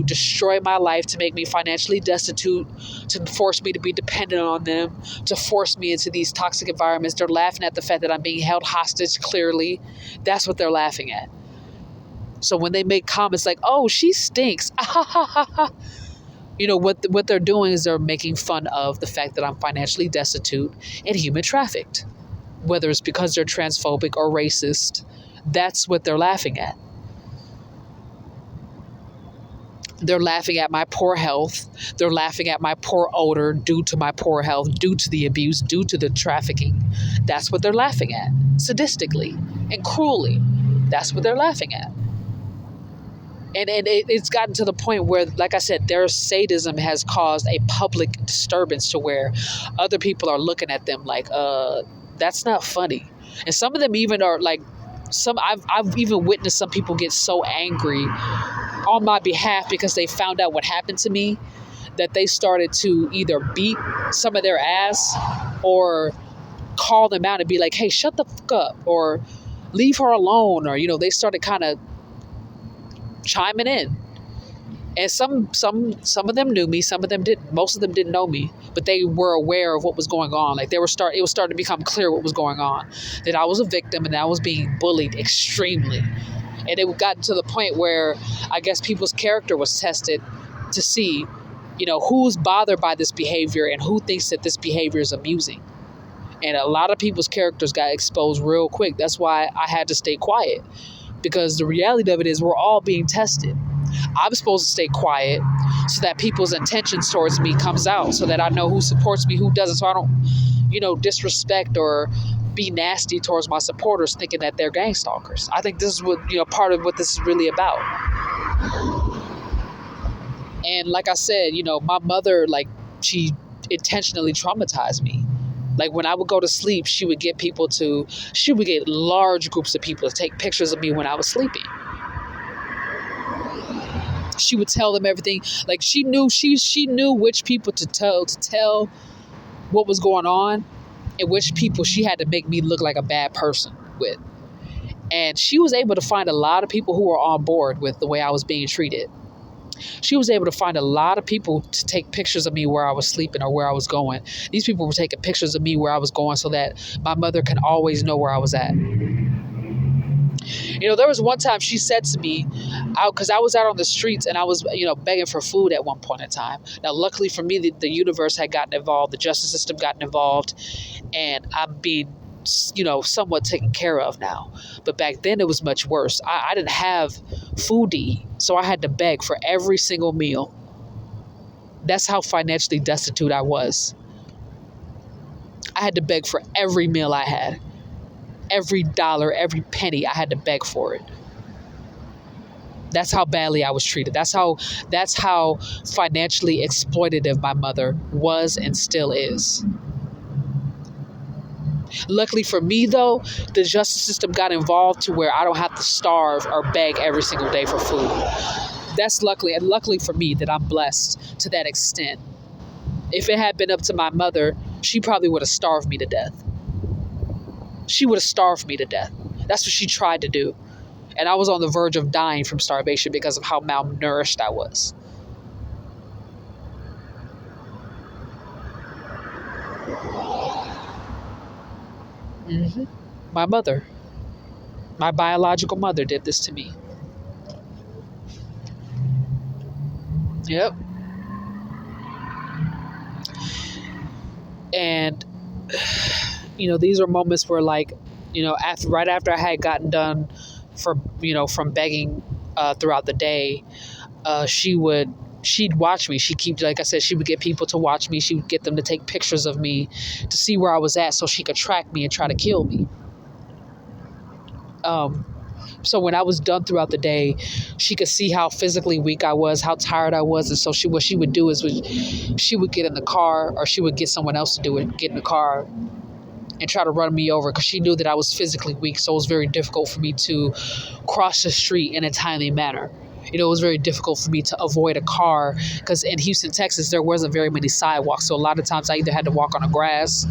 Speaker 1: destroy my life, to make me financially destitute, to force me to be dependent on them, to force me into these toxic environments. They're laughing at the fact that I'm being held hostage, clearly. That's what they're laughing at. So when they make comments like, oh, she stinks, what they're doing is they're making fun of the fact that I'm financially destitute and human trafficked. Whether it's because they're transphobic or racist, that's what they're laughing at. They're laughing at my poor health. They're laughing at my poor odor due to my poor health, due to the abuse, due to the trafficking. That's what they're laughing at, sadistically and cruelly. That's what they're laughing at. And it's gotten to the point where, like I said, their sadism has caused a public disturbance to where other people are looking at them like, that's not funny. And some of them even are like, I've even witnessed some people get so angry on my behalf because they found out what happened to me that they started to either beat some of their ass or call them out and be like, hey, shut the fuck up, or leave her alone, or they started kind of chiming in. And some of them knew me, some of them didn't. Most of them didn't know me, but they were aware of what was going on. Like it was starting to become clear what was going on, that I was a victim and that I was being bullied extremely. And it got to the point where I guess people's character was tested to see, who's bothered by this behavior and who thinks that this behavior is amusing. And a lot of people's characters got exposed real quick. That's why I had to stay quiet, because the reality of it is we're all being tested. I'm supposed to stay quiet so that people's intentions towards me comes out, so that I know who supports me, who doesn't, so I don't, disrespect or be nasty towards my supporters thinking that they're gang stalkers. I think this is what, part of what this is really about. And like I said, my mother, like, she intentionally traumatized me. Like when I would go to sleep, she would get large groups of people to take pictures of me when I was sleeping. She would tell them everything. Like she knew which people to tell what was going on, and which people she had to make me look like a bad person with. And she was able to find a lot of people who were on board with the way I was being treated. She was able to find a lot of people to take pictures of me where I was sleeping or where I was going. These people were taking pictures of me where I was going so that my mother can always know where I was at. There was one time she said to me, because I was out on the streets and I was, begging for food at one point in time. Now, luckily for me, the universe had gotten involved, the justice system gotten involved, and I'm being, somewhat taken care of now. But back then it was much worse. I didn't have food to eat, so I had to beg for every single meal. That's how financially destitute I was. I had to beg for every meal I had. Every dollar, every penny, I had to beg for it. That's how badly I was treated. That's how financially exploitative my mother was and still is. Luckily for me, though, the justice system got involved to where I don't have to starve or beg every single day for food. That's luckily for me that I'm blessed to that extent. If it had been up to my mother, she probably would have starved me to death. She would have starved me to death. That's what she tried to do. And I was on the verge of dying from starvation because of how malnourished I was. My mother, my biological mother, did this to me. Yep. And, these are moments where, like, right after I had gotten done from begging throughout the day, she'd watch me. Like I said, she would get people to watch me. She would get them to take pictures of me to see where I was at so she could track me and try to kill me. So when I was done throughout the day, she could see how physically weak I was, how tired I was. And so what she would do is she would get in the car, or she would get someone else to do it, get in the car and try to run me over, because she knew that I was physically weak. So it was very difficult for me to cross the street in a timely manner. It was very difficult for me to avoid a car, because in Houston, Texas, there wasn't very many sidewalks. So a lot of times I either had to walk on the grass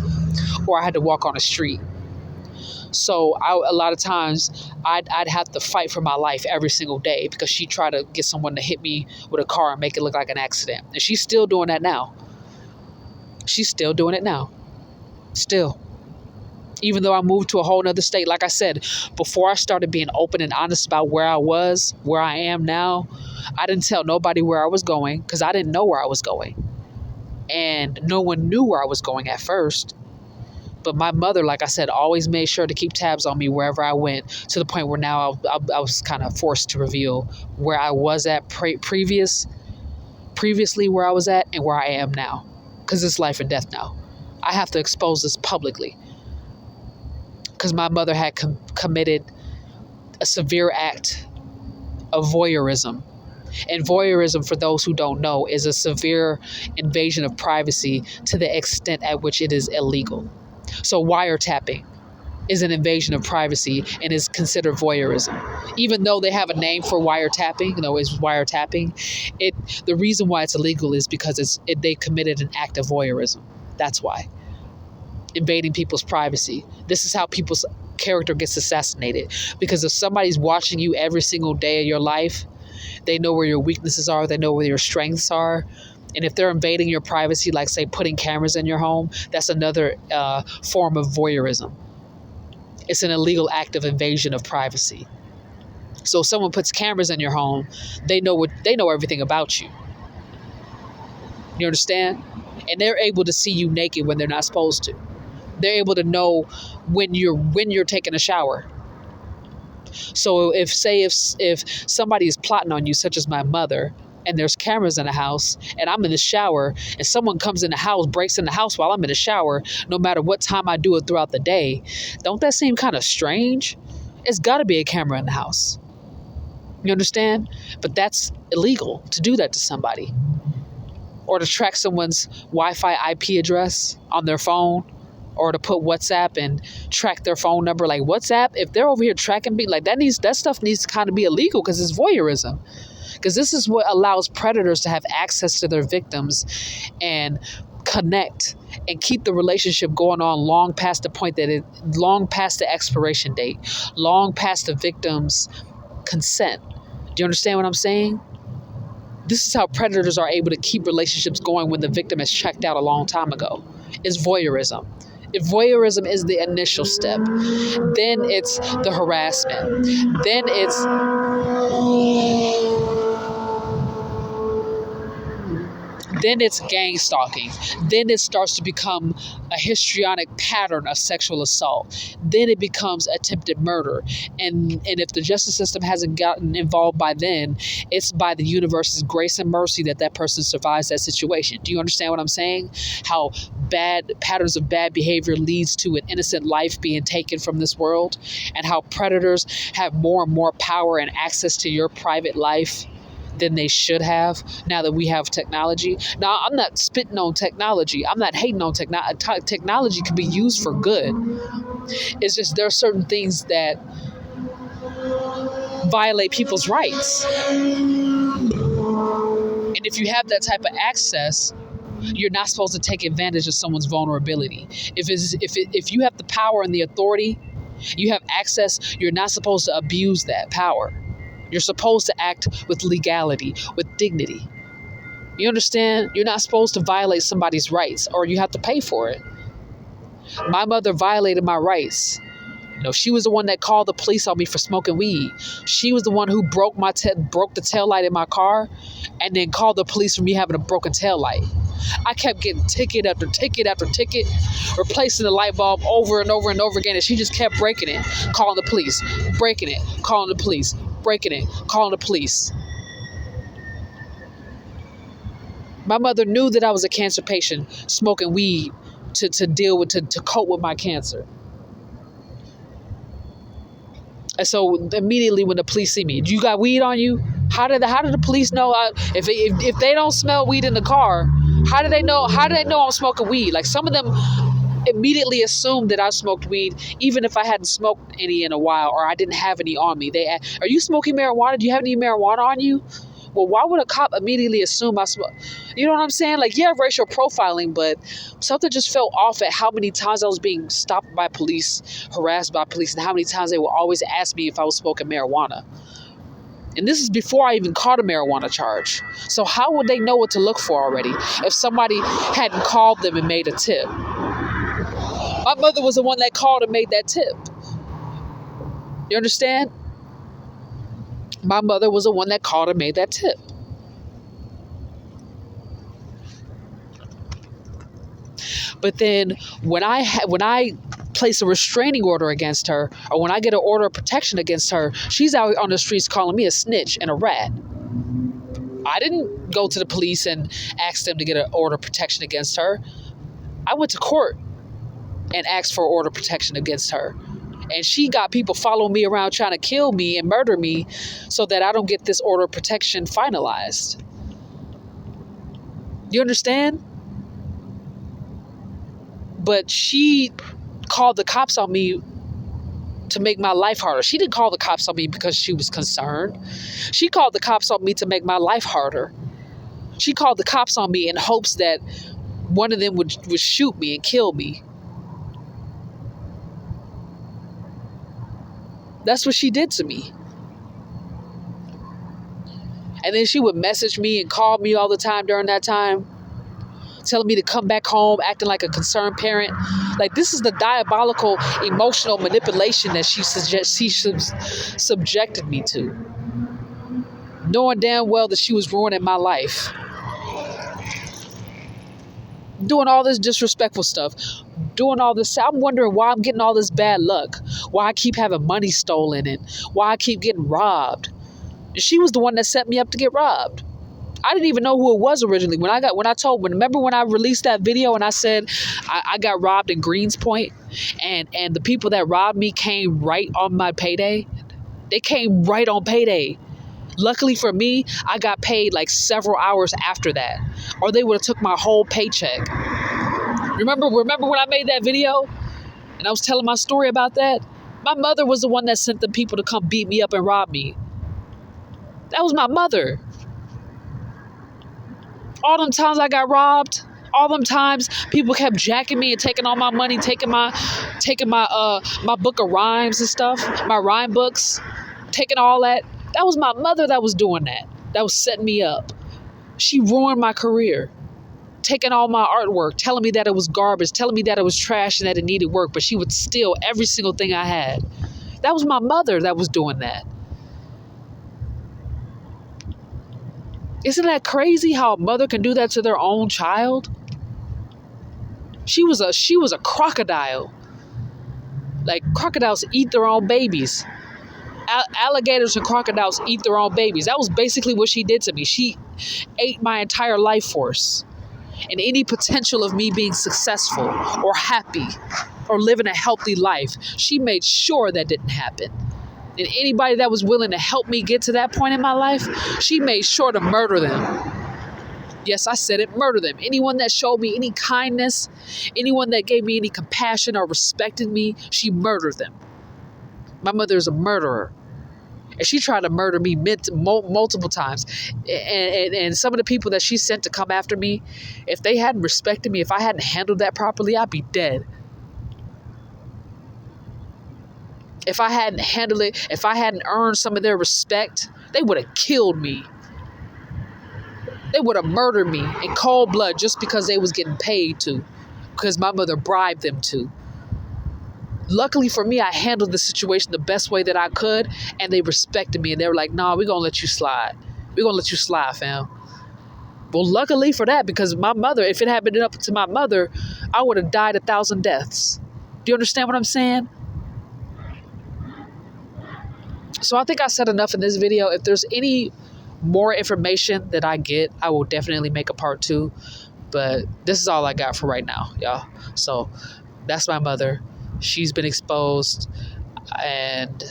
Speaker 1: or I had to walk on the street. So a lot of times I'd have to fight for my life every single day, because she tried to get someone to hit me with a car and make it look like an accident. And she's still doing that now. She's still doing it now. Still. Even though I moved to a whole nother state, like I said, before I started being open and honest about where I am now, I didn't tell nobody where I was going, because I didn't know where I was going. And no one knew where I was going at first. But my mother, like I said, always made sure to keep tabs on me wherever I went, to the point where now I was kind of forced to reveal where I was at previously, where I was at and where I am now, because it's life and death now. I have to expose this publicly, because my mother had committed a severe act of voyeurism. And voyeurism, for those who don't know, is a severe invasion of privacy to the extent at which it is illegal. So wiretapping is an invasion of privacy and is considered voyeurism. Even though they have a name for wiretapping, it's wiretapping, the reason why it's illegal is because they committed an act of voyeurism. That's why. Invading people's privacy. This is how people's character gets assassinated. Because if somebody's watching you every single day of your life, they know where your weaknesses are, they know where your strengths are. And if they're invading your privacy, like, say, putting cameras in your home, that's another form of voyeurism. It's an illegal act of invasion of privacy. So if someone puts cameras in your home, they know everything about you. You understand? And they're able to see you naked when they're not supposed to. They're able to know when you're taking a shower. So if somebody is plotting on you, such as my mother, and there's cameras in the house, and I'm in the shower, and someone comes in the house, breaks in the house while I'm in the shower, no matter what time I do it throughout the day, don't that seem kind of strange? It's got to be a camera in the house. You understand? But that's illegal to do that to somebody. Or to track someone's Wi-Fi IP address on their phone, or to put WhatsApp and track their phone number. Like WhatsApp, if they're over here tracking me, like that stuff needs to kind of be illegal, because it's voyeurism. Because this is what allows predators to have access to their victims and connect and keep the relationship going on long past the expiration date, long past the victim's consent. Do you understand what I'm saying? This is how predators are able to keep relationships going when the victim has checked out a long time ago. It's voyeurism. If voyeurism is the initial step, then it's the harassment. Then it's gang stalking. Then it starts to become a histrionic pattern of sexual assault. Then it becomes attempted murder. And if the justice system hasn't gotten involved by then, it's by the universe's grace and mercy that person survives that situation. Do you understand what I'm saying? How bad patterns of bad behavior leads to an innocent life being taken from this world, and how predators have more and more power and access to your private life than they should have now that we have technology. Now, I'm not spitting on technology. I'm not hating on technology. Technology can be used for good. It's just there are certain things that violate people's rights. And if you have that type of access, you're not supposed to take advantage of someone's vulnerability. If you have the power and the authority, you have access, you're not supposed to abuse that power. You're supposed to act with legality, with dignity. You understand? You're not supposed to violate somebody's rights, or you have to pay for it. My mother violated my rights. She was the one that called the police on me for smoking weed. She was the one who broke the taillight in my car, and then called the police for me having a broken taillight. I kept getting ticket after ticket after ticket, replacing the light bulb over and over and over again, and she just kept breaking it, calling the police, breaking it, calling the police, breaking it, calling the police. My mother knew that I was a cancer patient, smoking weed to cope with my cancer. And so immediately when the police see me, you got weed on you? How did the police know? If they don't smell weed in the car, how do they know? How do they know I'm smoking weed? Like, some of them immediately assumed that I smoked weed, even if I hadn't smoked any in a while or I didn't have any on me. They asked, "Are you smoking marijuana? Do you have any marijuana on you?" Well, why would a cop immediately assume I smoke? You know what I'm saying? Like, yeah, racial profiling, but something just felt off at how many times I was being stopped by police, harassed by police, and how many times they would always ask me if I was smoking marijuana. And this is before I even caught a marijuana charge. So how would they know what to look for already if somebody hadn't called them and made a tip? My mother was the one that called and made that tip. You understand? My mother was the one that called and made that tip. But then when I place a restraining order against her, or when I get an order of protection against her, she's out on the streets calling me a snitch and a rat. I didn't go to the police and ask them to get an order of protection against her. I went to court and asked for order of protection against her. And she got people following me around trying to kill me and murder me so that I don't get this order of protection finalized. You understand? But she called the cops on me to make my life harder. She didn't call the cops on me because she was concerned. She called the cops on me to make my life harder. She called the cops on me in hopes that one of them would shoot me and kill me. That's what she did to me. And then she would message me and call me all the time during that time, telling me to come back home, acting like a concerned parent. Like, this is the diabolical emotional manipulation that she subjected me to, knowing damn well that she was ruining my life. Doing all this disrespectful stuff, doing all this. I'm wondering why I'm getting all this bad luck, why I keep having money stolen, and why I keep getting robbed. And she was the one that set me up to get robbed. I didn't even know who it was originally. Remember when I released that video and I said I got robbed in Greenspoint, and the people that robbed me came right on my payday? They came right on payday. Luckily for me, I got paid like several hours after that, or they would have took my whole paycheck. Remember when I made that video and I was telling my story about that? My mother was the one that sent the people to come beat me up and rob me. That was my mother. All them times I got robbed, all them times people kept jacking me and taking all my money, taking my book of rhymes and stuff, my rhyme books, taking all that. That was my mother that was doing that. That was setting me up. She ruined my career. taking all my artwork, telling me that it was garbage, telling me that it was trash and that it needed work, but she would steal every single thing I had. That was my mother that was doing that. Isn't that crazy how a mother can do that to their own child? She was a crocodile. Like, crocodiles eat their own babies. Alligators and crocodiles eat their own babies. That was basically what she did to me. She ate my entire life force and any potential of me being successful or happy or living a healthy life. She made sure that didn't happen. And anybody that was willing to help me get to that point in my life, she made sure to murder them. Yes, I said it, murder them. Anyone that showed me any kindness, anyone that gave me any compassion or respected me, she murdered them. My mother is a murderer. And she tried to murder me multiple times. And some of the people that she sent to come after me, if they hadn't respected me, if I hadn't handled that properly, I'd be dead. If I hadn't handled it, if I hadn't earned some of their respect, they would have killed me. They would have murdered me in cold blood just because they was getting paid to, because my mother bribed them to. Luckily for me, I handled the situation the best way that I could, and they respected me, and they were like, nah, we're going to let you slide. We're going to let you slide, fam. Well, luckily for that, because my mother, if it had been up to my mother, I would have died 1,000 deaths. Do you understand what I'm saying? So I think I said enough in this video. If there's any more information that I get, I will definitely make a part 2. But this is all I got for right now, y'all. So that's my mother. She's been exposed. And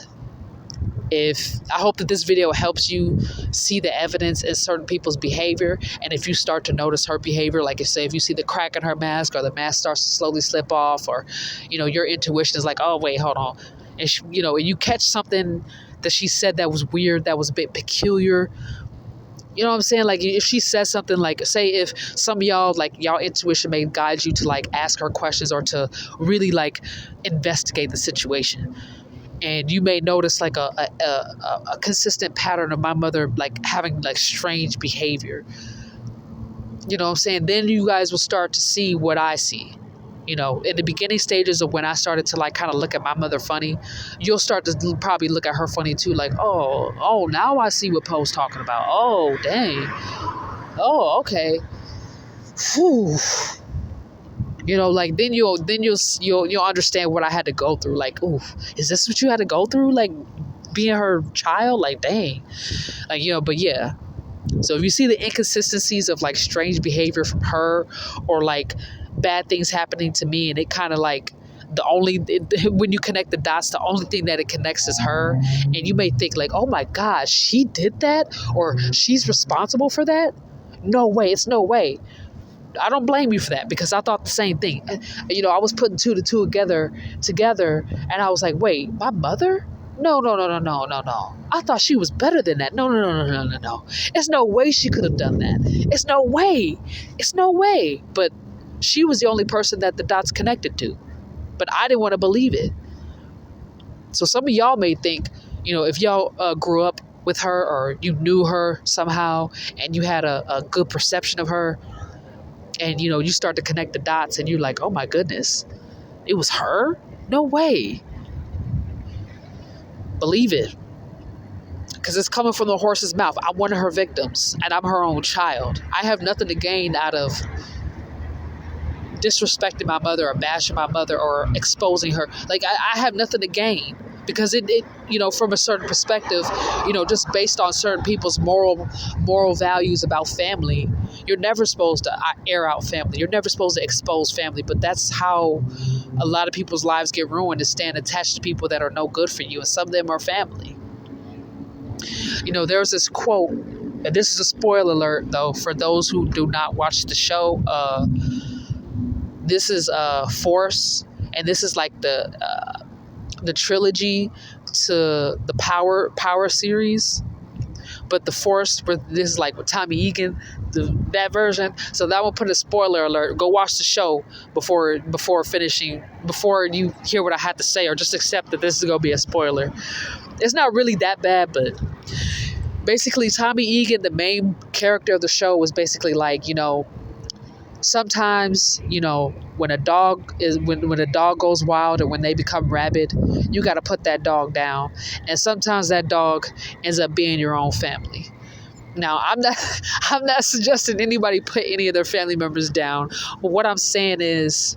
Speaker 1: I hope that this video helps you see the evidence in certain people's behavior. And if you start to notice her behavior, like if you see the crack in her mask, or the mask starts to slowly slip off, or, your intuition is like, oh, wait, hold on. And you catch something that she said that was weird, that was a bit peculiar. You know what I'm saying? Like, if she says something, like, say if some of y'all, like, y'all intuition may guide you to, like, ask her questions or to really, like, investigate the situation. And you may notice, like, a consistent pattern of my mother, like, having, like, strange behavior. You know what I'm saying? Then you guys will start to see what I see. In the beginning stages of when I started to, like, kind of look at my mother funny, you'll start to probably look at her funny too. Like, oh, now I see what Poe's talking about. Oh, dang. Oh, okay. Whew. Like, then you'll understand what I had to go through. Like, ooh, is this what you had to go through? Like, being her child? Like, dang. Like, but yeah. So if you see the inconsistencies of, like, strange behavior from her, or, like, bad things happening to me, and it kind of, like, when you connect the dots, the only thing that it connects is her, and you may think, like, oh my gosh, she did that, or she's responsible for that. No way. It's no way. I don't blame you for that, because I thought the same thing. I was putting 2 to 2 together, and I was like, wait, my mother? No. I thought she was better than that. No. There's no way she could have done that. It's no way. But she was the only person that the dots connected to. But I didn't want to believe it. So some of y'all may think, if y'all grew up with her, or you knew her somehow, and you had a good perception of her, and, you start to connect the dots, and you're like, oh my goodness, it was her? No way. Believe it. Because it's coming from the horse's mouth. I'm one of her victims, and I'm her own child. I have nothing to gain out of disrespecting my mother, or bashing my mother, or exposing her. Like, I have nothing to gain, because it from a certain perspective, just based on certain people's moral values about family, you're never supposed to air out family. You're never supposed to expose family. But that's how a lot of people's lives get ruined, is staying attached to people that are no good for you. And some of them are family. There's this quote, and this is a spoiler alert, though, for those who do not watch the show. This is Force, and this is like the trilogy to the Power series. But the Force, this is like with Tommy Egan, that version. So that will put a spoiler alert. Go watch the show before you hear what I had to say, or just accept that this is going to be a spoiler. It's not really that bad, but basically Tommy Egan, the main character of the show, was basically like, Sometimes, when when a dog goes wild or when they become rabid, you got to put that dog down. And sometimes that dog ends up being your own family. Now, I'm not suggesting anybody put any of their family members down. But what I'm saying is,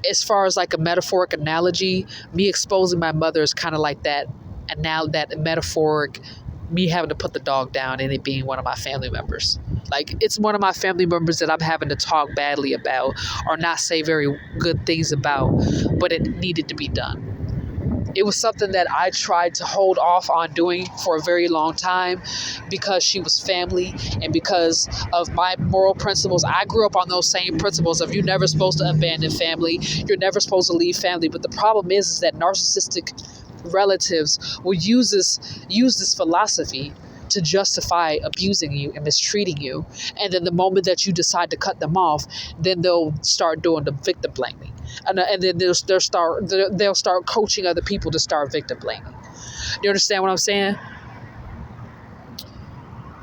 Speaker 1: as far as like a metaphoric analogy, me exposing my mother is kind of like that. And now that metaphoric, me having to put the dog down and it being one of my family members. Like, it's one of my family members that I'm having to talk badly about or not say very good things about, but it needed to be done. It was something that I tried to hold off on doing for a very long time because she was family and because of my moral principles. I grew up on those same principles of you're never supposed to abandon family. You're never supposed to leave family. But the problem is that narcissistic relatives will use this philosophy to justify abusing you and mistreating you. And then the moment that you decide to cut them off, then they'll start doing the victim blaming. And then they'll start coaching other people to start victim blaming. You understand what I'm saying?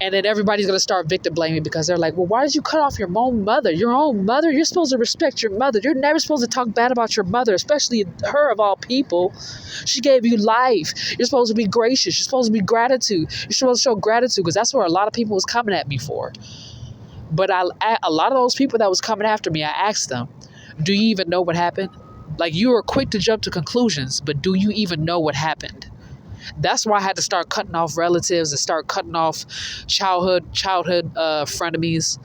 Speaker 1: And then everybody's going to start victim blaming because they're like, well, why did you cut off your own mother? Your own mother? You're supposed to respect your mother. You're never supposed to talk bad about your mother, especially her of all people. She gave you life. You're supposed to be gracious. You're supposed to be gratitude. You're supposed to show gratitude, because that's where a lot of people was coming at me for. But a lot of those people that was coming after me, I asked them, do you even know what happened? Like, you were quick to jump to conclusions, but do you even know what happened? That's why I had to start cutting off relatives and start cutting off childhood frenemies,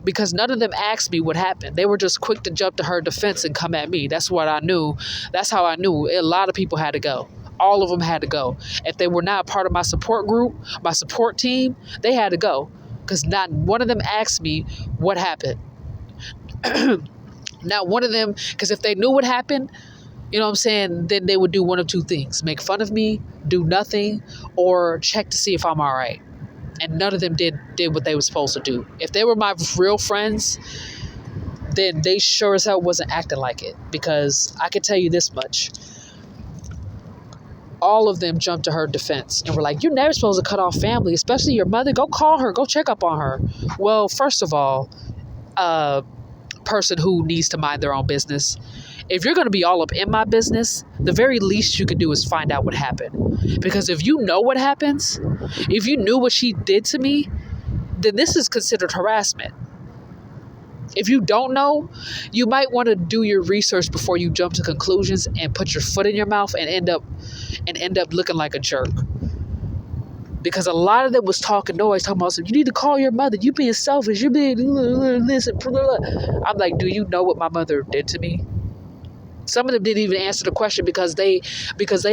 Speaker 1: because none of them asked me what happened. They were just quick to jump to her defense and come at me. That's what I knew. That's how I knew a lot of people had to go. All of them had to go. If they were not part of my support group, my support team, they had to go, because not one of them asked me what happened. Not one of them, because if they knew what happened, you know what I'm saying, then they would do one of two things: make fun of me, do nothing, or check to see if I'm all right. And none of them did what they were supposed to do. If they were my real friends, then they sure as hell wasn't acting like it, because I can tell you this much. All of them jumped to her defense and were like, you're never supposed to cut off family, especially your mother. Go call her. Go check up on her. Well, first of all, person who needs to mind their own business. If you're going to be all up in my business, the very least you can do is find out what happened. Because if you know what happens, if you knew what she did to me, then this is considered harassment. If you don't know, you might want to do your research before you jump to conclusions and put your foot in your mouth and end up looking like a jerk. Because a lot of them was talking noise, talking about, you need to call your mother. You being selfish. You being this. I'm like, do you know what my mother did to me? Some of them didn't even answer the question because they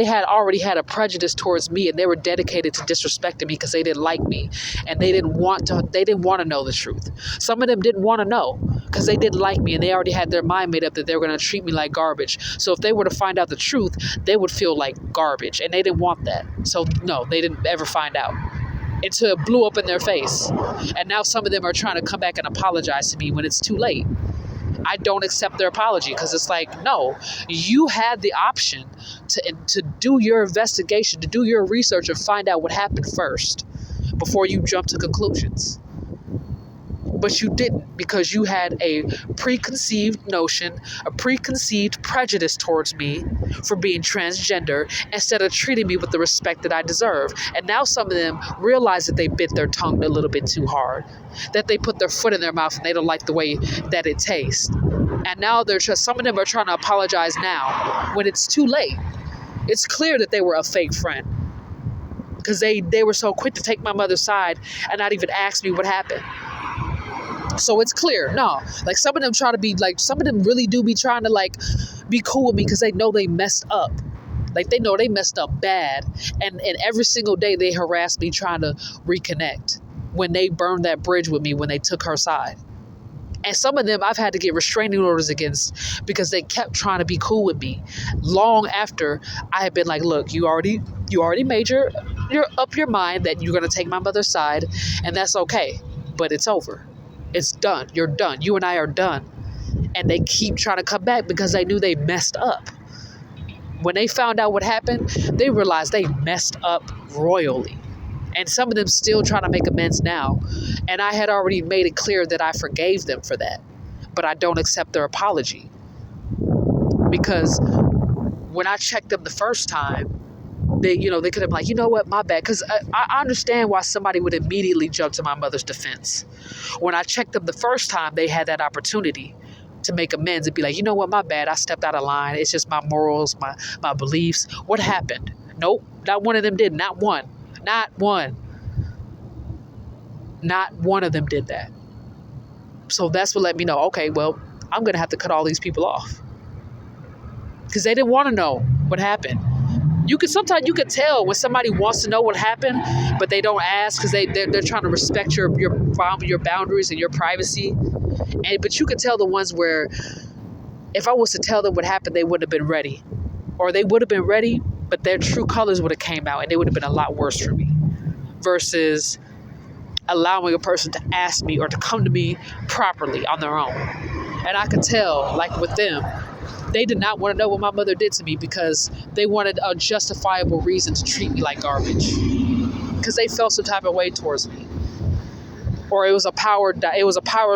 Speaker 1: had already had a prejudice towards me, and they were dedicated to disrespecting me because they didn't like me, and they didn't want to know the truth. Some of them didn't want to know because they didn't like me, and they already had their mind made up that they were going to treat me like garbage. So if they were to find out the truth, they would feel like garbage, and they didn't want that. So no, they didn't ever find out until it blew up in their face. And now some of them are trying to come back and apologize to me when it's too late. I don't accept their apology, because it's like, no, you had the option to do your investigation, to do your research and find out what happened first before you jump to conclusions. But you didn't, because you had a preconceived notion, a preconceived prejudice towards me for being transgender, instead of treating me with the respect that I deserve. And now some of them realize that they bit their tongue a little bit too hard, that they put their foot in their mouth and they don't like the way that it tastes. And now some of them are trying to apologize now when it's too late. It's clear that they were a fake friend, because they were so quick to take my mother's side and not even ask me what happened. So it's clear. No, like, some of them try to be like, some of them really do be trying to like be cool with me because they know they messed up. Like, they know they messed up bad. And every single day they harass me trying to reconnect when they burned that bridge with me, when they took her side. And some of them I've had to get restraining orders against because they kept trying to be cool with me long after I had been like, look, you already made your up your mind that you're going to take my mother's side, and that's okay. But it's over. It's done. You're done. You and I are done. And they keep trying to come back because they knew they messed up. When they found out what happened, they realized they messed up royally. And some of them still trying to make amends now. And I had already made it clear that I forgave them for that. But I don't accept their apology. Because when I checked them the first time, they could have been like, you know what, my bad. Because I understand why somebody would immediately jump to my mother's defense. When I checked them the first time, they had that opportunity to make amends and be like, you know what, my bad. I stepped out of line. It's just my morals, my beliefs. What happened? Nope. Not one of them did. Not one. Not one. Not one of them did that. So that's what let me know, okay, well, I'm going to have to cut all these people off. Because they didn't want to know what happened. Sometimes you could tell when somebody wants to know what happened, but they don't ask because they're trying to respect your boundaries and your privacy. But you could tell the ones where if I was to tell them what happened, they wouldn't have been ready. Or they would have been ready, but their true colors would have came out and it would have been a lot worse for me. Versus allowing a person to ask me or to come to me properly on their own. And I could tell, like with them, they did not want to know what my mother did to me because they wanted a justifiable reason to treat me like garbage. Because they felt some type of way towards me. Or it was a power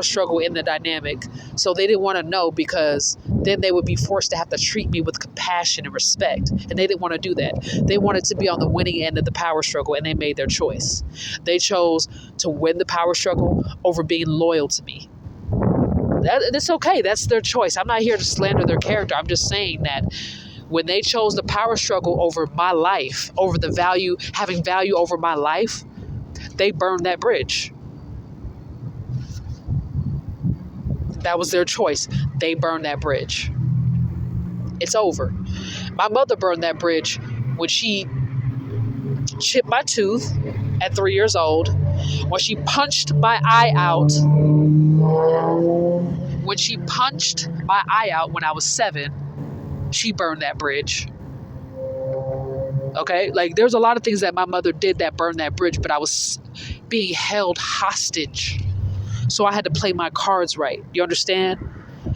Speaker 1: struggle in the dynamic. So they didn't want to know because then they would be forced to have to treat me with compassion and respect. And they didn't want to do that. They wanted to be on the winning end of the power struggle and they made their choice. They chose to win the power struggle over being loyal to me. It's okay. That's their choice. I'm not here to slander their character. I'm just saying that when they chose the power struggle over my life, over having value over my life, they burned that bridge. That was their choice. They burned that bridge. It's over. My mother burned that bridge when she chipped my tooth at 3 years old, when she punched my eye out, when I was 7, she burned that bridge. Okay? Like, there's a lot of things that my mother did that burned that bridge, but I was being held hostage. So I had to play my cards right. You understand?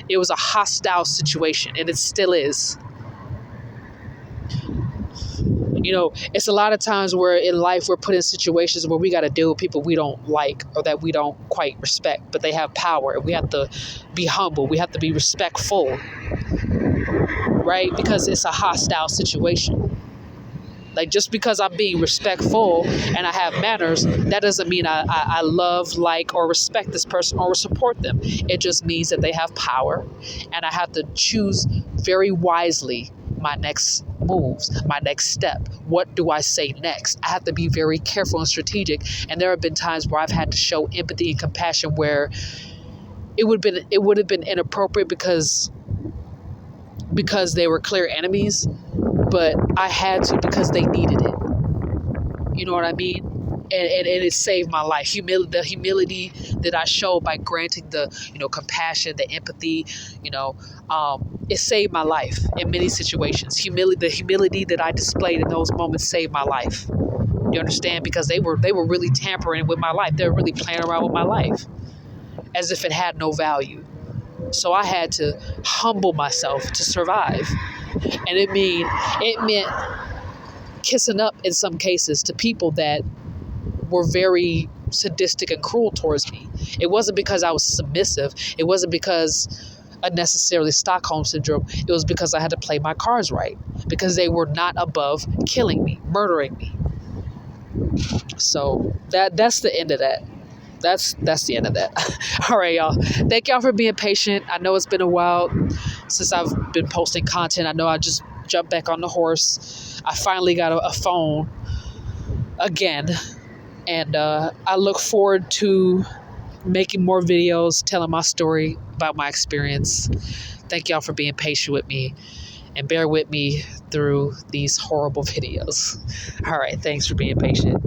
Speaker 1: It was a hostile situation, and it still is. It's a lot of times where in life we're put in situations where we got to deal with people we don't like or that we don't quite respect, but they have power. We have to be humble. We have to be respectful, right? Because it's a hostile situation. Like, just because I'm being respectful and I have manners, that doesn't mean I love, like, or respect this person or support them. It just means that they have power, and I have to choose very wisely my next moves, my next step. What do I say next? I have to be very careful and strategic. And there have been times where I've had to show empathy and compassion where it would have been inappropriate because they were clear enemies, but I had to because they needed it. You know what I mean? And it saved my life. The humility that I showed by granting the, compassion, the empathy, it saved my life in many situations. The humility that I displayed in those moments saved my life. You understand? Because they were really tampering with my life. They were really playing around with my life as if it had no value. So I had to humble myself to survive. And it meant kissing up in some cases to people that were very sadistic and cruel towards me. It wasn't because I was submissive. It wasn't because unnecessarily Stockholm syndrome. It was because I had to play my cards right. Because they were not above killing me, murdering me. So that's the end of that. That's the end of that. All right, y'all. Thank y'all for being patient. I know it's been a while since I've been posting content. I know I just jumped back on the horse. I finally got a phone again. And I look forward to making more videos, telling my story about my experience. Thank y'all for being patient with me and bear with me through these horrible videos. All right. Thanks for being patient.